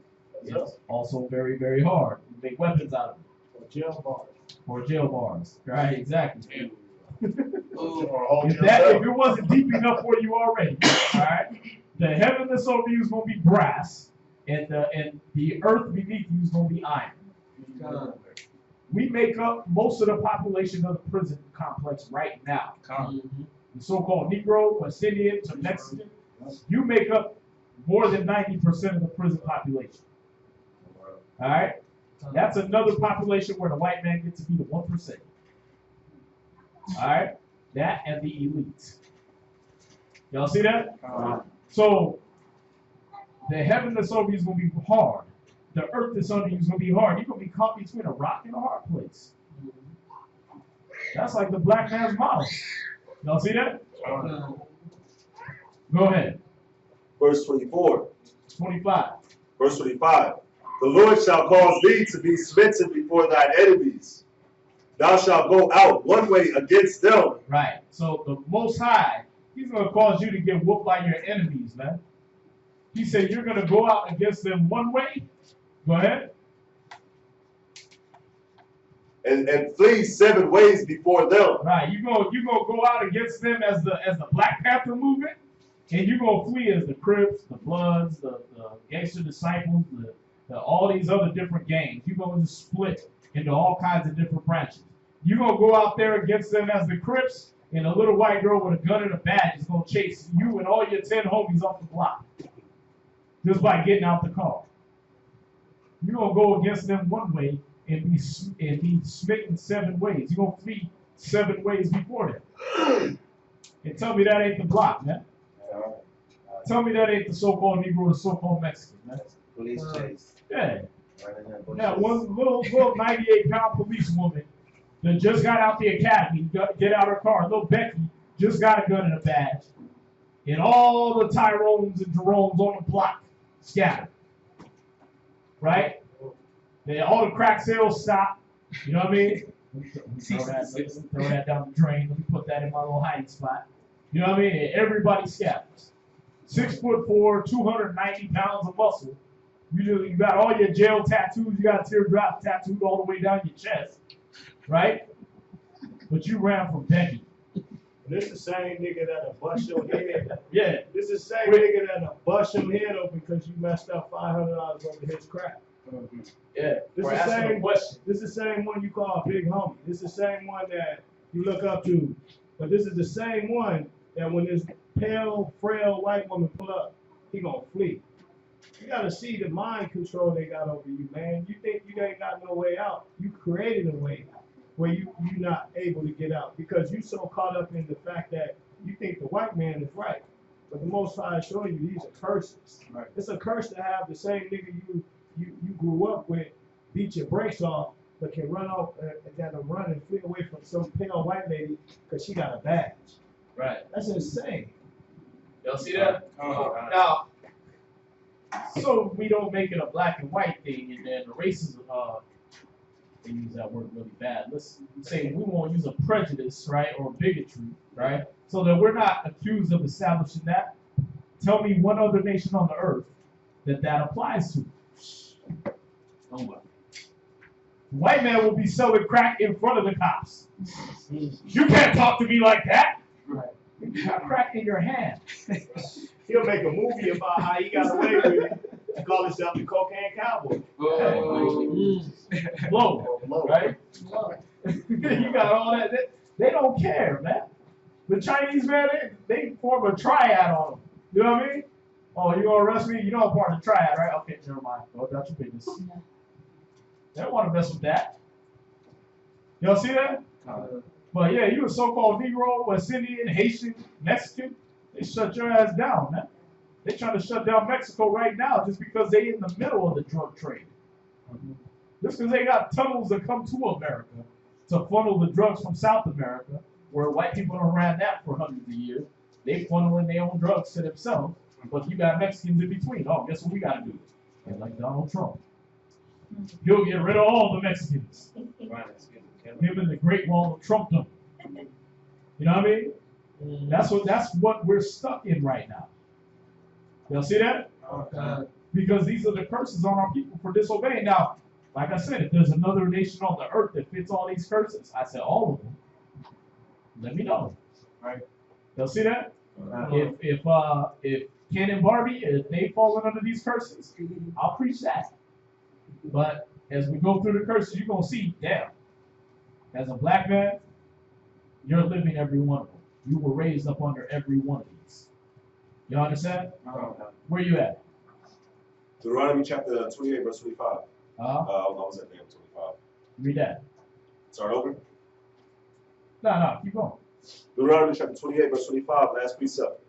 Speaker 6: It's also very, very hard. You make weapons out of it.
Speaker 2: Or jail bars.
Speaker 6: Or jail bars. Right, exactly.
Speaker 3: Or
Speaker 6: if it wasn't deep enough for you already, all right? The heaven that's over you is going to be brass, and the earth beneath you is going to be iron. We make up most of the population of the prison complex right now. The so-called Negro, West Indians, or Mexican, you make up more than 90% of the prison population. All right? That's another population where the white man gets to be the 1%. All right? That and the elite. Y'all see that? So, the heaven that's over you is going to be hard. The earth that's under you is going to be hard. You're going to be caught between a rock and a hard place. That's like the black man's model. Y'all see that? Go ahead.
Speaker 11: Verse 24.
Speaker 6: 25.
Speaker 11: Verse 25. The Lord shall cause thee to be smitten before thine enemies. Thou shalt go out one way against them.
Speaker 6: Right. So the Most High, He's going to cause you to get whooped by your enemies, man. He said you're going to go out against them one way. Go ahead.
Speaker 11: And flee 7 ways before them.
Speaker 6: Right. You're gonna go out against them as the Black Panther movement, and you're gonna flee as the Crips, the Bloods, the Gangster Disciples, the all these other different gangs. You're gonna just split into all kinds of different branches. You're gonna go out there against them as the Crips, and a little white girl with a gun and a badge is gonna chase you and all your 10 homies off the block just by getting out the car. You're gonna go against them one way and be smitten 7 ways. You're gonna flee 7 ways before them. And tell me that ain't the block, man. Tell me that ain't the so-called Negro, the so-called Mexican, man.
Speaker 10: Police chase.
Speaker 6: Yeah.
Speaker 10: Running
Speaker 6: That one little 98-pound policewoman that just got out the academy, get out her car. Little Becky just got a gun and a badge. And all the Tyrones and Jeromes on the block scattered. Right? Then all the crack sales stop. You know what I mean? Let me throw that down the drain. Let me put that in my little hiding spot. You know what I mean? And everybody scatters. 6'4", 290 pounds of muscle. You got all your jail tattoos. You got a teardrop tattooed all the way down your chest, right? But you ran from Becky.
Speaker 2: This the same nigga that'll bust your head.
Speaker 6: Yeah.
Speaker 2: This is the same nigga that'll bust your head open because you messed up $500 over his crap.
Speaker 6: Yeah.
Speaker 2: This is the same one you call a big homie. This is the same one that you look up to. But this is the same one that when this pale, frail white woman pull up, he gonna flee. You gotta see the mind control they got over you, man. You think you ain't got no way out. You created a way out where you're not able to get out because you so caught up in the fact that you think the white man is right. But the Most High is showing you these are curses. Right. It's a curse to have the same nigga you grew up with beat your brakes off, but can run off run and flee away from some pale white lady because she got a badge.
Speaker 6: Right.
Speaker 2: That's insane.
Speaker 6: Y'all see that? Now, so we don't make it a black and white thing, and then the racism, they use that word really bad. Let's say we won't use a prejudice, right, or bigotry, right? So that we're not accused of establishing that. Tell me one other nation on the earth that applies to. Nobody. White man will be selling crack in front of the cops. You can't talk to me like that. Right. You got crack in your hand.
Speaker 2: He'll make a movie about how he got away with it and call himself the cocaine cowboy.
Speaker 6: Blow, right? You got all that. They don't care, man. The Chinese, man, they form a triad on them. You know what I mean? Oh, you gonna arrest me? You know I'm part of the triad, right? Okay, never mind. Go about your business. They don't want to mess with that. Y'all see that? But yeah, you a so-called Negro, West Indian, Haitian, Mexican, they shut your ass down, man. They trying to shut down Mexico right now just because they in the middle of the drug trade. Just because they got tunnels that come to America to funnel the drugs from South America, where white people have ran that for hundreds of years. They funneling their own drugs to themselves, but you got Mexicans in between. Oh, guess what we got to do? And like Donald Trump. He'll get rid of all the Mexicans. Him and the Great Wall of Trumpdom. You know what I mean? That's what we're stuck in right now. Y'all see that? Because these are the curses on our people for disobeying. Now, like I said, if there's another nation on the earth that fits all these curses, I said all of them. Let me know. Right? Y'all see that? If Ken and Barbie, if they fall under these curses, I'll preach that. But as we go through the curses, you're gonna see, damn. As a black man, you're living every one of them. You were raised up under every one of these. You understand? Where you at?
Speaker 11: Deuteronomy chapter 28, verse 25. I was at there 25.
Speaker 6: Read that.
Speaker 11: Start over?
Speaker 6: No, keep going.
Speaker 11: Deuteronomy chapter 28, verse 25, last precept.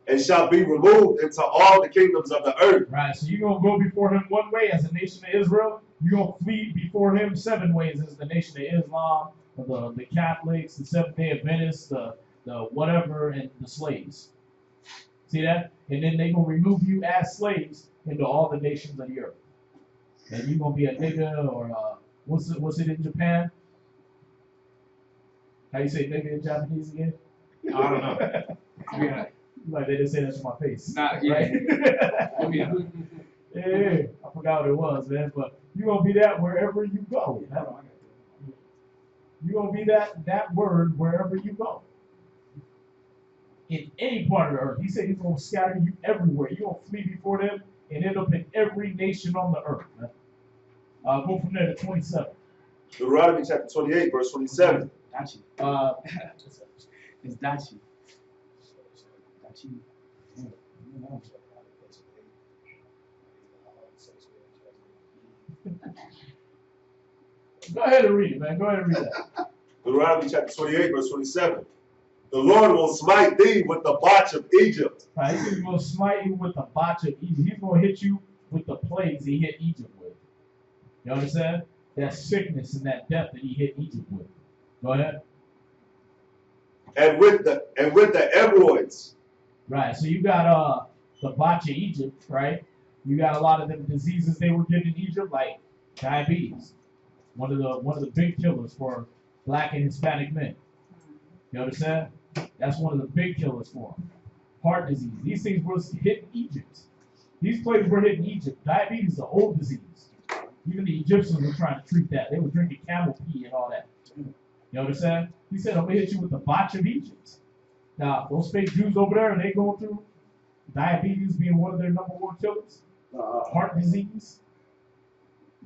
Speaker 11: And shall be removed into all the kingdoms of the earth.
Speaker 6: Right, so you're going to go before him one way as a nation of Israel. You're going to flee before him 7 ways as the nation of Islam, the Catholics, the Seventh-day Adventists, the whatever, and the slaves. See that? And then they're going to remove you as slaves into all the nations of the earth. And you're going to be a nigga or what's it in Japan? How you say nigga in Japanese again?
Speaker 5: I don't know. Yeah.
Speaker 6: Like they didn't say that to my face.
Speaker 5: Not yet.
Speaker 6: Right? Yeah, I forgot what it was, man. But you're gonna be that wherever you go. You're gonna be that word wherever you go. In any part of the earth. He said he's gonna scatter you everywhere. You're gonna flee before them and end up in every nation on the earth, man. Go from there to 27.
Speaker 11: Deuteronomy chapter 28, verse 27.
Speaker 6: It's Dachi. Dachi. Go ahead and read it, man. Go ahead and read that.
Speaker 11: Deuteronomy chapter 28, verse 27. The Lord will smite thee with the botch of Egypt.
Speaker 6: Right, he's going to smite you with the botch of Egypt. He's going to hit you with the plagues he hit Egypt with. You understand? That sickness and that death that he hit Egypt with. Go ahead.
Speaker 11: And with the hemorrhoids.
Speaker 6: Right, so you got the botch of Egypt, right? You got a lot of them diseases they were getting in Egypt, like diabetes. One of the big killers for black and Hispanic men. You understand? That's one of the big killers for them. Heart disease. These things were hitting Egypt. These plagues were hitting Egypt. Diabetes is an old disease. Even the Egyptians were trying to treat that. They were drinking camel pee and all that. You understand? He said, I'm going to hit you with the botch of Egypt. Now, those fake Jews over there, are they going through diabetes being one of their #1 killers? Heart disease?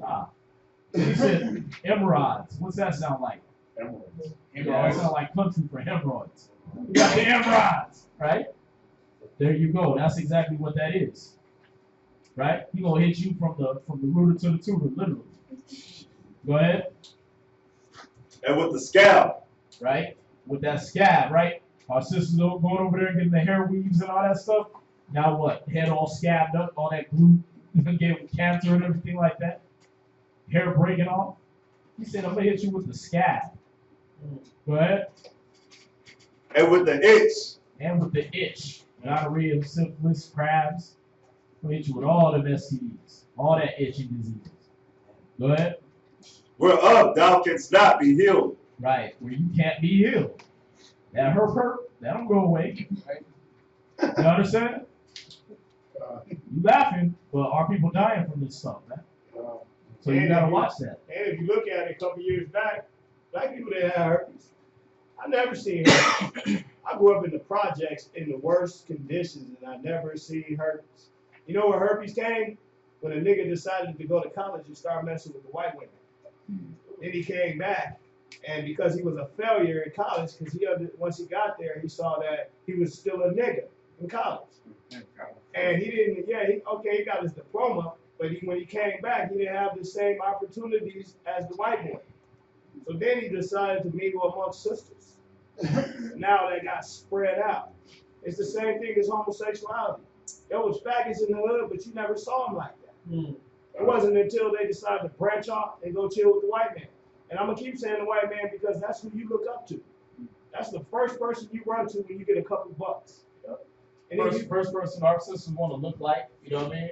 Speaker 6: Nah. He said, hemorrhoids. What's that sound like?
Speaker 3: Hemorrhoids.
Speaker 6: Yeah, that sounds like country for hemorrhoids. You got the hemorrhoids, right? There you go. That's exactly what that is. Right? He gonna hit you from the rooter to the tutor, literally. Go ahead.
Speaker 11: And with the scab.
Speaker 6: Right? With that scab, right? Our sisters going over there and getting the hair weaves and all that stuff. Now what? Head all scabbed up, all that glue, getting cancer and everything like that. Hair breaking off. He said, I'm gonna hit you with the scab. Go ahead.
Speaker 11: And with the itch.
Speaker 6: And with the itch. Gonorrhea, syphilis, crabs. I'm gonna hit you with all the STDs. All that itching diseases. Go ahead.
Speaker 11: Whereof thou canst not be healed.
Speaker 6: Right, where you can't be healed. That hurt, that don't go away. You understand? You laughing, but are people dying from this stuff, man? So you gotta watch that.
Speaker 2: And if you look at it a couple years back, black people that had herpes. I never seen herpes. I grew up in the projects in the worst conditions, and I never seen herpes. You know where herpes came? When a nigga decided to go to college and start messing with the white women. Then he came back, and because he was a failure in college, because once he got there, he saw that he was still a nigga in college. And he didn't, he got his diploma, but when he came back, he didn't have the same opportunities as the white boy. So then he decided to mingle amongst sisters. Now they got spread out. It's the same thing as homosexuality. There was faggots in the hood, but you never saw them like that. It wasn't until they decided to branch off and go chill with the white man. And I'm going to keep saying the white man because that's who you look up to. That's the first person you run to when you get a couple bucks. And
Speaker 6: First person our sisters want to look like, you know what I mean?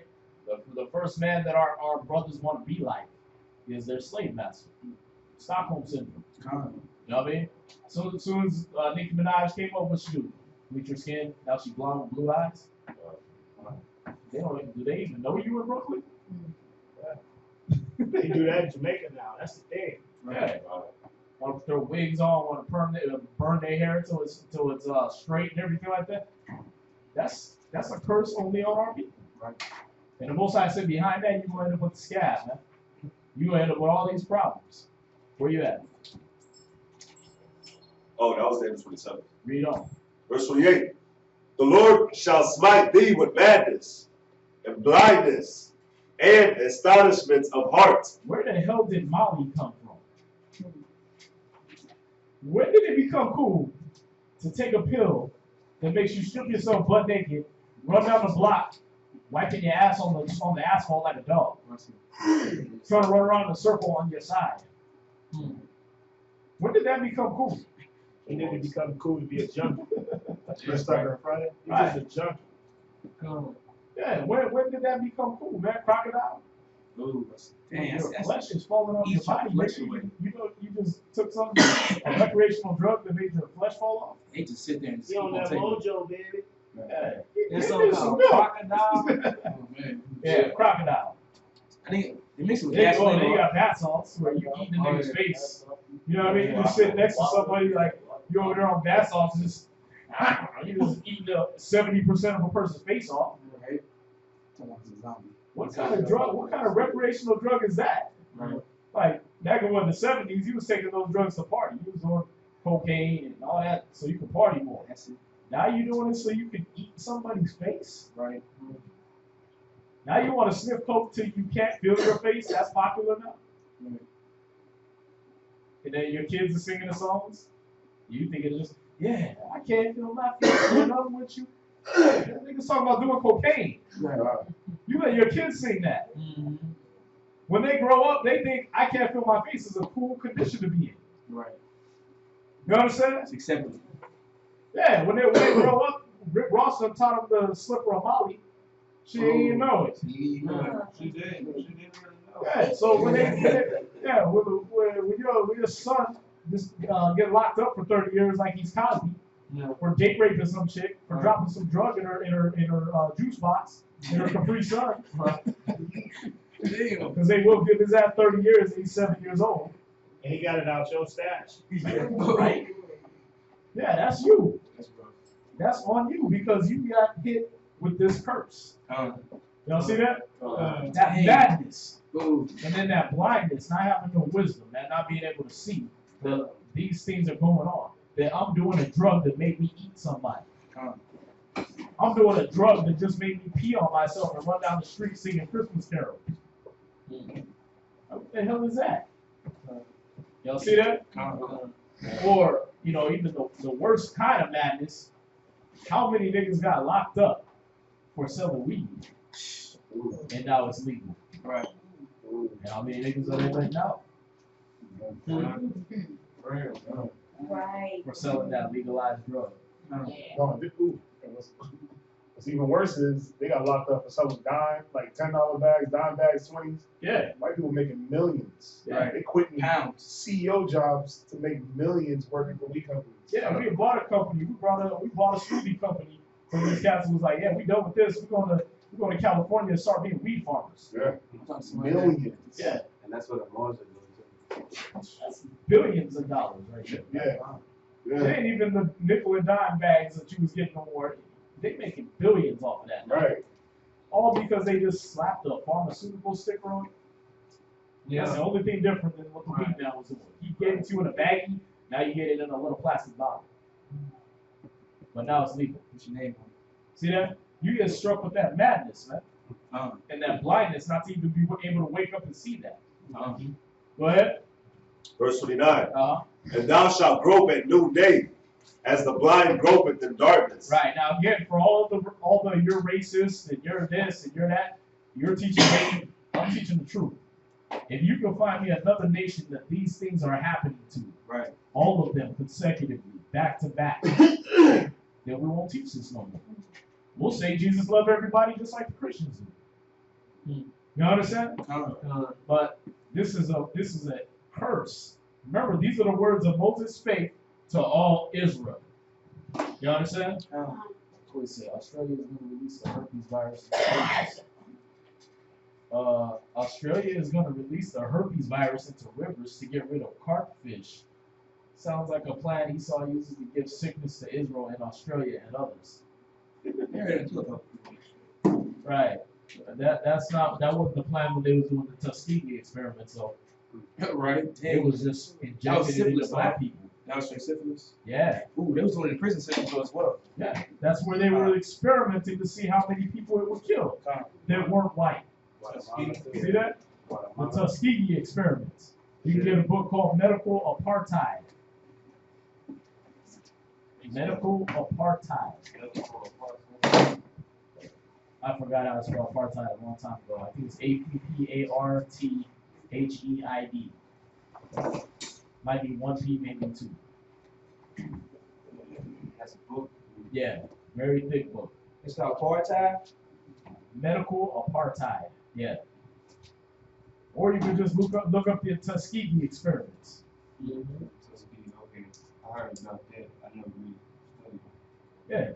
Speaker 6: The first man that our brothers want to be like is their slave master. Stockholm syndrome. You know what I mean? So as soon as Nicki Minaj came up, what she do? Bleach her skin, now she blonde with blue eyes. Do they even know you in Brooklyn?
Speaker 2: they do that in Jamaica now. That's the thing.
Speaker 6: Right. Want to throw wigs on, want to burn their hair until it's straight and everything like that. That's a curse only on our people. Right. And the Most High said behind that, you're going to end up with the scab, man. You're going to end up with all these problems. Where you at?
Speaker 11: Oh, that was the end of 27.
Speaker 6: Read on.
Speaker 11: Verse 28. The Lord shall smite thee with madness and blindness and astonishment of heart.
Speaker 6: Where the hell did Molly come from? When did it become cool to take a pill that makes you strip yourself butt naked, run down the block, wiping your ass on the asphalt like a dog, trying to run around in a circle on your side? When did that become cool?
Speaker 2: When did it become cool to be a junkie?
Speaker 3: Let's start on Friday.
Speaker 2: You're just a junkie.
Speaker 6: Yeah, when did that become cool, man? Crocodile?
Speaker 10: Ooh,
Speaker 6: Damn, your flesh is falling off your body. You just took something, a recreational drug that made your flesh fall off?
Speaker 10: They just sit there and
Speaker 2: You on that mojo, baby.
Speaker 6: Yeah.
Speaker 10: There's something called crocodile. Oh, man.
Speaker 6: Yeah, crocodile.
Speaker 10: I think they mix it with
Speaker 6: Then
Speaker 10: gasoline.
Speaker 6: you got bath salts where you eat the nigga's face. You know what I mean? You sit next to somebody like you over there on bath salts and just you just eating 70% of a person's face off.
Speaker 10: Right.
Speaker 6: What kind of drug? What kind of recreational drug is that?
Speaker 10: Right.
Speaker 6: Like back in the 70s, he was taking those drugs to party. He was on cocaine and all that so you can party more.
Speaker 10: That's it.
Speaker 6: Now you're doing it so you can eat somebody's face?
Speaker 10: Right.
Speaker 6: Now you want to sniff coke till you can't feel your face? That's popular now?
Speaker 10: Right.
Speaker 6: And then your kids are singing the songs? You think it's just, yeah, I can't feel my face when I'm with you. Niggas talking about doing cocaine.
Speaker 10: Right.
Speaker 6: You let your kids sing that.
Speaker 10: Mm-hmm.
Speaker 6: When they grow up, they think I can't feel my face is a cool condition to be in.
Speaker 10: Right.
Speaker 6: You understand?
Speaker 10: It's acceptable.
Speaker 6: Yeah, when they grow up, Rick Ross done taught them the slipper of Molly. She didn't even know it.
Speaker 9: She didn't really know.
Speaker 6: Yeah, so when your son just get locked up for 30 years like he's Cosby, for date raping some chick, for dropping some drug in her juice box, in her Capri Sun. Because they will give his ass 30 years and he's 7 years old.
Speaker 2: And he got it out your stash.
Speaker 6: Right? Yeah, that's you. That's on you because you got hit with this curse. Y'all see that? That madness. And then that blindness, not having no wisdom, that not being able to see that these things are going on. That I'm doing a drug that made me eat somebody. I'm doing a drug that just made me pee on myself and run down the street singing Christmas carols. What the hell is that? Y'all see that? Or, even the worst kind of madness, how many niggas got locked up for selling weed? And now it's legal.
Speaker 10: Right.
Speaker 6: And how many niggas are there right now?
Speaker 7: Right.
Speaker 6: For selling that legalized drug.
Speaker 3: What's even worse is they got locked up for selling $10 bags, dime bags, 20s.
Speaker 6: Yeah.
Speaker 3: White people making millions.
Speaker 6: Yeah.
Speaker 3: They quitting
Speaker 10: Pounds.
Speaker 3: CEO jobs to make millions working for weed companies.
Speaker 6: Yeah, we bought a company. We bought a smoothie company. So these cats was like, yeah, we done with this. We're going to California and start being weed farmers.
Speaker 3: Yeah. Millions.
Speaker 6: Yeah.
Speaker 8: And that's what the laws are doing too.
Speaker 6: That's billions of dollars right there.
Speaker 3: Yeah.
Speaker 6: It ain't even the nickel and dime bags that you was getting no more. They making billions off of that.
Speaker 3: Right.
Speaker 6: All because they just slapped a pharmaceutical sticker on it. Yeah. That's the only thing different than what the weed now was doing. He gave it to you in a baggie, now you get it in a little plastic bottle. But now it's legal.
Speaker 10: What's your name on it?
Speaker 6: See that? You get struck with that madness, man. And that blindness, not to even be able to wake up and see that. Go ahead.
Speaker 11: Verse 29.
Speaker 6: Uh-huh.
Speaker 11: And thou shalt grope at noonday, as the blind gropeth in darkness.
Speaker 6: Right. Now again, for all the you're racist and you're this and you're that, you're teaching me, I'm teaching the truth. If you can find me another nation that these things are happening to,
Speaker 10: right,
Speaker 6: all of them consecutively, back to back, then we won't teach this no more. We'll say Jesus loved everybody just like the Christians do. You understand? But this is a curse. Remember, these are the words of Moses spake to all Israel. You understand? What do we say? Australia is going to release the herpes virus. Australia is going to release the herpes virus into rivers to get rid of carpfish. Sounds like a plan Esau uses to give sickness to Israel and Australia and others. Right. That wasn't the plan when they was doing the Tuskegee experiment. So,
Speaker 10: right.
Speaker 6: It was just injected into black people.
Speaker 10: That was straight syphilis?
Speaker 6: Yeah.
Speaker 10: Ooh, they was doing it in prison systems as well.
Speaker 6: Yeah. That's where they were experimenting to see how many people it would kill that weren't white. See that? The Tuskegee experiments. You can get a book called Medical Apartheid. Medical Apartheid. I forgot how to spell apartheid a long time ago. I think it's APPARTHEID. Might be one P, maybe two.
Speaker 10: That's a book.
Speaker 6: Yeah, very thick book.
Speaker 10: It's called apartheid?
Speaker 6: Medical Apartheid. Yeah. Or you could just look up the Tuskegee experiments.
Speaker 10: Tuskegee, okay. I heard about that. I never really studied.
Speaker 6: Yeah.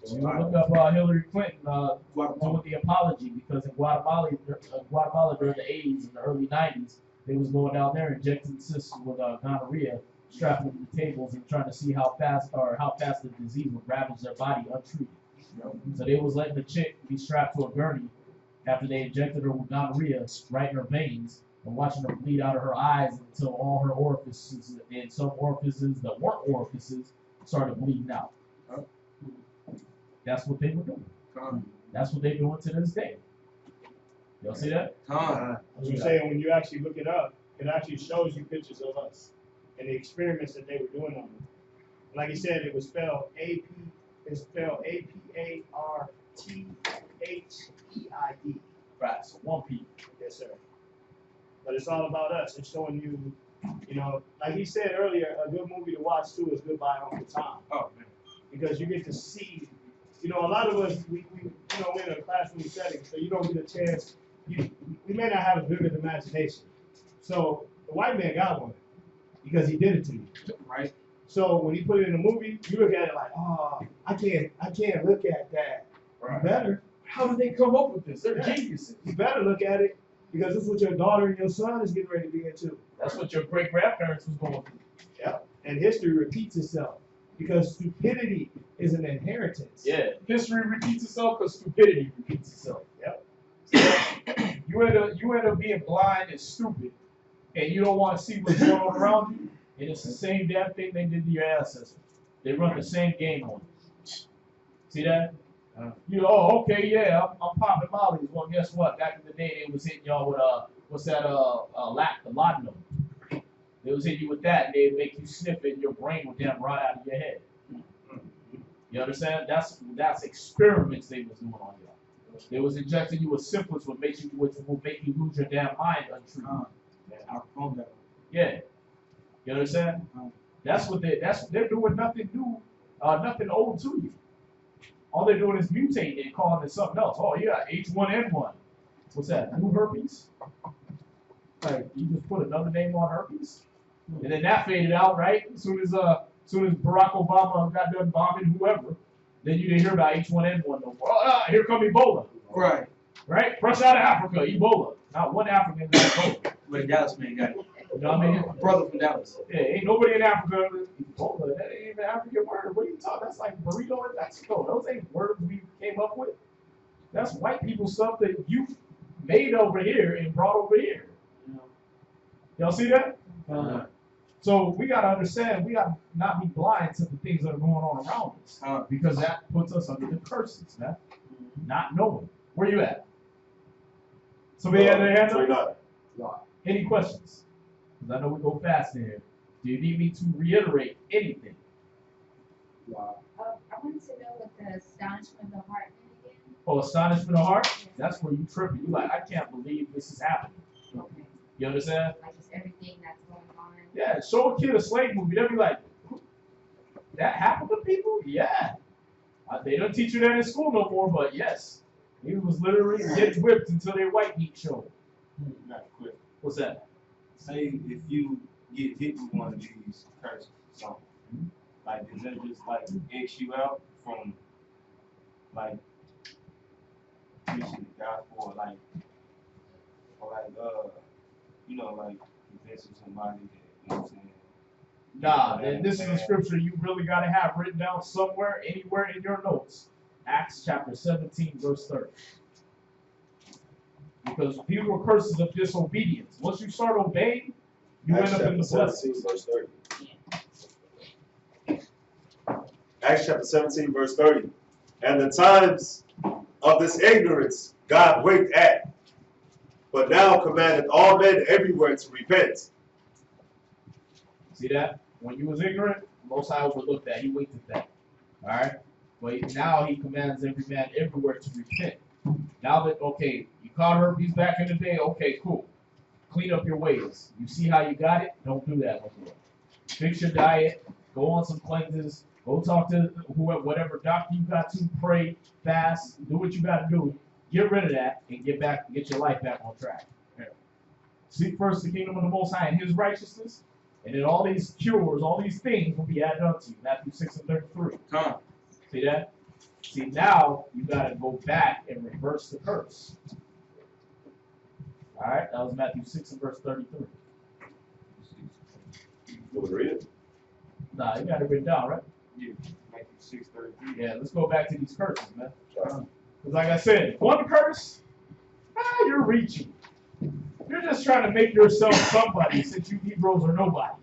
Speaker 6: You look up Hillary Clinton doing the apology because in Guatemala during the 80s and the early 90s, they was going down there injecting sisters with gonorrhea, strapping them to tables and trying to see how fast the disease would ravage their body untreated. So they was letting the chick be strapped to a gurney after they injected her with gonorrhea right in her veins, and watching her bleed out of her eyes until all her orifices and some orifices that weren't orifices started bleeding out. That's what they were doing. That's what they're doing to this day. Y'all see that?
Speaker 2: As I'm saying, when you actually look it up, it actually shows you pictures of us and the experiments that they were doing on them. Like he said, it was spelled it's spelled APARTHEID.
Speaker 6: Right, so 1P.
Speaker 2: Yes, sir. But it's all about us. It's showing you, like he said earlier, a good movie to watch too is Goodbye Uncle Tom.
Speaker 6: Oh, man.
Speaker 2: Because you get to see, a lot of us, we're in a classroom setting, so you don't get a chance. We may not have a vivid imagination. So the white man got one because he did it to you.
Speaker 6: Right.
Speaker 2: So when he put it in a movie, you look at it like, oh, I can't look at that.
Speaker 6: Right.
Speaker 2: You better.
Speaker 6: How did they come up with this? They're geniuses.
Speaker 2: You better look at it because this is what your daughter and your son is getting ready to be into.
Speaker 6: That's what your great grandparents was going through.
Speaker 2: Yeah. And history repeats itself because stupidity is an inheritance.
Speaker 6: Yeah. History repeats itself because stupidity repeats itself.
Speaker 2: Yep.
Speaker 6: You end up being blind and stupid, and you don't want to see what's going on around you. And it's the same damn thing they did to your ancestors. They run the same game on you. See that? Okay, yeah, I'm popping mollies. Well, guess what? Back in the day, they was hitting y'all with the laudanum. They was hitting you with that, and they'd make you sniff it, and your brain would damn rot out of your head. You understand? That's experiments they was doing on y'all. They was injecting you with syphilis, which will make you lose your damn mind untreated. Yeah. You understand? They're doing nothing new, nothing old to you. All they're doing is mutating and calling it something else. Oh yeah, H1N1. What's that? New herpes? Like you just put another name on herpes, and then that faded out, right? As soon as Barack Obama got done bombing whoever, then you didn't hear about H1N1 no more. Oh, here come Ebola.
Speaker 5: Right.
Speaker 6: Right? Fresh out of Africa, Ebola. Not one African got Ebola.
Speaker 5: But the Dallas man got it.
Speaker 6: You know what I mean?
Speaker 5: Brother from Dallas.
Speaker 6: Yeah, ain't nobody in Africa. Ebola, that ain't even an African word. What are you talking? That's like burrito in Mexico. Those ain't words we came up with. That's white people stuff that you made over here and brought over here. Y'all see that? So we gotta understand, we gotta not be blind to the things that are going on around us, because that puts us under the curses, man. Not knowing. Where you at? Somebody had their hand up? Any questions? Because I know we go fast in here. Do you need me to reiterate anything?
Speaker 7: I wanted to know what the astonishment of the heart meant again.
Speaker 6: Oh, astonishment of heart? That's where you tripping. You like, I can't believe this is happening.
Speaker 7: Okay.
Speaker 6: You understand?
Speaker 7: Like just everything that's going on.
Speaker 6: Yeah, show a kid a slave movie. They'll be like, that happened to people? Yeah. They don't teach you that in school no more, but yes. He was literally getting whipped until their white meat showed.
Speaker 9: Not quick.
Speaker 6: What's that?
Speaker 9: Say if you get hit with one of these curses or something, like does that just like X you out from like preaching the gospel or like convincing somebody that, you know what I'm saying?
Speaker 6: Nah, and this is a scripture you really got to have written down somewhere, anywhere in your notes. Acts chapter 17, verse 30. Because these were curses of disobedience. Once you start obeying, you end up in the blessing.
Speaker 11: Verse 30. Acts chapter 17, verse 30. And the times of this ignorance God winked at, but now commandeth all men everywhere to repent.
Speaker 6: See that? When you was ignorant, Most High overlooked that. He winked at that. All right? But now he commands every man everywhere to repent. Now that, okay, you caught herpes back in the day, okay, cool. Clean up your ways. You see how you got it? Don't do that no more. Fix your diet. Go on some cleanses. Go talk to whatever doctor you got to. Pray, fast, do what you got to do. Get rid of that and get your life back on track. Here. Seek first the kingdom of the Most High and His righteousness, and then all these cures, all these things will be added unto you. Matthew 6 and 33. See that? See, now you got to go back and reverse the curse. All right, that was Matthew 6 and verse 33.
Speaker 11: You want to read it?
Speaker 6: Nah, you got it written down, right?
Speaker 9: Yeah, Matthew 6:33.
Speaker 6: Yeah, let's go back to these curses, man. Because like I said, one curse, you're reaching. You're just trying to make yourself somebody since you Negroes are nobody.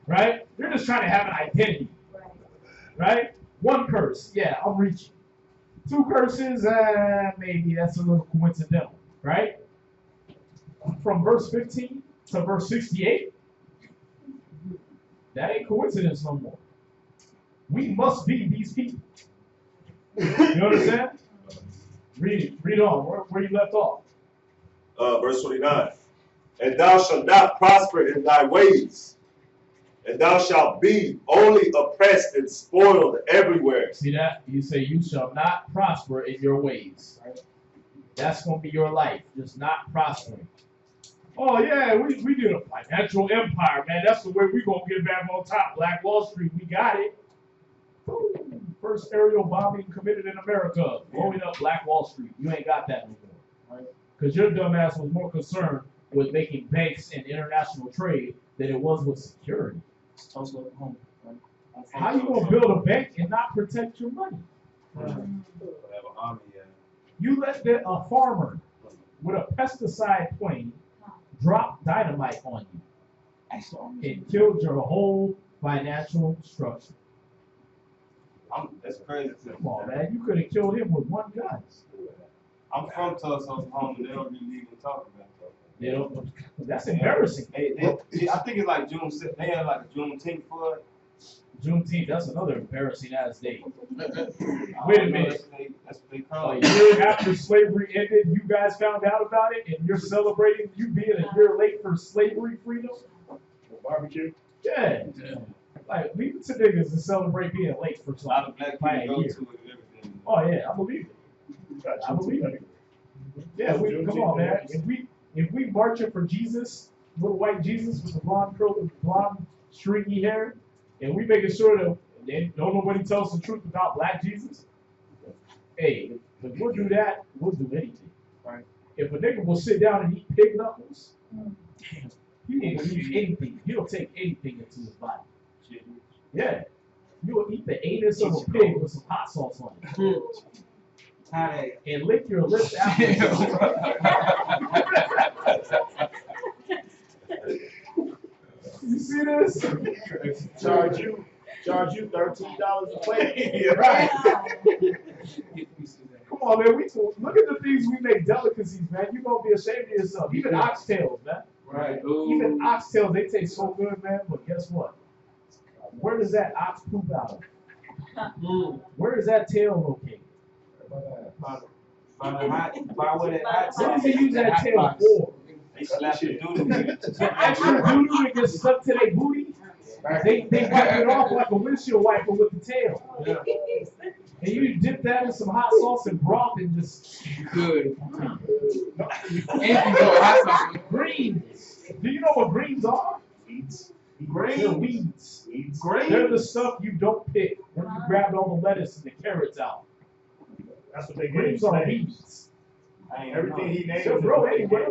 Speaker 6: Right? You're just trying to have an identity. Right? One curse, yeah, I'm reaching. Two curses, maybe that's a little coincidental. Right? From verse 15 to verse 68, that ain't coincidence no more. We must be these people. You understand? Read on. Where you left off.
Speaker 11: Verse 29. And thou shalt not prosper in thy ways, and thou shalt be only oppressed and spoiled everywhere.
Speaker 6: See that? You say you shall not prosper in your ways. Right? That's going to be your life, just not prospering. Oh, yeah, we did a financial empire, man. That's the way we're going to get back on top. Black Wall Street, we got it. Boom. First aerial bombing committed in America, blowing up Black Wall Street. You ain't got that no more. Right? Because your dumbass was more concerned with making banks and international trade than it was with security. How you going to build a bank and not protect your money? You let a farmer with a pesticide plane drop dynamite on you. It killed your whole financial structure.
Speaker 9: That's crazy.
Speaker 6: Come on, man. You could have killed him with one gun.
Speaker 9: I'm from Tulsa, Oklahoma. They don't really even talk about that.
Speaker 6: They don't. That's embarrassing.
Speaker 9: I think it's like June. They had like a Juneteenth for it.
Speaker 6: Juneteenth, that's another embarrassing ass day. Wait a minute.
Speaker 9: That's what they call it.
Speaker 6: A year after slavery ended, you guys found out about it, and you're celebrating you being a year late for slavery freedom?
Speaker 3: Barbecue?
Speaker 6: Yeah. Like, leave it to niggas to celebrate being late for something by a year. Oh, yeah, I believe it. I believe it. Yeah, come on, man. If we marching for Jesus, little white Jesus with the blonde stringy hair, and we making sure that don't nobody tell us the truth about black Jesus, hey, if we'll do that, we'll do anything. Right? If a nigga will sit down and eat pig knuckles, he won't eat anything. He'll take anything into his body. Yeah. You will eat the anus of a pig with some hot sauce on it. And lick your lips after. You see this?
Speaker 2: Charge you $13 a plate.
Speaker 6: Right. Come on, man. Look at the things we make delicacies, man. You're gonna be ashamed of yourself. Even oxtails, man.
Speaker 5: Right.
Speaker 6: Even oxtails, they taste so good, man. But guess what? Where does that ox poop out of? Where is that tail located? What does he use that tail for?
Speaker 9: They slap the doodoo.
Speaker 6: The extra doodoo that gets stuck to their booty, they wipe it off like a windshield wiper with the tail. Yeah. And you dip that in some hot sauce and broth and just
Speaker 5: Good.
Speaker 6: and you go hot sauce with greens. Do you know what greens are?
Speaker 3: Weeds.
Speaker 6: They're weeds.
Speaker 3: Greens.
Speaker 6: They're the stuff you don't pick when you grabbed all the lettuce and the carrots out.
Speaker 2: That's what they get.
Speaker 6: Greens are weeds.
Speaker 2: Everything he named.
Speaker 6: So, bro, anyway.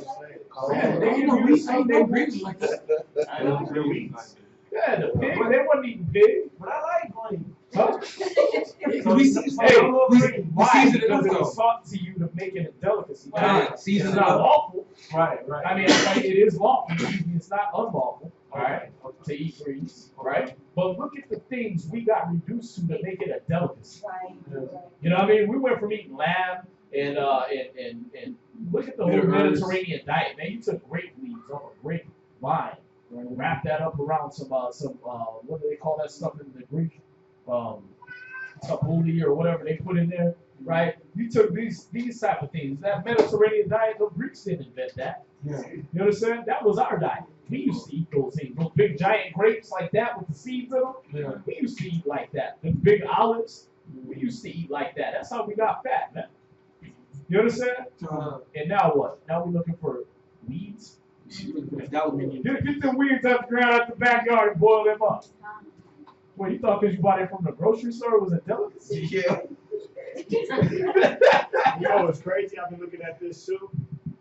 Speaker 6: Yeah, they give you the stuff they greens like that. Yeah, the pig, they wasn't eating pig. But I like green. Huh?
Speaker 5: We season it
Speaker 6: Because it was taught to you to make it a delicacy.
Speaker 5: Season
Speaker 6: It's
Speaker 5: it
Speaker 6: not
Speaker 5: up.
Speaker 6: lawful. Right. I mean, it is lawful. It's not unlawful. All right, to eat greens, right? But look at the things we got reduced to make it a delicacy.
Speaker 7: Right.
Speaker 6: You know what I mean? We went from eating lamb and look at the whole Mediterranean diet, man. You took grape leaves off a grape vine, right? Wrap that up around some what do they call that stuff in the Greek? Tabbouleh or whatever they put in there, right? You took these type of things. That Mediterranean diet, the Greeks didn't invent that. Yeah. You understand? That was our diet. We used to eat those things. Those big giant grapes like that with the seeds in them. Yeah. We used to eat like that. The big olives, we used to eat like that. That's how we got fat, man. You understand? And now what? Now we're looking for weeds?
Speaker 5: That would mean
Speaker 6: Get them weeds up the ground out the backyard and boil them up. Well, you thought because you bought it from the grocery store it was a delicacy?
Speaker 5: Yeah.
Speaker 2: You know what's crazy? I've been looking at this too.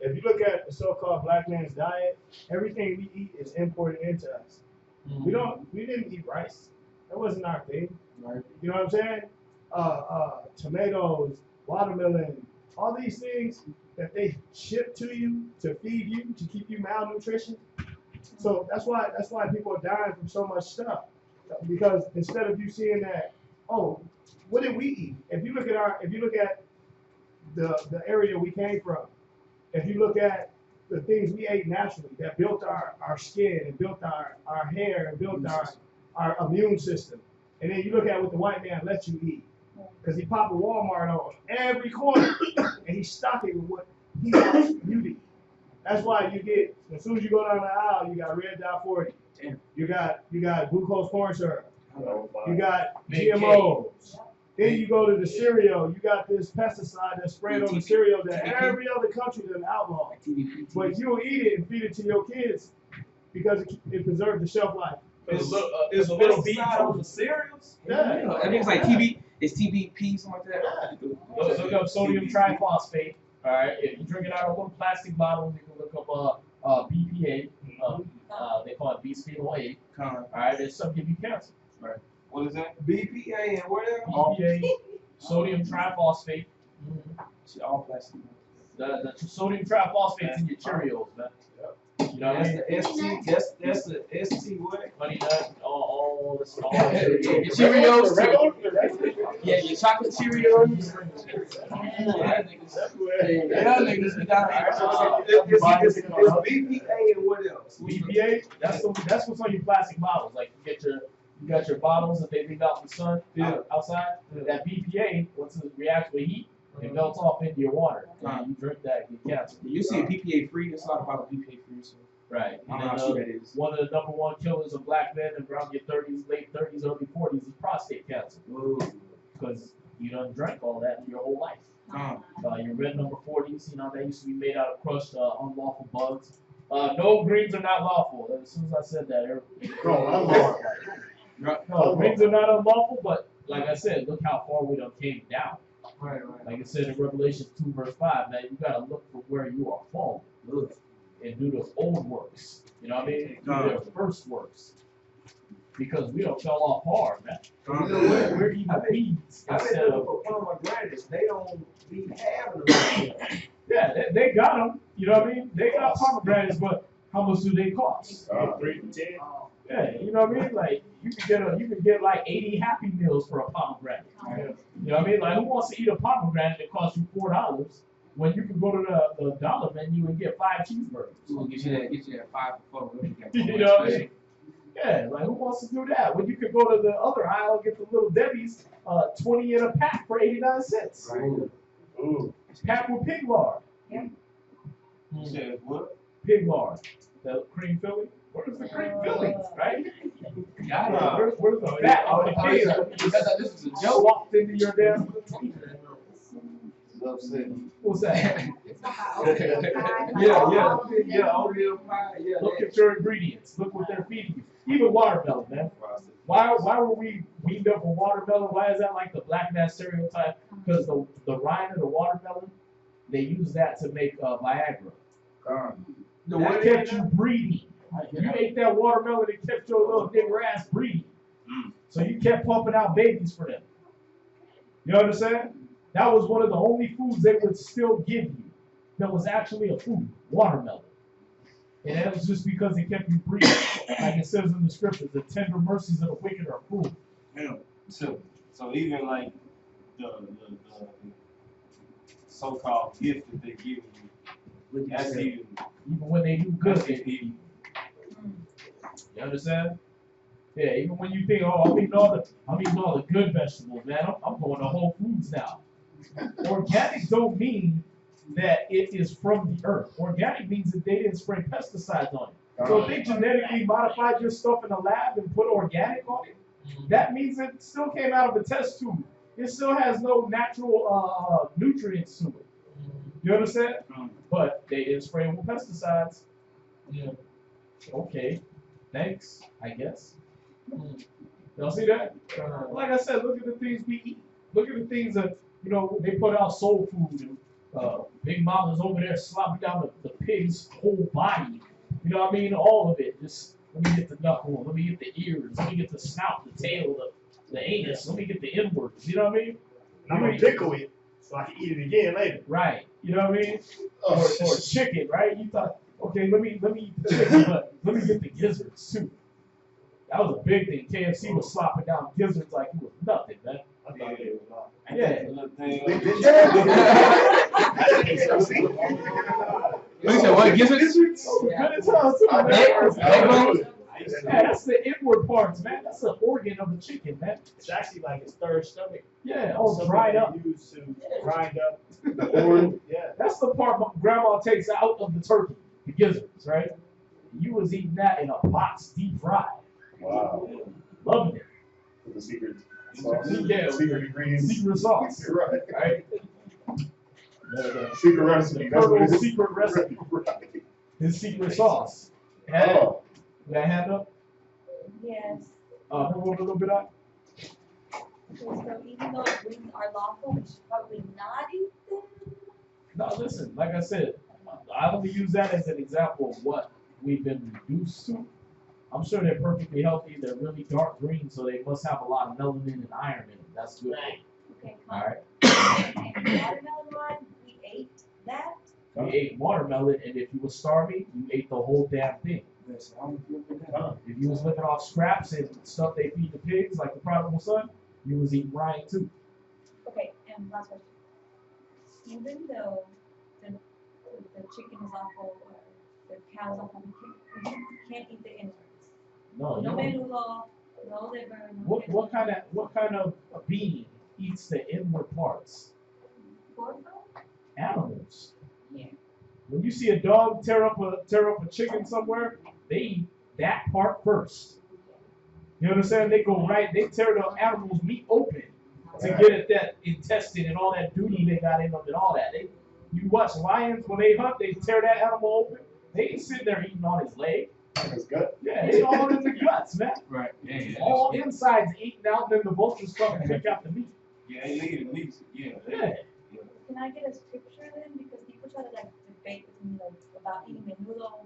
Speaker 2: If you look at the so-called black man's diet, everything we eat is imported into us. Mm-hmm. We didn't eat rice. That wasn't our thing. Right. You know what I'm saying? Tomatoes, watermelon, all these things that they ship to you to feed you, to keep you malnutrition. So that's why people are dying from so much stuff. Because instead of you seeing that, oh, what did we eat? If you look at the area we came from, if you look at the things we ate naturally that built our skin and built our hair and built our immune system, and then you look at what the white man lets you eat, because he popped a Walmart on every corner and he's stocking with what he wants you to eat. That's why you get, as soon as you go down the aisle, you got Red Dot 40. You got glucose corn syrup. You got GMOs. Then you go to the cereal, you got this pesticide that's sprayed on the cereal that every other country doesn't outlaw. But you'll eat it and feed it to your kids because it preserves the shelf life.
Speaker 5: It's a little pesticide on the cereals?
Speaker 2: Yeah.
Speaker 5: I think it's like it's TBP, something like that.
Speaker 6: Look up sodium triphosphate. All right, if you drink it out of little plastic bottles, you can look up BPA. They call it bisphenol A. All right, it's something give you cancer.
Speaker 5: Right. What is that? BPA and what else?
Speaker 6: BPA, sodium triphosphate.
Speaker 5: All plastic.
Speaker 6: The sodium triphosphate in your Cheerios, man. You know,
Speaker 5: That's the ST. That's the ST what?
Speaker 6: Honey nut, all this. All
Speaker 5: Your Cheerios. Yeah, your chocolate Cheerios. Yeah, niggas. It's BPA and what else?
Speaker 6: BPA. That's what's on your plastic bottles. Like you got your bottles that they leave out in the sun outside. That BPA, once it reacts with heat, it melts off into your water. And you drink that, you get cancer.
Speaker 5: You see BPA free. It's not about BPA free. So.
Speaker 6: Right.
Speaker 5: I don't know how true that is.
Speaker 6: One of the #1 killers of black men around your 30s, late 30s, early 40s is prostate cancer. Because you done drank all that your whole life. Your red number 40s, you know, they used to be made out of crushed unlawful bugs. No, greens are not lawful. As soon as I said that, no, greens are not unlawful, but like I said, look how far we done came down.
Speaker 5: Right.
Speaker 6: Like it said in Revelation 2 verse 5, man, you gotta look for where you are falling. And do the old works. You know what I mean? Do their first works. Because we don't fell off hard, man. We're eating weeds instead of
Speaker 5: pomegranates. They don't be having them.
Speaker 6: Yeah, they got them. You know what I mean? They got pomegranates, but how much do they cost?
Speaker 2: 3 to 10.
Speaker 6: Yeah, you know what I mean? Like you can get like 80 Happy Meals for a pomegranate. You know what I mean? Like who wants to eat a pomegranate that costs you $4? When you can go to the dollar menu and get 5 cheeseburgers.
Speaker 5: We'll get you that 5 for 4.
Speaker 6: You know what I mean? Yeah, like who wants to do that? When you could go to the other aisle and get the little Debbie's 20 in a pack for 89 cents.
Speaker 5: Right.
Speaker 6: Ooh. Packed with pig lard.
Speaker 7: Yeah.
Speaker 5: You said what?
Speaker 6: Pig lard. The cream filling. Where's the cream fillings, right? Where's the fat on the pig?
Speaker 5: This is a joke.
Speaker 6: Walked into your damn. What's that? Yeah, oatmeal pie. Yeah. Look at your ingredients. Look what they're feeding you. Even watermelon, man. Why were we weaned up on watermelon? Why is that like the black man stereotype? Because the rind of the watermelon, they use that to make Viagra. That kept you breeding. You ate that watermelon, it kept your little nigger ass breeding. So you kept pumping out babies for them. You understand? That was one of the only foods they would still give you that was actually a food, watermelon. And that was just because it kept you breathing. Like it says in the scriptures, the tender mercies of the wicked are cruel.
Speaker 9: Yeah. So even like the so-called gift that they give you, that's even
Speaker 6: when they do good, they give you. You understand? Yeah, even when you think, oh, I'm eating all the good vegetables, man. I'm going to Whole Foods now. Organic don't mean that it is from the earth. Organic means that they didn't spray pesticides on it. So if they genetically modified your stuff in the lab and put organic on it, that means it still came out of a test tube. It still has no natural nutrients to it. You understand? But they didn't spray it with pesticides. Yeah. Okay. Thanks, I guess. Y'all see that? Like I said, look at the things we eat. Look at the things that, you know, they put out soul food. And, Big Mama's over there slopping down the pig's whole body. You know what I mean? All of it. Just let me get the knuckle. Let me get the ears. Let me get the snout, the tail, the anus. Let me get the inwards. You know what I mean?
Speaker 2: I'm gonna pickle it. so I can eat it again later.
Speaker 6: Right. You know what I mean?
Speaker 3: Oh,
Speaker 6: Or chicken, right? You thought, okay, let me eat the chicken, but let me get the gizzards too. That was a big thing. KFC was slopping down gizzards like it was nothing, man.
Speaker 2: I thought it was not.
Speaker 6: Yeah.
Speaker 5: What you said? What gizzards?
Speaker 6: Good as hell, too, man.
Speaker 5: Leg bones?
Speaker 6: Yeah, that's the inward parts, man. That's the organ of the chicken, man.
Speaker 2: It's actually like its third stomach.
Speaker 6: Yeah, all
Speaker 2: Something
Speaker 6: dried
Speaker 2: they
Speaker 6: up.
Speaker 2: use to grind up the organ. Yeah.
Speaker 6: That's the part my grandma takes out of the turkey, the gizzards, right? You was eating that in a box, deep fried.
Speaker 3: Wow.
Speaker 6: Loving it.
Speaker 3: The secret sauce.
Speaker 6: Yeah.
Speaker 3: Secret ingredients.
Speaker 6: Secret sauce.
Speaker 3: Right.
Speaker 6: Right?
Speaker 3: Secret recipe. That's what it
Speaker 6: Colonel's
Speaker 3: is.
Speaker 6: secret recipe.
Speaker 3: Right.
Speaker 6: His secret sauce. Hand,
Speaker 3: Oh.
Speaker 6: that hand up?
Speaker 7: Yes.
Speaker 6: Move over a little bit up.
Speaker 7: Okay, so even though greens are lawful, we should probably not eat them.
Speaker 6: No, listen, like I said, I only use that as an example of what we've been reduced to. I'm sure they're perfectly healthy. They're really dark green, so they must have a lot of melanin and iron in them. That's good.
Speaker 7: Okay,
Speaker 6: All right.
Speaker 7: and watermelon one, we ate that.
Speaker 6: You ate watermelon, and if you were starving, you ate the whole damn thing. If you was living off scraps and stuff they feed the pigs, like the prodigal son, you was eating rind too.
Speaker 7: Okay, and last question. Even though the chicken is awful, or the cow's awful, we can't eat the innards.
Speaker 6: No, you
Speaker 7: No
Speaker 6: don't.
Speaker 7: menudo, no liver, no
Speaker 6: What kind of a being eats the inward parts?
Speaker 7: pork?
Speaker 6: Animals.
Speaker 7: Yeah.
Speaker 6: When you see a dog tear up a chicken somewhere, they eat that part first. You understand? They tear the animal's meat open to get at that intestine and all that duty they got in them and all that. You watch lions when they hunt, they tear that animal open. They ain't sitting there eating on his leg.
Speaker 3: His gut.
Speaker 6: Yeah, it's all in the guts, man.
Speaker 5: Right. Yeah.
Speaker 6: All insides eaten out, then the vultures come and pick out the meat.
Speaker 9: Yeah, they leave the meat. Yeah.
Speaker 6: Yeah.
Speaker 7: Can I get a scripture then? Because people try to like debate with me like about eating menudo.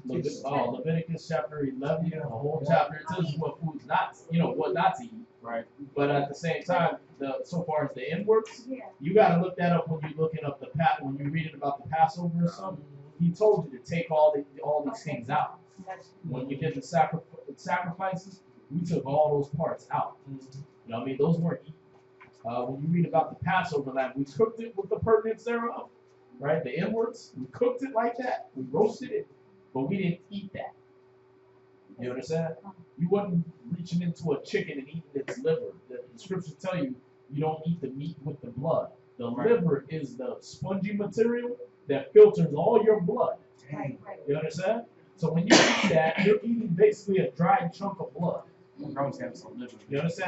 Speaker 6: Leviticus chapter 11, the whole chapter it tells you what food's not, what not to eat. Right. But at the same time, so far as the inwards,
Speaker 7: Yeah.
Speaker 6: you got to look that up when you're looking up when you're reading about the Passover or something. He told you to take all these things out. When you did the sacrifices, we took all those parts out. You know what I mean? Those weren't eaten. When you read about the Passover lamb, we cooked it with the pertinence thereof, right? The inwards, we cooked it like that. We roasted it, but we didn't eat that. You understand? You wasn't reaching into a chicken and eating its liver. The scriptures tell you you don't eat the meat with the blood. The liver is the spongy material that filters all your blood.
Speaker 7: Right.
Speaker 6: You understand? So when you eat that, you're eating basically a dried chunk of blood. You understand?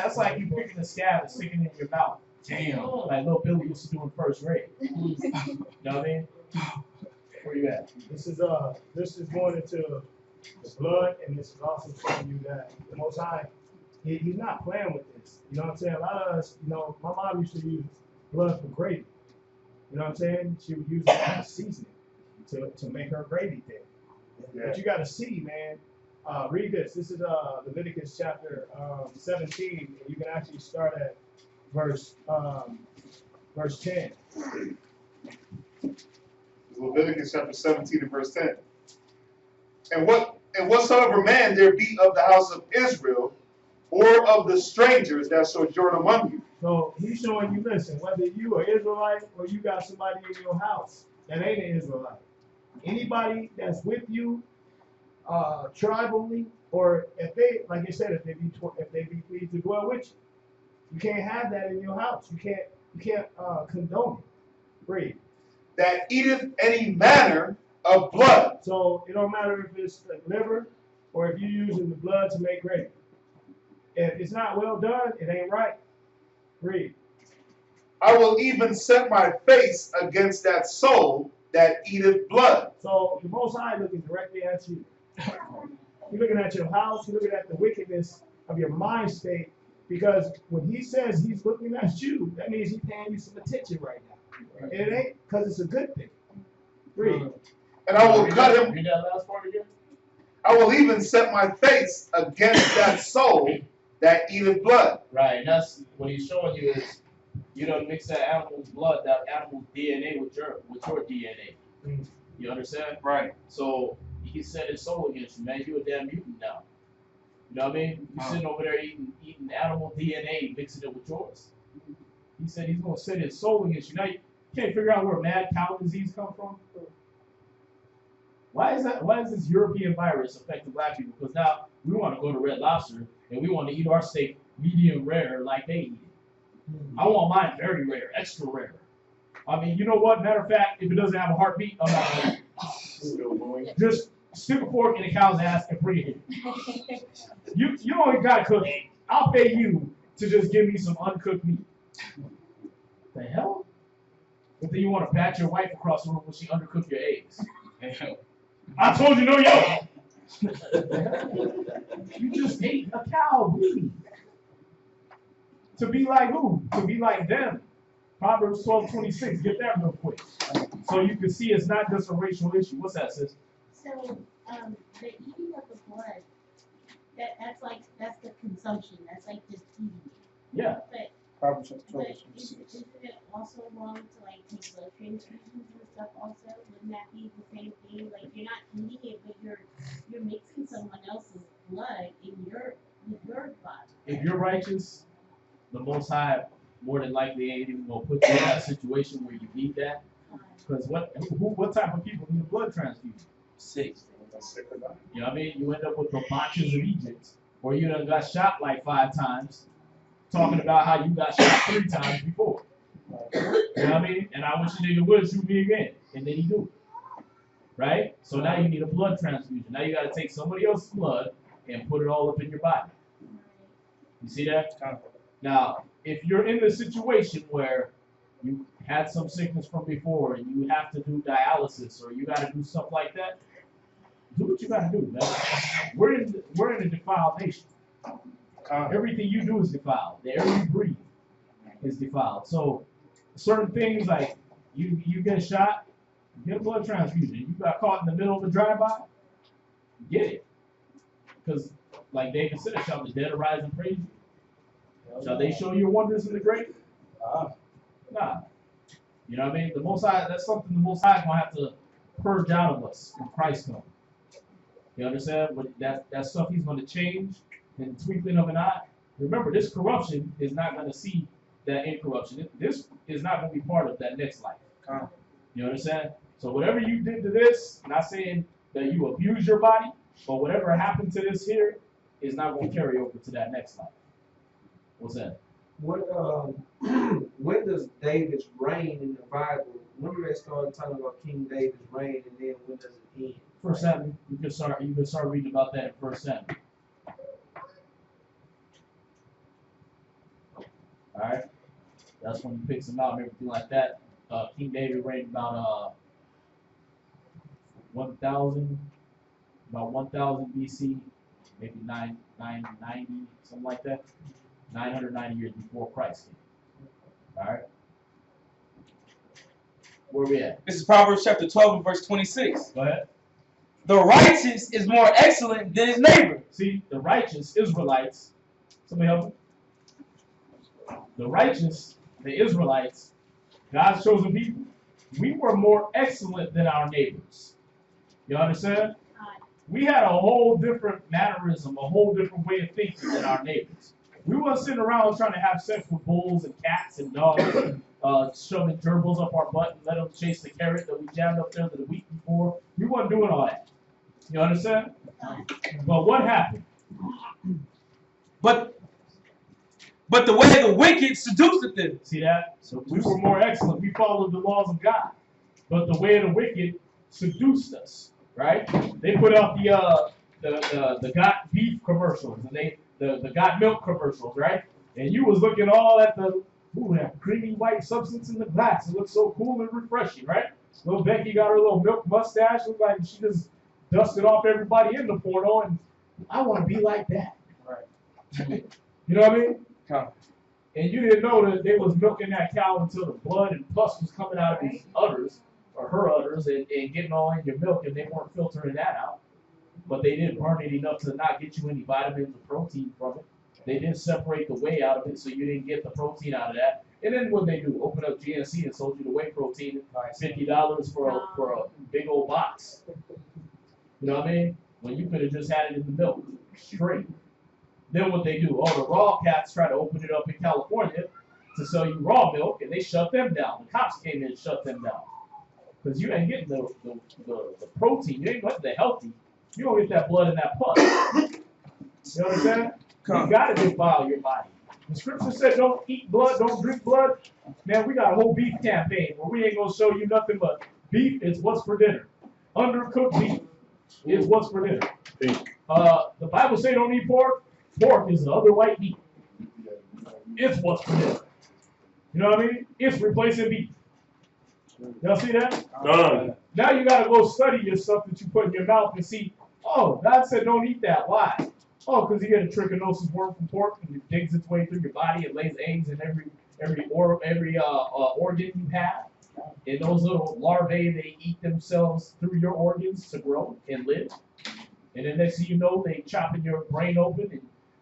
Speaker 6: That's like you picking a scab and sticking it in your mouth. Damn. Like little Billy used to do in first grade. You know what I mean? Where you at?
Speaker 2: This is going into the blood, and this is also showing you that the Most High, he's not playing with this. You know what I'm saying? A lot of us, my mom used to use blood for gravy. You know what I'm saying? She would use it as seasoning to make her gravy thing.
Speaker 3: Yeah.
Speaker 2: But you got to see, man. Read this. This is Leviticus chapter 17, and you can actually start at verse 10.
Speaker 3: Leviticus chapter 17 and verse 10. And whatsoever man there be of the house of Israel, or of the strangers that sojourn among you.
Speaker 2: So he's showing you, listen, whether you are Israelite or you got somebody in your house that ain't an Israelite, anybody that's with you, tribally, or if they, like I said, if they be pleased to dwell with you, you can't have that in your house. You can't condone it. Read.
Speaker 3: That eateth any manner of blood.
Speaker 2: So it don't matter if it's the liver or if you're using the blood to make gravy. If it's not well done, it ain't right. Read.
Speaker 3: I will even set my face against that soul that eateth blood.
Speaker 2: So the Most High looking directly at you. You're looking at your house. You're looking at the wickedness of your mind state. Because when he says he's looking at you, that means he's paying you some attention right now. And it ain't because it's a good thing. Read.
Speaker 3: And I will cut him.
Speaker 6: Read that last part again.
Speaker 3: I will even set my face against that soul that eateth blood.
Speaker 6: Right, and that's what he's showing you is you don't mix that animal's blood, that animal's DNA with your DNA.
Speaker 5: Mm.
Speaker 6: You understand?
Speaker 5: Right.
Speaker 6: So he set his soul against you, man. You a damn mutant now. You know what I mean? You sitting over there eating animal DNA, mixing it with yours. He said he's gonna set his soul against you. Now you can't figure out where mad cow disease come from. Why is that? Why is this European virus affecting black people? Because now we want to go to Red Lobster and we want to eat our steak medium rare like they eat it. I want mine very rare, extra rare. I mean, you know what? Matter of fact, if it doesn't have a heartbeat, I'm not gonna eat it. Just stick a fork in the cow's ass and bring it in. You only gotta cook it. I'll pay you to just give me some uncooked meat. The hell? But then you want to pat your wife across the room when she undercooked your eggs. I told you no yolk. You just ate a cow baby. To be like who? To be like them. Proverbs 12:26. Get that real quick. So you can see it's not just a racial issue. What's that, sis?
Speaker 12: So, the eating of the blood, that's the consumption. That's like just eating it.
Speaker 6: Yeah.
Speaker 12: But isn't it also wrong to like take blood transfusions and stuff also? Wouldn't that be the same thing? Like you're not eating it, but you're mixing someone else's blood in your body.
Speaker 6: If you're righteous, the Most High more than likely ain't even gonna put you in that situation where you need that. Because what type of people need a blood transfusion? Sick. You know what I mean? You end up with the botches of Egypt, or you done got shot like 5 times, talking about how you got shot 3 times before. You know what I mean? And I wish a nigga would shoot me again, and then he do. Right? So now you need a blood transfusion. Now you got to take somebody else's blood and put it all up in your body. You see that? Now, if you're in the situation where you had some sickness from before and you have to do dialysis or you got to do stuff like that, do what you got to do, man. We're in a defiled nation. Everything you do is defiled. The air you breathe is defiled. So certain things like you get shot, get a blood transfusion. You got caught in the middle of a drive-by, get it. Because like David said, shall the dead arise and praise you? Shall they show your wonders in the grave? Nah. You know what I mean? The Most High, that's something the Most High is going to have to purge out of us when Christ comes. You understand? But that stuff he's going to change in the twinkling of an eye. Remember, this corruption is not going to see that incorruption. This is not going to be part of that next life. You understand? So whatever you did to this, not saying that you abuse your body, but whatever happened to this here is not going to carry over to that next life. What's that?
Speaker 5: What when does David's reign in the Bible? When do they start talking about King David's reign, and then when does it end?
Speaker 6: First Samuel. You can start reading about that in First Samuel. All right, that's when he picks him out and everything like that. King David reigned about 1000 BC, maybe 990, something like that. 990 years before Christ came. All right. Where we at?
Speaker 5: This is Proverbs chapter 12 and verse 26.
Speaker 6: Go ahead.
Speaker 5: The righteous is more excellent than his neighbor.
Speaker 6: See, the righteous Israelites. Somebody help me. The righteous, the Israelites, God's chosen people, we were more excellent than our neighbors. You understand? We had a whole different mannerism, a whole different way of thinking than our neighbors. We weren't sitting around trying to have sex with bulls and cats and dogs, shoving gerbils up our butt and let them chase the carrot that we jammed up there the week before. We weren't doing all that. You understand? But what happened?
Speaker 5: But the way the wicked seduced them.
Speaker 6: See that? So we were more excellent. We followed the laws of God. But the way of the wicked seduced us, right? They put out the got beef commercials and the got milk commercials, right? And you was looking all at that creamy white substance in the glass. It looked so cool and refreshing, right? Little Becky got her little milk mustache. Looked like she just dusted off everybody in the porno, and I want to be like that. Right. You know what I mean? And you didn't know that they was milking that cow until the blood and pus was coming out of his udders, or her udders, and getting all in your milk, and they weren't filtering that out. But they didn't burn it enough to not get you any vitamins or protein from it. They didn't separate the whey out of it, so you didn't get the protein out of that. And then what they do? Open up GNC and sold you the whey protein at $50 for a big old box. You know what I mean? When you could have just had it in the milk, straight. Then what they do? Oh, the raw cats try to open it up in California to sell you raw milk, and they shut them down. The cops came in and shut them down. Because you ain't getting the protein. You ain't getting the healthy. You don't get that blood in that pus. You understand? You got to defile your body. The scripture said don't eat blood, don't drink blood. Man, we got a whole beef campaign where we ain't going to show you nothing but beef is what's for dinner. Undercooked beef is what's for dinner. The Bible say don't eat pork. Pork is the other white meat. It's what's for dinner. You know what I mean? It's replacing beef. Y'all see that? Now you got to go study your stuff that you put in your mouth and see, oh, God said don't eat that. Why? Oh, because you get a trichinosis worm from pork and it digs its way through your body. It lays eggs in every organ you have. And those little larvae, they eat themselves through your organs to grow and live. And then next thing you know, they chopping your brain open and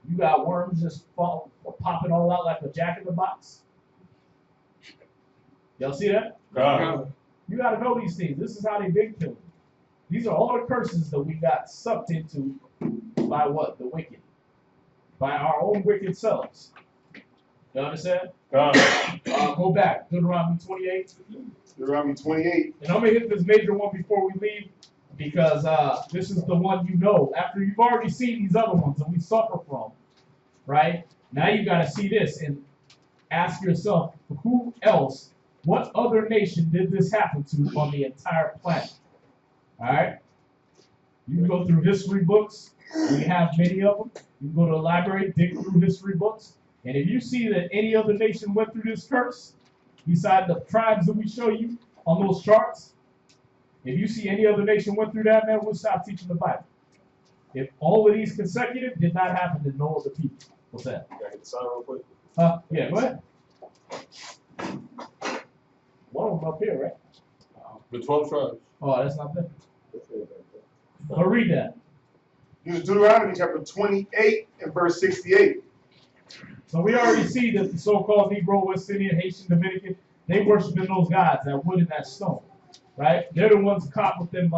Speaker 6: you got worms just popping all out like a jack in the box. Y'all see that? You got to know these things. This is how they've been killing. These are all the curses that we got sucked into by what? The wicked. By our own wicked selves. You understand? Go back. Deuteronomy 28.
Speaker 3: Deuteronomy 28.
Speaker 6: And I'm going to hit this major one before we leave because this is the one you know. After you've already seen these other ones that we suffer from, right? Now you got to see this and ask yourself, who else, what other nation did this happen to on the entire planet? All right? You can go through history books. We have many of them. You can go to the library, dig through history books. And if you see that any other nation went through this curse, beside the tribes that we show you on those charts, if you see any other nation went through that, man, we'll stop teaching the Bible. If all of these consecutive did not happen to no other people. What's that?
Speaker 11: Can I hit the sign real quick?
Speaker 6: Yeah, go ahead. One of them up here, right?
Speaker 11: The 12 tribes.
Speaker 6: Oh, that's not there. But read that.
Speaker 3: Use Deuteronomy chapter 28 and verse 68.
Speaker 6: So we already see that the so-called Negro, West Indian, Haitian, Dominican, they worshiping those gods, that wood and that stone, right? They're the ones caught with them,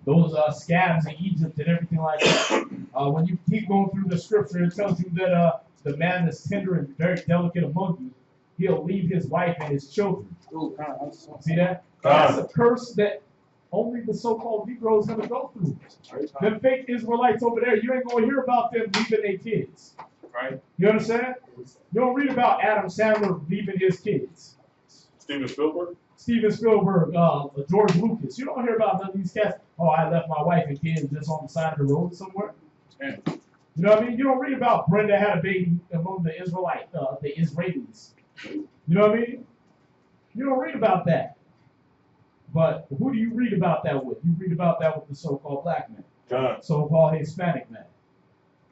Speaker 6: those scabs in Egypt and everything like that. When you keep going through the scripture, it tells you that the man that's tender and very delicate among you, he'll leave his wife and his children. See that? That's a curse that only the so-called Negro is going to go through. Them fake Israelites over there, you ain't going to hear about them leaving their kids.
Speaker 11: Right.
Speaker 6: You understand? You don't read about Adam Sandler leaving his kids.
Speaker 11: Steven Spielberg,
Speaker 6: George Lucas. You don't hear about none of these cats. Oh, I left my wife and kids just on the side of the road somewhere.
Speaker 11: Yeah.
Speaker 6: You know what I mean? You don't read about Brenda had a baby among the Israelis. You know what I mean? You don't read about that. But who do you read about that with? You read about that with the so-called black man, so-called Hispanic man.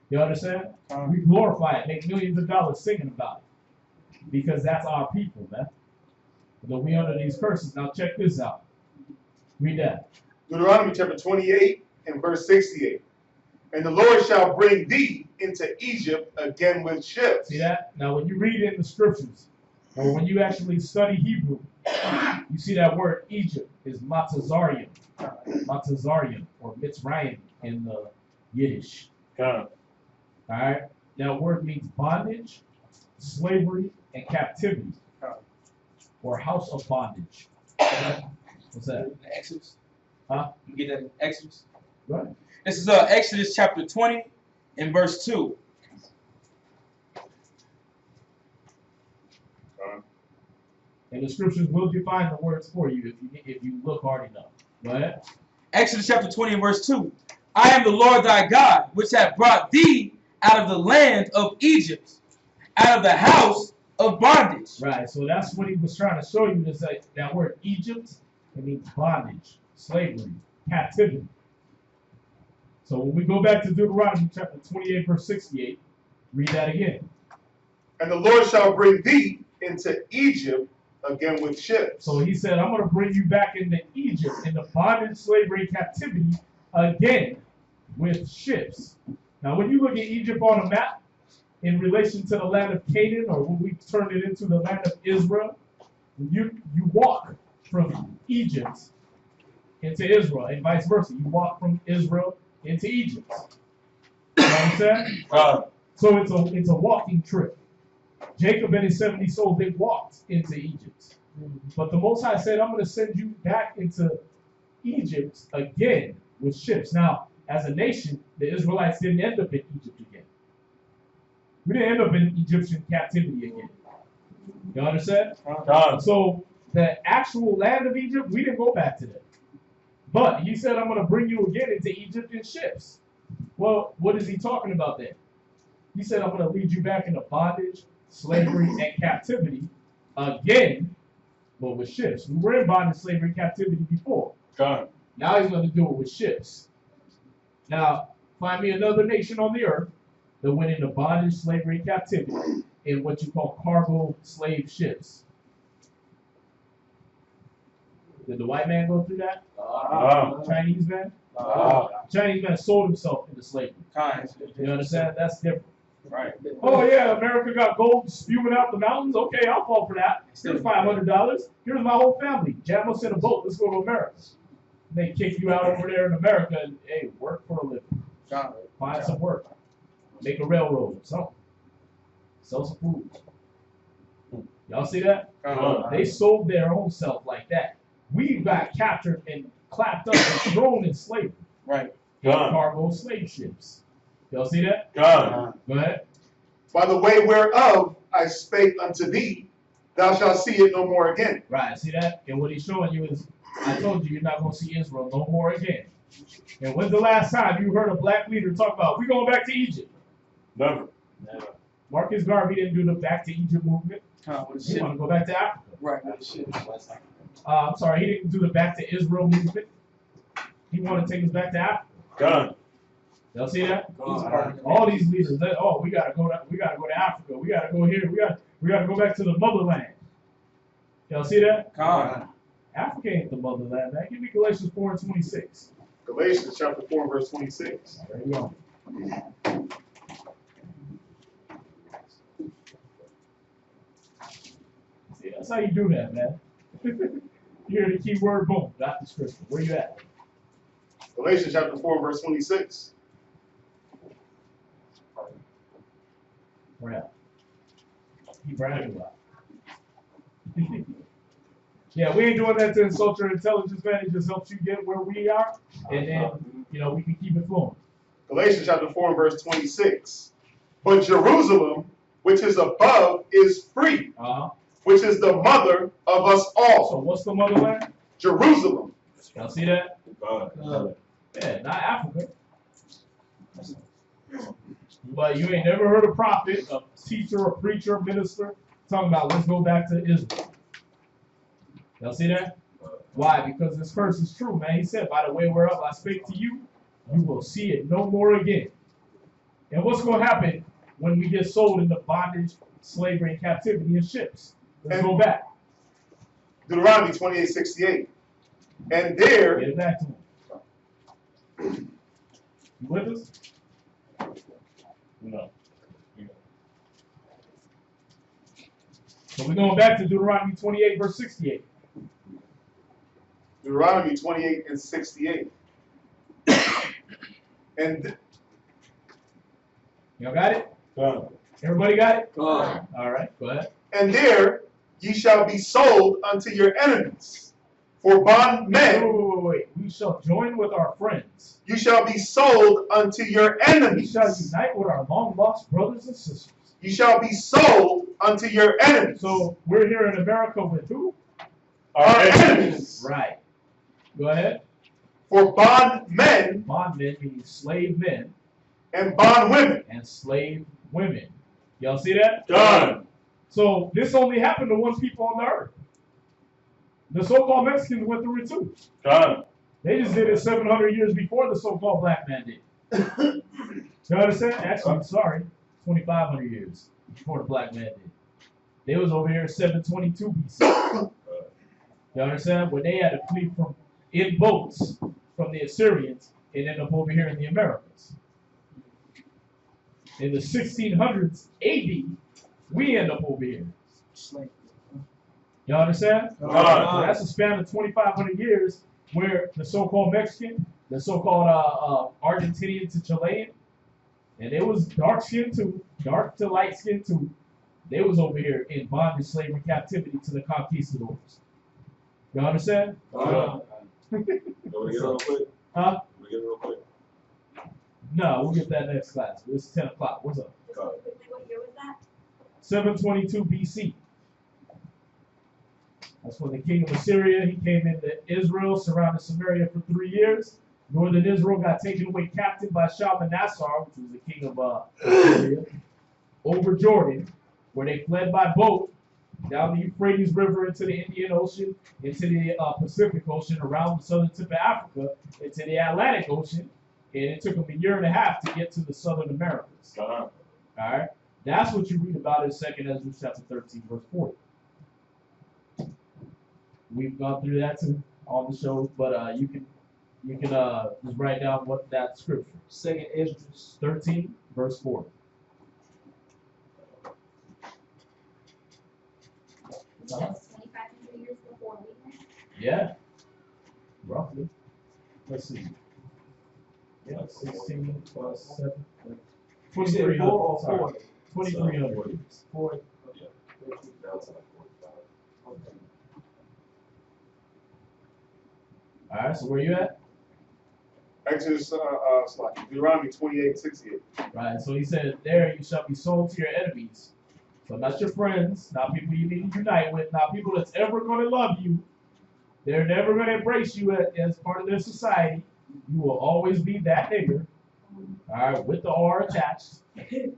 Speaker 6: You understand? We glorify it, make millions of dollars singing about it. Because that's our people, man. But we under these curses. Now check this out. Read that.
Speaker 3: Deuteronomy chapter 28 and verse 68. And the Lord shall bring thee into Egypt again with ships.
Speaker 6: See that? Now when you read in the scriptures, or when you actually study Hebrew, you see that word Egypt is Matazarian. Matazarian, or Mitzrayim in the Yiddish. All right? That word means bondage, slavery, and captivity. Or house of bondage. What's that?
Speaker 5: Exodus.
Speaker 6: Huh?
Speaker 5: You get that in Exodus?
Speaker 6: Right.
Speaker 5: This is Exodus chapter 20 and verse 2.
Speaker 6: And the scriptures will define the words for you if you look hard enough. Go ahead.
Speaker 5: Exodus chapter 20 and verse 2. I am the Lord thy God, which hath brought thee out of the land of Egypt, out of the house of bondage.
Speaker 6: Right, so that's what he was trying to show you. Is that word Egypt, it means bondage, slavery, captivity. So when we go back to Deuteronomy chapter 28, verse 68, read that again.
Speaker 3: And the Lord shall bring thee into Egypt again with ships.
Speaker 6: So he said, I'm going to bring you back into Egypt, into bondage, slavery, captivity, again with ships. Now, when you look at Egypt on a map, in relation to the land of Canaan, or when we turn it into the land of Israel, you walk from Egypt into Israel, and vice versa. You walk from Israel into Egypt. You understand? So it's a walking trip. Jacob and his 70 souls, they walked into Egypt. But the Most High said, I'm going to send you back into Egypt again with ships. Now, as a nation, the Israelites didn't end up in Egypt again. We didn't end up in Egyptian captivity again. You understand? So the actual land of Egypt, we didn't go back to that. But he said, I'm going to bring you again into Egypt in ships. Well, what is he talking about then? He said, I'm going to lead you back into bondage, slavery, and captivity again, but with ships. We were in bondage, slavery, and captivity before. Now he's going to do it with ships. Now, find me another nation on the earth that went into bondage, slavery, and captivity in what you call cargo slave ships. Did the white man go through that? Chinese man? Chinese man sold himself into slavery. You understand? That's different.
Speaker 5: Right.
Speaker 6: Oh yeah, America got gold spewing out the mountains. Okay, I'll fall for that. Here's $500. Here's my whole family. Jam us in a boat. Let's go to America. They kick you out over there in America and hey, work for a living. Find some work. Make a railroad. Something. Sell some food. Y'all see that? They sold their own self like that. We got captured and clapped up and thrown in slavery.
Speaker 5: Right.
Speaker 6: In cargo slave ships. Y'all see that?
Speaker 3: God.
Speaker 6: Go ahead.
Speaker 3: By the way whereof I spake unto thee, thou shalt see it no more again.
Speaker 6: Right, see that? And what he's showing you is, I told you, you're not going to see Israel no more again. And when's the last time you heard a black leader talk about, we're going back to Egypt?
Speaker 11: Never.
Speaker 6: Marcus Garvey didn't do the back to Egypt movement. He wanted to go back to Africa.
Speaker 5: Right.
Speaker 6: I'm sorry, he didn't do the back to Israel movement. He wanted to take us back to Africa.
Speaker 11: God.
Speaker 6: Y'all see that? All these leaders, we gotta go to Africa. We gotta go here. We gotta go back to the motherland. Y'all see that? Africa ain't the motherland, man. Give me Galatians 4:26.
Speaker 3: Galatians chapter 4 and verse 26.
Speaker 6: There you go. See, that's how you do that, man. You hear the key word, boom, got the scripture. Where you at?
Speaker 3: Galatians chapter 4 and verse 26.
Speaker 6: Where at? He bragging about. Yeah, we ain't doing that to insult your intelligence, man. It just helps you get where we are, and then, we can keep it flowing.
Speaker 3: Galatians chapter 4 and verse 26. But Jerusalem, which is above, is free, which is the mother of us all.
Speaker 6: So what's the motherland?
Speaker 3: Jerusalem.
Speaker 6: Y'all see that? Yeah, not Africa. But you ain't never heard a prophet, a teacher, a preacher, a minister talking about let's go back to Israel. Y'all see that? Why? Because this verse is true, man. He said, by the way whereof I speak to you, you will see it no more again. And what's going to happen when we get sold into bondage, slavery, and captivity in ships? Let's go back.
Speaker 3: Deuteronomy 28:68. And there.
Speaker 6: Get it back to him. You with us? No. So we're going back to Deuteronomy 28, verse 68.
Speaker 3: Deuteronomy 28 and 68. And
Speaker 6: y'all got it? Everybody got it? All right, go ahead.
Speaker 3: And there ye shall be sold unto your enemies for bondmen.
Speaker 6: Wait. We shall join with our friends.
Speaker 3: You shall be sold unto your enemies.
Speaker 6: We shall unite with our long lost brothers and sisters.
Speaker 3: You shall be sold unto your enemies.
Speaker 6: So we're here in America with who?
Speaker 3: Our enemies.
Speaker 6: Right. Go ahead.
Speaker 3: For bondmen.
Speaker 6: Bondmen means slave men.
Speaker 3: And bondwomen.
Speaker 6: And slave women. Y'all see that?
Speaker 11: Done.
Speaker 6: So this only happened to one people on the earth. The so-called Mexicans went through it too.
Speaker 11: Done.
Speaker 6: They just did it 700 years before the so-called black man did. You understand? Actually, I'm sorry, 2,500 years before the black man did. They was over here in 722 BC. You understand? When they had to flee in boats from the Assyrians and end up over here in the Americas. in the 1600s AD, we end up over here. Y'all understand? So that's a span of 2,500 years where the so-called Mexican, the so-called Argentinian to Chilean, and it was dark skin too, dark to light skin too. They was over here in bondage, slavery, captivity to the conquistadors. Y'all understand?
Speaker 11: Can we get it real quick?
Speaker 6: Huh?
Speaker 11: Can we get it real quick?
Speaker 6: No, we'll get that next class. It's 10 o'clock. What's up?
Speaker 7: What year was that?
Speaker 6: 722 BC. That's when the king of Assyria, he came into Israel, surrounded Samaria for 3 years. Northern Israel got taken away captive by Shalmaneser, which was the king of Assyria, over Jordan, where they fled by boat down the Euphrates River into the Indian Ocean, into the Pacific Ocean, around the southern tip of Africa, into the Atlantic Ocean, and it took them a year and a half to get to the southern Americas. All right? That's what you read about in 2nd Ezra chapter 13, verse 40. We've gone through that too on the show, but you can just write down what that scripture. 2nd Ezra 13, verse 40.
Speaker 7: That's 2,500 years before we went.
Speaker 6: Yeah, roughly. Let's see. Yeah, 16 plus 7. 2,300. Sorry. 2,300. 4. All right, so where you at?
Speaker 3: Exodus, Deuteronomy 28:68.
Speaker 6: Right, so he said, there you shall be sold to your enemies. So not your friends, not people you need to unite with, not people that's ever going to love you. They're never going to embrace you as part of their society. You will always be that nigger, all right, with the R attached. All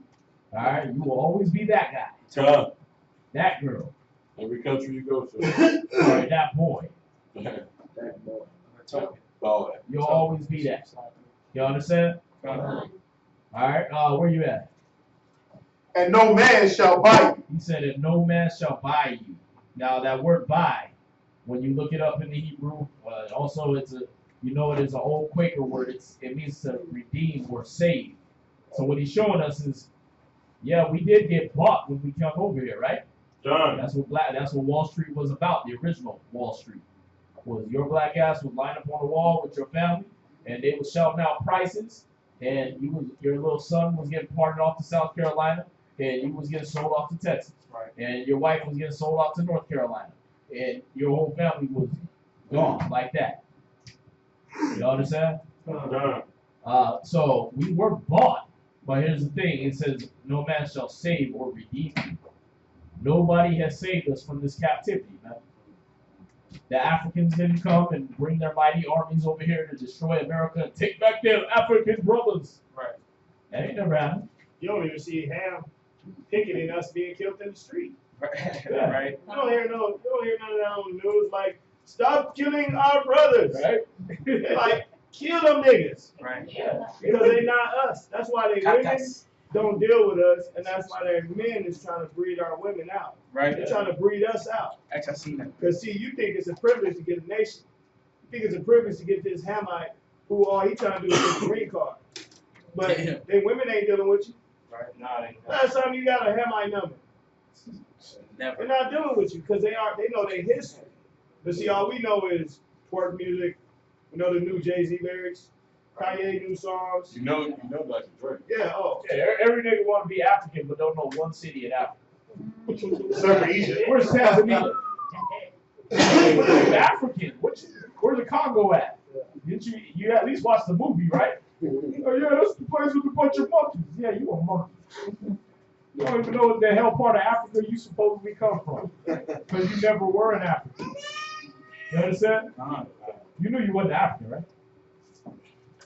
Speaker 6: right, you will always be that guy.
Speaker 11: John.
Speaker 6: That girl.
Speaker 11: Every country you go to.
Speaker 6: All right, that boy.
Speaker 10: That boy.
Speaker 11: Boy.
Speaker 6: You'll always be that. You understand? All right, where you at?
Speaker 3: And no man shall buy you.
Speaker 6: He said, and no man shall buy you. Now, that word buy, when you look it up in the Hebrew, also it's a, you know, it is an old Quaker word. It means to redeem or save. So what he's showing us is, yeah, we did get bought when we came over here, right?
Speaker 11: John.
Speaker 6: That's what Wall Street was about. The original Wall Street was your black ass would line up on the wall with your family, and they was shouting out prices, and your little son was getting parted off to South Carolina, and you was getting sold off to Texas,
Speaker 2: Right.
Speaker 6: and your wife was getting sold off to North Carolina, and your whole family was gone like that. You understand?
Speaker 11: John.
Speaker 6: So we were bought, but here's the thing: it says, "No man shall save or redeem you." Nobody has saved us from this captivity, man. The Africans didn't come and bring their mighty armies over here to destroy America and take back their African brothers.
Speaker 2: Right.
Speaker 6: That ain't never happened.
Speaker 2: You don't even see Ham picketing us being killed in the street.
Speaker 6: Yeah.
Speaker 10: Right.
Speaker 2: You don't hear none of that on the news. Like, stop killing our brothers.
Speaker 6: Right?
Speaker 2: Like, kill them niggas.
Speaker 10: Right.
Speaker 6: Yeah.
Speaker 2: Because they not us. That's why they women don't deal with us, and that's why their men is trying to breed our women out.
Speaker 10: Right.
Speaker 2: They're trying to breed us out.
Speaker 10: Actually, I seen that.
Speaker 2: Because, see, you think it's a privilege to get a nation. You think it's a privilege to get this Hamite who all he trying to do is get a green card. But they women ain't dealing with you.
Speaker 10: Right. Nah, they
Speaker 2: Last time you got a Hamite number.
Speaker 10: never.
Speaker 2: They're not dealing with you because they know their history. But see, all we know is twerk music. We know the new Jay-Z lyrics, Kanye new songs.
Speaker 11: You know Dr. Dre.
Speaker 2: Yeah, oh.
Speaker 6: Yeah, every nigga want to be African, but don't know one city in Africa.
Speaker 3: Except for Egypt.
Speaker 6: Where's Tanzania? Where's African? Where's the Congo at? Didn't you at least watch the movie, right? Oh yeah, that's the place with a bunch of monkeys. Yeah, you a monkey. You don't even know what the hell part of Africa you supposedly come from, because you never were an African. You understand? You knew you wasn't African, right?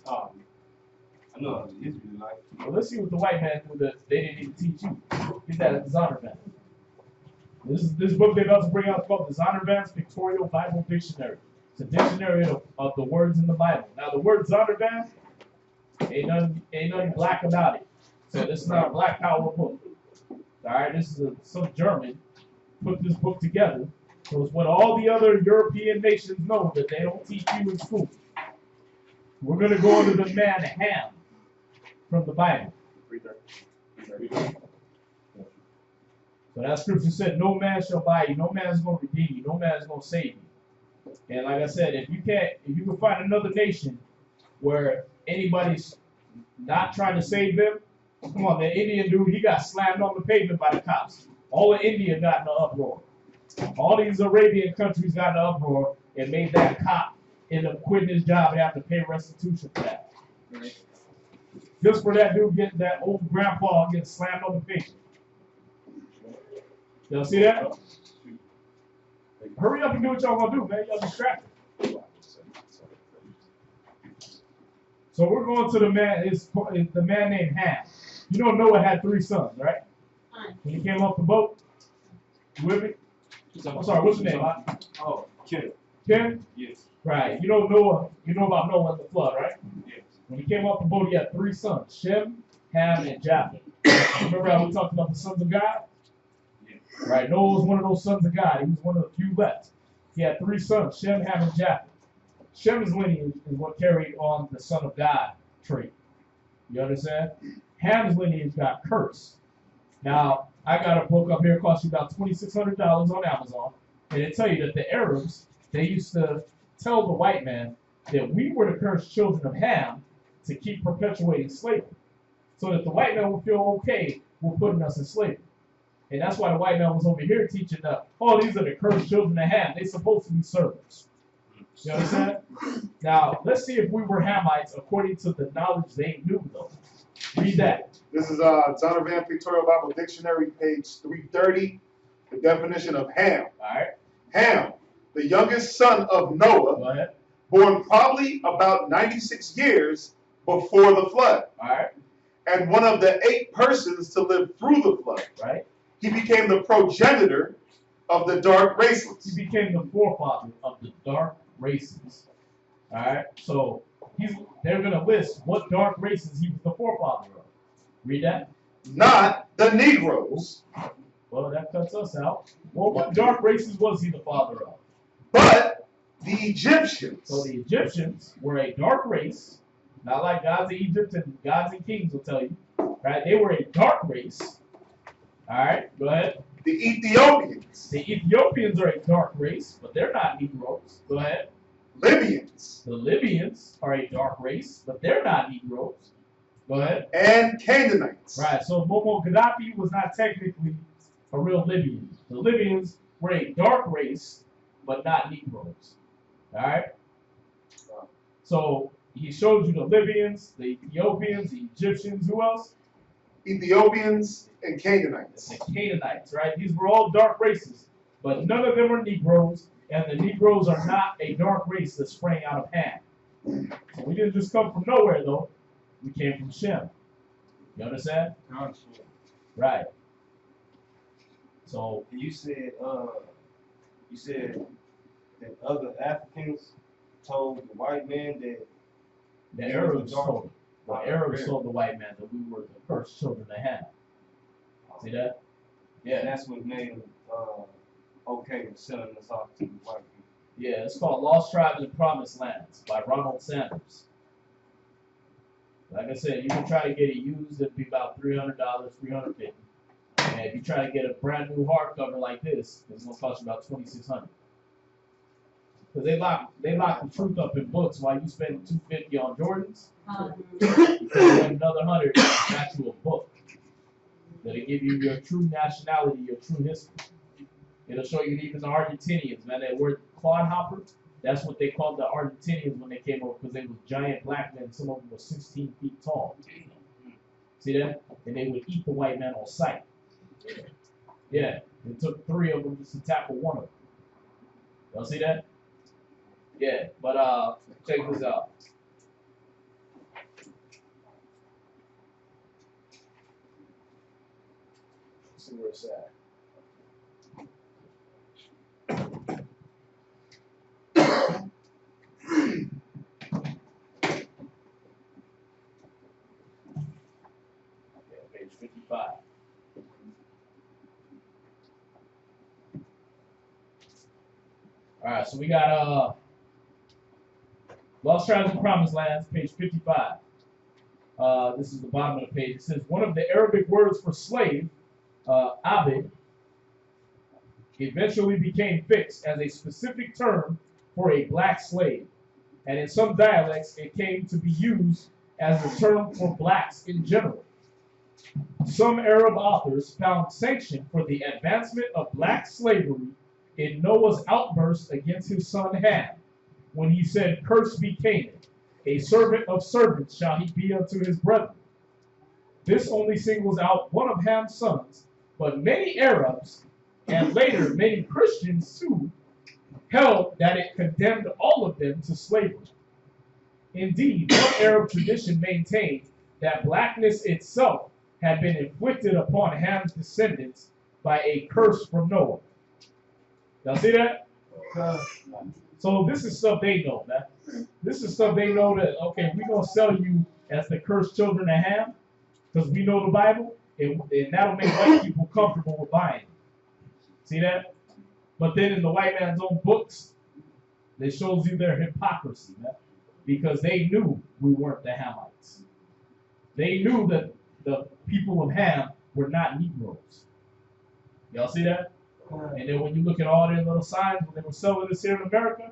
Speaker 9: I know the history of life.
Speaker 6: Well, let's see what the white man knew that they didn't even teach you. Get that at the Zondervan. This book they're about to bring out is called the Zondervan's Pictorial Bible Dictionary. It's a dictionary of the words in the Bible. Now the word Zondervan ain't nothing black about it. So this is not a black power book. Alright, this is some German put this book together. So it's what all the other European nations know that they don't teach you in school. We're gonna go into the man Ham from the Bible. So that scripture said, no man shall buy you, no man is going to redeem you, no man is going to save you. And like I said, if you can find another nation where anybody's not trying to save them, come on, the Indian dude, he got slammed on the pavement by the cops. All of India got in an uproar. All these Arabian countries got in an uproar and made that cop end up quitting his job and have to pay restitution for that. Right? Just for that dude getting that old grandpa getting slammed on the pavement. Y'all see that? Hurry up and do what y'all gonna do, man. Y'all distracted. So we're going to the man. It's the man named Ham. You know Noah had 3 sons, right? When he came off the boat. You with me? I'm sorry. What's your name?
Speaker 9: Oh, Ken.
Speaker 6: Ken?
Speaker 9: Yes.
Speaker 6: Right. You know Noah. You know about Noah and the flood, right?
Speaker 9: Yes.
Speaker 6: When he came off the boat, he had 3 sons: Shem, Ham, and Japheth. Remember how we talked about the sons of God? Right, Noah was one of those sons of God. He was one of the few left. He had 3 sons, Shem, Ham, and Japheth. Shem's lineage is what carried on the son of God trait. You understand? Ham's lineage got cursed. Now, I got a book up here, cost you about $2,600 on Amazon, and it tell you that the Arabs, they used to tell the white man that we were the cursed children of Ham to keep perpetuating slavery, so that the white man would feel okay with putting us in slavery. And that's why the white man was over here teaching that, oh, these are the cursed children of Ham. They're supposed to be servants. You understand? Now, let's see if we were Hamites according to the knowledge they knew, though. Read that.
Speaker 3: This is John Van Pictorial Bible Dictionary, page 330. The definition of Ham.
Speaker 6: All right.
Speaker 3: Ham, the youngest son of Noah,
Speaker 6: Go ahead.
Speaker 3: born probably about 96 years before the flood.
Speaker 6: All right.
Speaker 3: And one of the 8 persons to live through the flood.
Speaker 6: Right.
Speaker 3: He became the progenitor of the dark races.
Speaker 6: He became the forefather of the dark races. All right. So they're going to list what dark races he was the forefather of. Read that.
Speaker 3: Not the Negroes.
Speaker 6: Well, that cuts us out. Well, what dark races was he the father of?
Speaker 3: But the Egyptians.
Speaker 6: So the Egyptians were a dark race, not like gods of Egypt and gods and kings will tell you. Right? They were a dark race. All right, go ahead.
Speaker 3: The Ethiopians.
Speaker 6: The Ethiopians are a dark race, but they're not Negroes. Go ahead.
Speaker 3: Libyans.
Speaker 6: The Libyans are a dark race, but they're not Negroes. Go ahead.
Speaker 3: And Canaanites.
Speaker 6: Right, so Muammar Gaddafi was not technically a real Libyan. The Libyans were a dark race, but not Negroes. All right? So he showed you the Libyans, the Ethiopians, the Egyptians. Who else?
Speaker 3: Ethiopians and Canaanites.
Speaker 6: The Canaanites, right? These were all dark races, but none of them are Negroes, and the Negroes are not a dark race that sprang out of Ham. So we didn't just come from nowhere, though. We came from Shem. You understand? Right. So
Speaker 9: you said that other Africans told the white man that
Speaker 6: the Arabs told the white man that we were the cursed children of Ham. See that? Yeah.
Speaker 9: And that's what made them okay with selling us off to the white people.
Speaker 6: Yeah, it's called Lost Tribes and Promised Lands by Ronald Sanders. Like I said, you can try to get it used, it'd be about $300, $350. And if you try to get a brand new hardcover like this, it's gonna cost you about $2,600. Because they lock the truth up in books while you spend $250 on Jordans. Another $100 got you a book that'll give you your true nationality, your true history. It'll show you even the Argentinians, man. That word clodhopper, that's what they called the Argentinians when they came over, because they were giant black men. Some of them were 16 feet tall. See that? And they would eat the white man on sight. Yeah, it took 3 of them just to tackle one of them. Y'all see that? Yeah, but check this out. Let's see where it's at. Page 55. All right, so we got Lost Tribes and Promised Lands, page 55. This is the bottom of the page. It says one of the Arabic words for slave, abid, eventually became fixed as a specific term for a black slave. And in some dialects, it came to be used as a term for blacks in general. Some Arab authors found sanction for the advancement of black slavery in Noah's outburst against his son Ham, when he said, "Cursed be Canaan, a servant of servants shall he be unto his brethren." This only singles out one of Ham's sons, but many Arabs, and later many Christians too, held that it condemned all of them to slavery. Indeed, one Arab tradition maintained that blackness itself had been inflicted upon Ham's descendants by a curse from Noah. Y'all see that? So this is stuff they know, man. This is stuff they know that, okay, we're going to sell you as the cursed children of Ham, because we know the Bible, and that'll make white people comfortable with buying it. See that? But then in the white man's own books, it shows you their hypocrisy, man. Because they knew we weren't the Hamites. They knew that the people of Ham were not Negroes. Y'all see that? And then when you look at all their little signs when they were selling this here in America,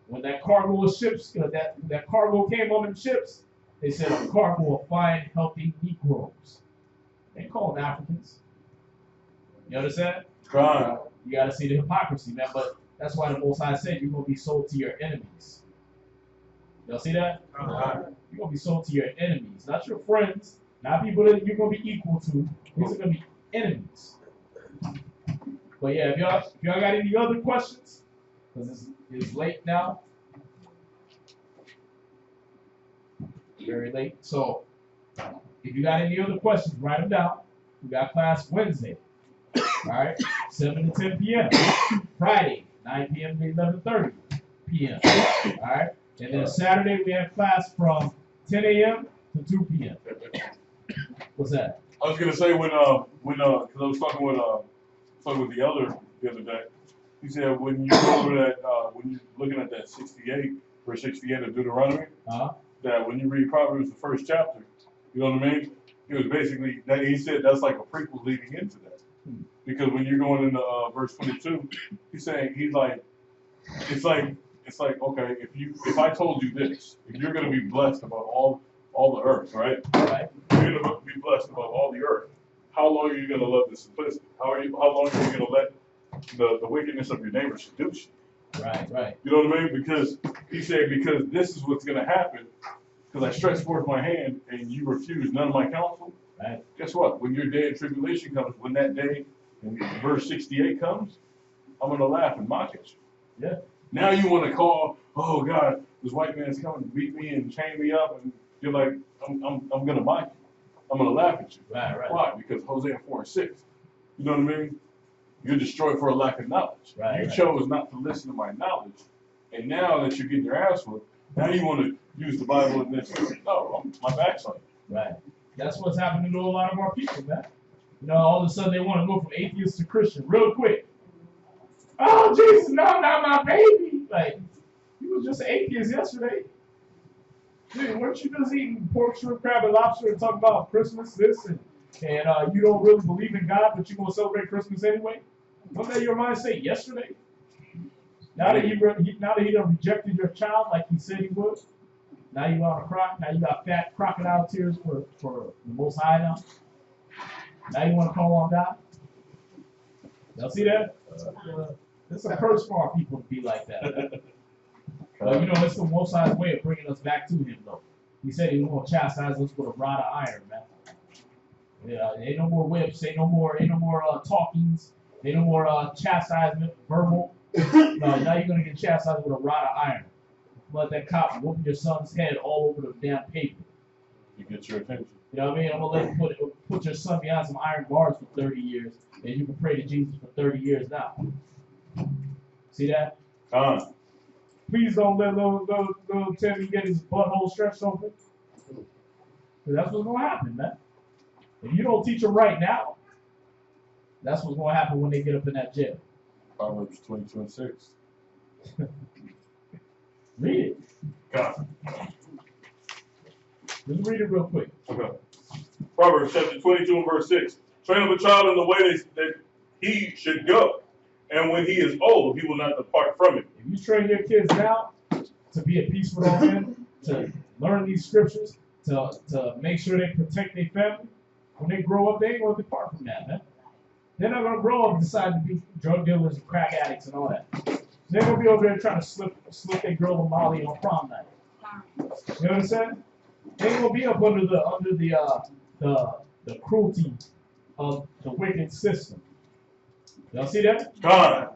Speaker 6: when that cargo of ships, that cargo came on them ships, they said a cargo of fine, healthy Negroes. They call them Africans. You understand?
Speaker 11: Right.
Speaker 6: You got to see the hypocrisy, man. But that's why the Most High said you're going to be sold to your enemies. Y'all see that? You're going to be sold to your enemies, not your friends, not people that you're going to be equal to. These are going to be enemies. But yeah, if y'all got any other questions, because it's late now. Very late. So if you got any other questions, write them down. We got class Wednesday. All right, 7 to 10 p.m. Friday, 9 p.m. to 11:30 p.m. All right, and then Saturday we have class from 10 a.m. to 2 p.m. What's that?
Speaker 11: I was gonna say when because I was talking with the elder the other day. He said when you go over that when you're looking at that 68 verse 68 of Deuteronomy, that when you read Proverbs the first chapter, you know what I mean? It was basically that he said that's like a prequel leading into that. Because when you're going into verse 22, he's like, it's like okay, if I told you this, if you're gonna be blessed above all the earth, right?
Speaker 6: Right.
Speaker 11: You're gonna be blessed above all the earth. How long are you gonna love the simplicity? How long are you gonna let the wickedness of your neighbor seduce you?
Speaker 6: Right.
Speaker 11: You know what I mean? Because he said, because this is what's gonna happen. Because I stretch forth my hand and you refuse none of my counsel.
Speaker 6: Right.
Speaker 11: Guess what? When your day of tribulation comes, when that day in verse 68 comes, I'm gonna laugh and mock at you.
Speaker 6: Yeah.
Speaker 11: Now you want to call, oh God, this white man's coming to beat me and chain me up, and you're like, I'm gonna mock you. I'm gonna laugh at you.
Speaker 6: Right.
Speaker 11: Why? Because Hosea 4:6. You know what I mean? You're destroyed for a lack of knowledge. You chose not to listen to my knowledge, and now that you're getting your ass whooped, now you want to use the Bible in this. No, my back's on you.
Speaker 6: Right. That's what's happening to a lot of our people, man. You know, all of a sudden they want to go from atheist to Christian real quick. Oh, Jesus, no, not my baby. Like, you was just an atheist yesterday. Dude, weren't you just eating pork, shrimp, crab, and lobster and talking about Christmas, this, and you don't really believe in God, but you're going to celebrate Christmas anyway? What made your mind say yesterday? Now that he done rejected your child like he said he would, now you want to cry. Now you got fat crocodile tears for the Most High now. Now you want to call on God. Y'all see that? It's a curse for our people to be like that. But you know, it's the Most High's way of bringing us back to Him, though. He said He was going to chastise us with a rod of iron, man. Yeah, ain't no more whips, ain't no more talkings, ain't no more chastisement, verbal. No, now you're gonna get chastised with a rod of iron. Let that cop whoop your son's head all over the damn paper.
Speaker 11: You get your attention.
Speaker 6: You know what I mean? I'm gonna let you put your son behind some iron bars for 30 years, and you can pray to Jesus for 30 years now. See that? Please don't let little Timmy get his butthole stretched open. That's what's gonna happen, man. If you don't teach them right now, that's what's gonna happen when they get up in that jail.
Speaker 11: Proverbs 22:6.
Speaker 6: Read it.
Speaker 11: God.
Speaker 6: Just read it real quick.
Speaker 11: Okay. Proverbs chapter 22 and verse 6. Train up a child in the way that he should go, and when he is old, he will not depart from it.
Speaker 6: If you train your kids now to be at peace with all men, to learn these scriptures, to make sure they protect their family, when they grow up, they ain't going to depart from that, man. They're not going to grow up and decide to be drug dealers and crack addicts and all that. They're going to be over there trying to slip their girl a Molly on prom night. You know what I'm saying? They ain't going to be up under the cruelty of the wicked system. Y'all see that?
Speaker 11: God.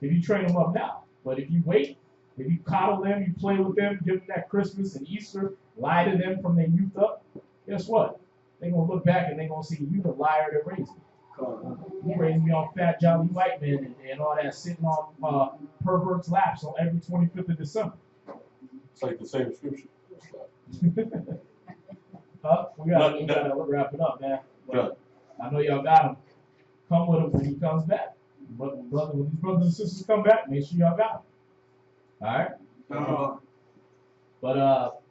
Speaker 6: If you train them up now. But if you wait, if you coddle them, you play with them, give them that Christmas and Easter, lie to them from their youth up, guess what? They're going to look back and they're going to see you the liar that raised me. You raised me on fat, jolly white men and all that, sitting on perverts' laps on every 25th of December.
Speaker 11: It's like the same scripture.
Speaker 6: We gotta wrap it up, man. But I know y'all got him. Come with him when he comes back. But when these brothers and sisters come back, make sure y'all got him. All right? But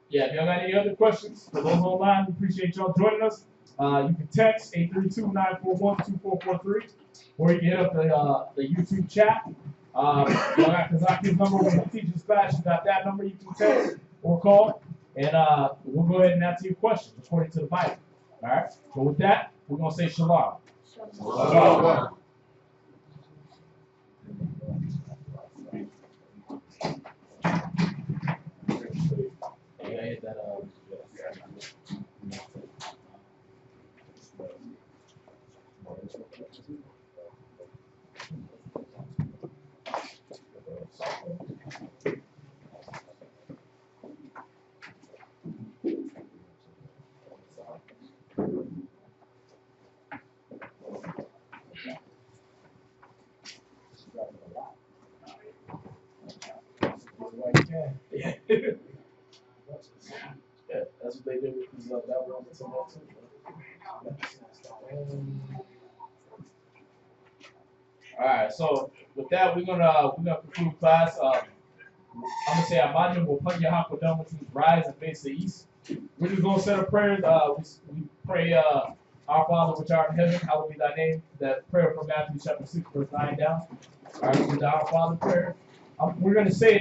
Speaker 6: yeah, if y'all got any other questions for those online, we appreciate y'all joining us. You can text 832-941-2443, or you can hit up the YouTube chat. Y'all got Kazaki's number when the teacher's class. You got that number you can text or call, and we'll go ahead and answer your questions according to the Bible. All right. So with that, we're gonna say shalom. Shalom. Yeah, I hit that. Yeah, that's what they did with these that one. All right, so with that, we're gonna conclude class. I'm gonna say Abadja will put your Hakodama to rise and face the east. We're just gonna set a prayer. We pray, Our Father which art in heaven, hallowed be thy name. That prayer from Matthew chapter 6, verse 9 down. All right, with the Our Father prayer. We're gonna say it.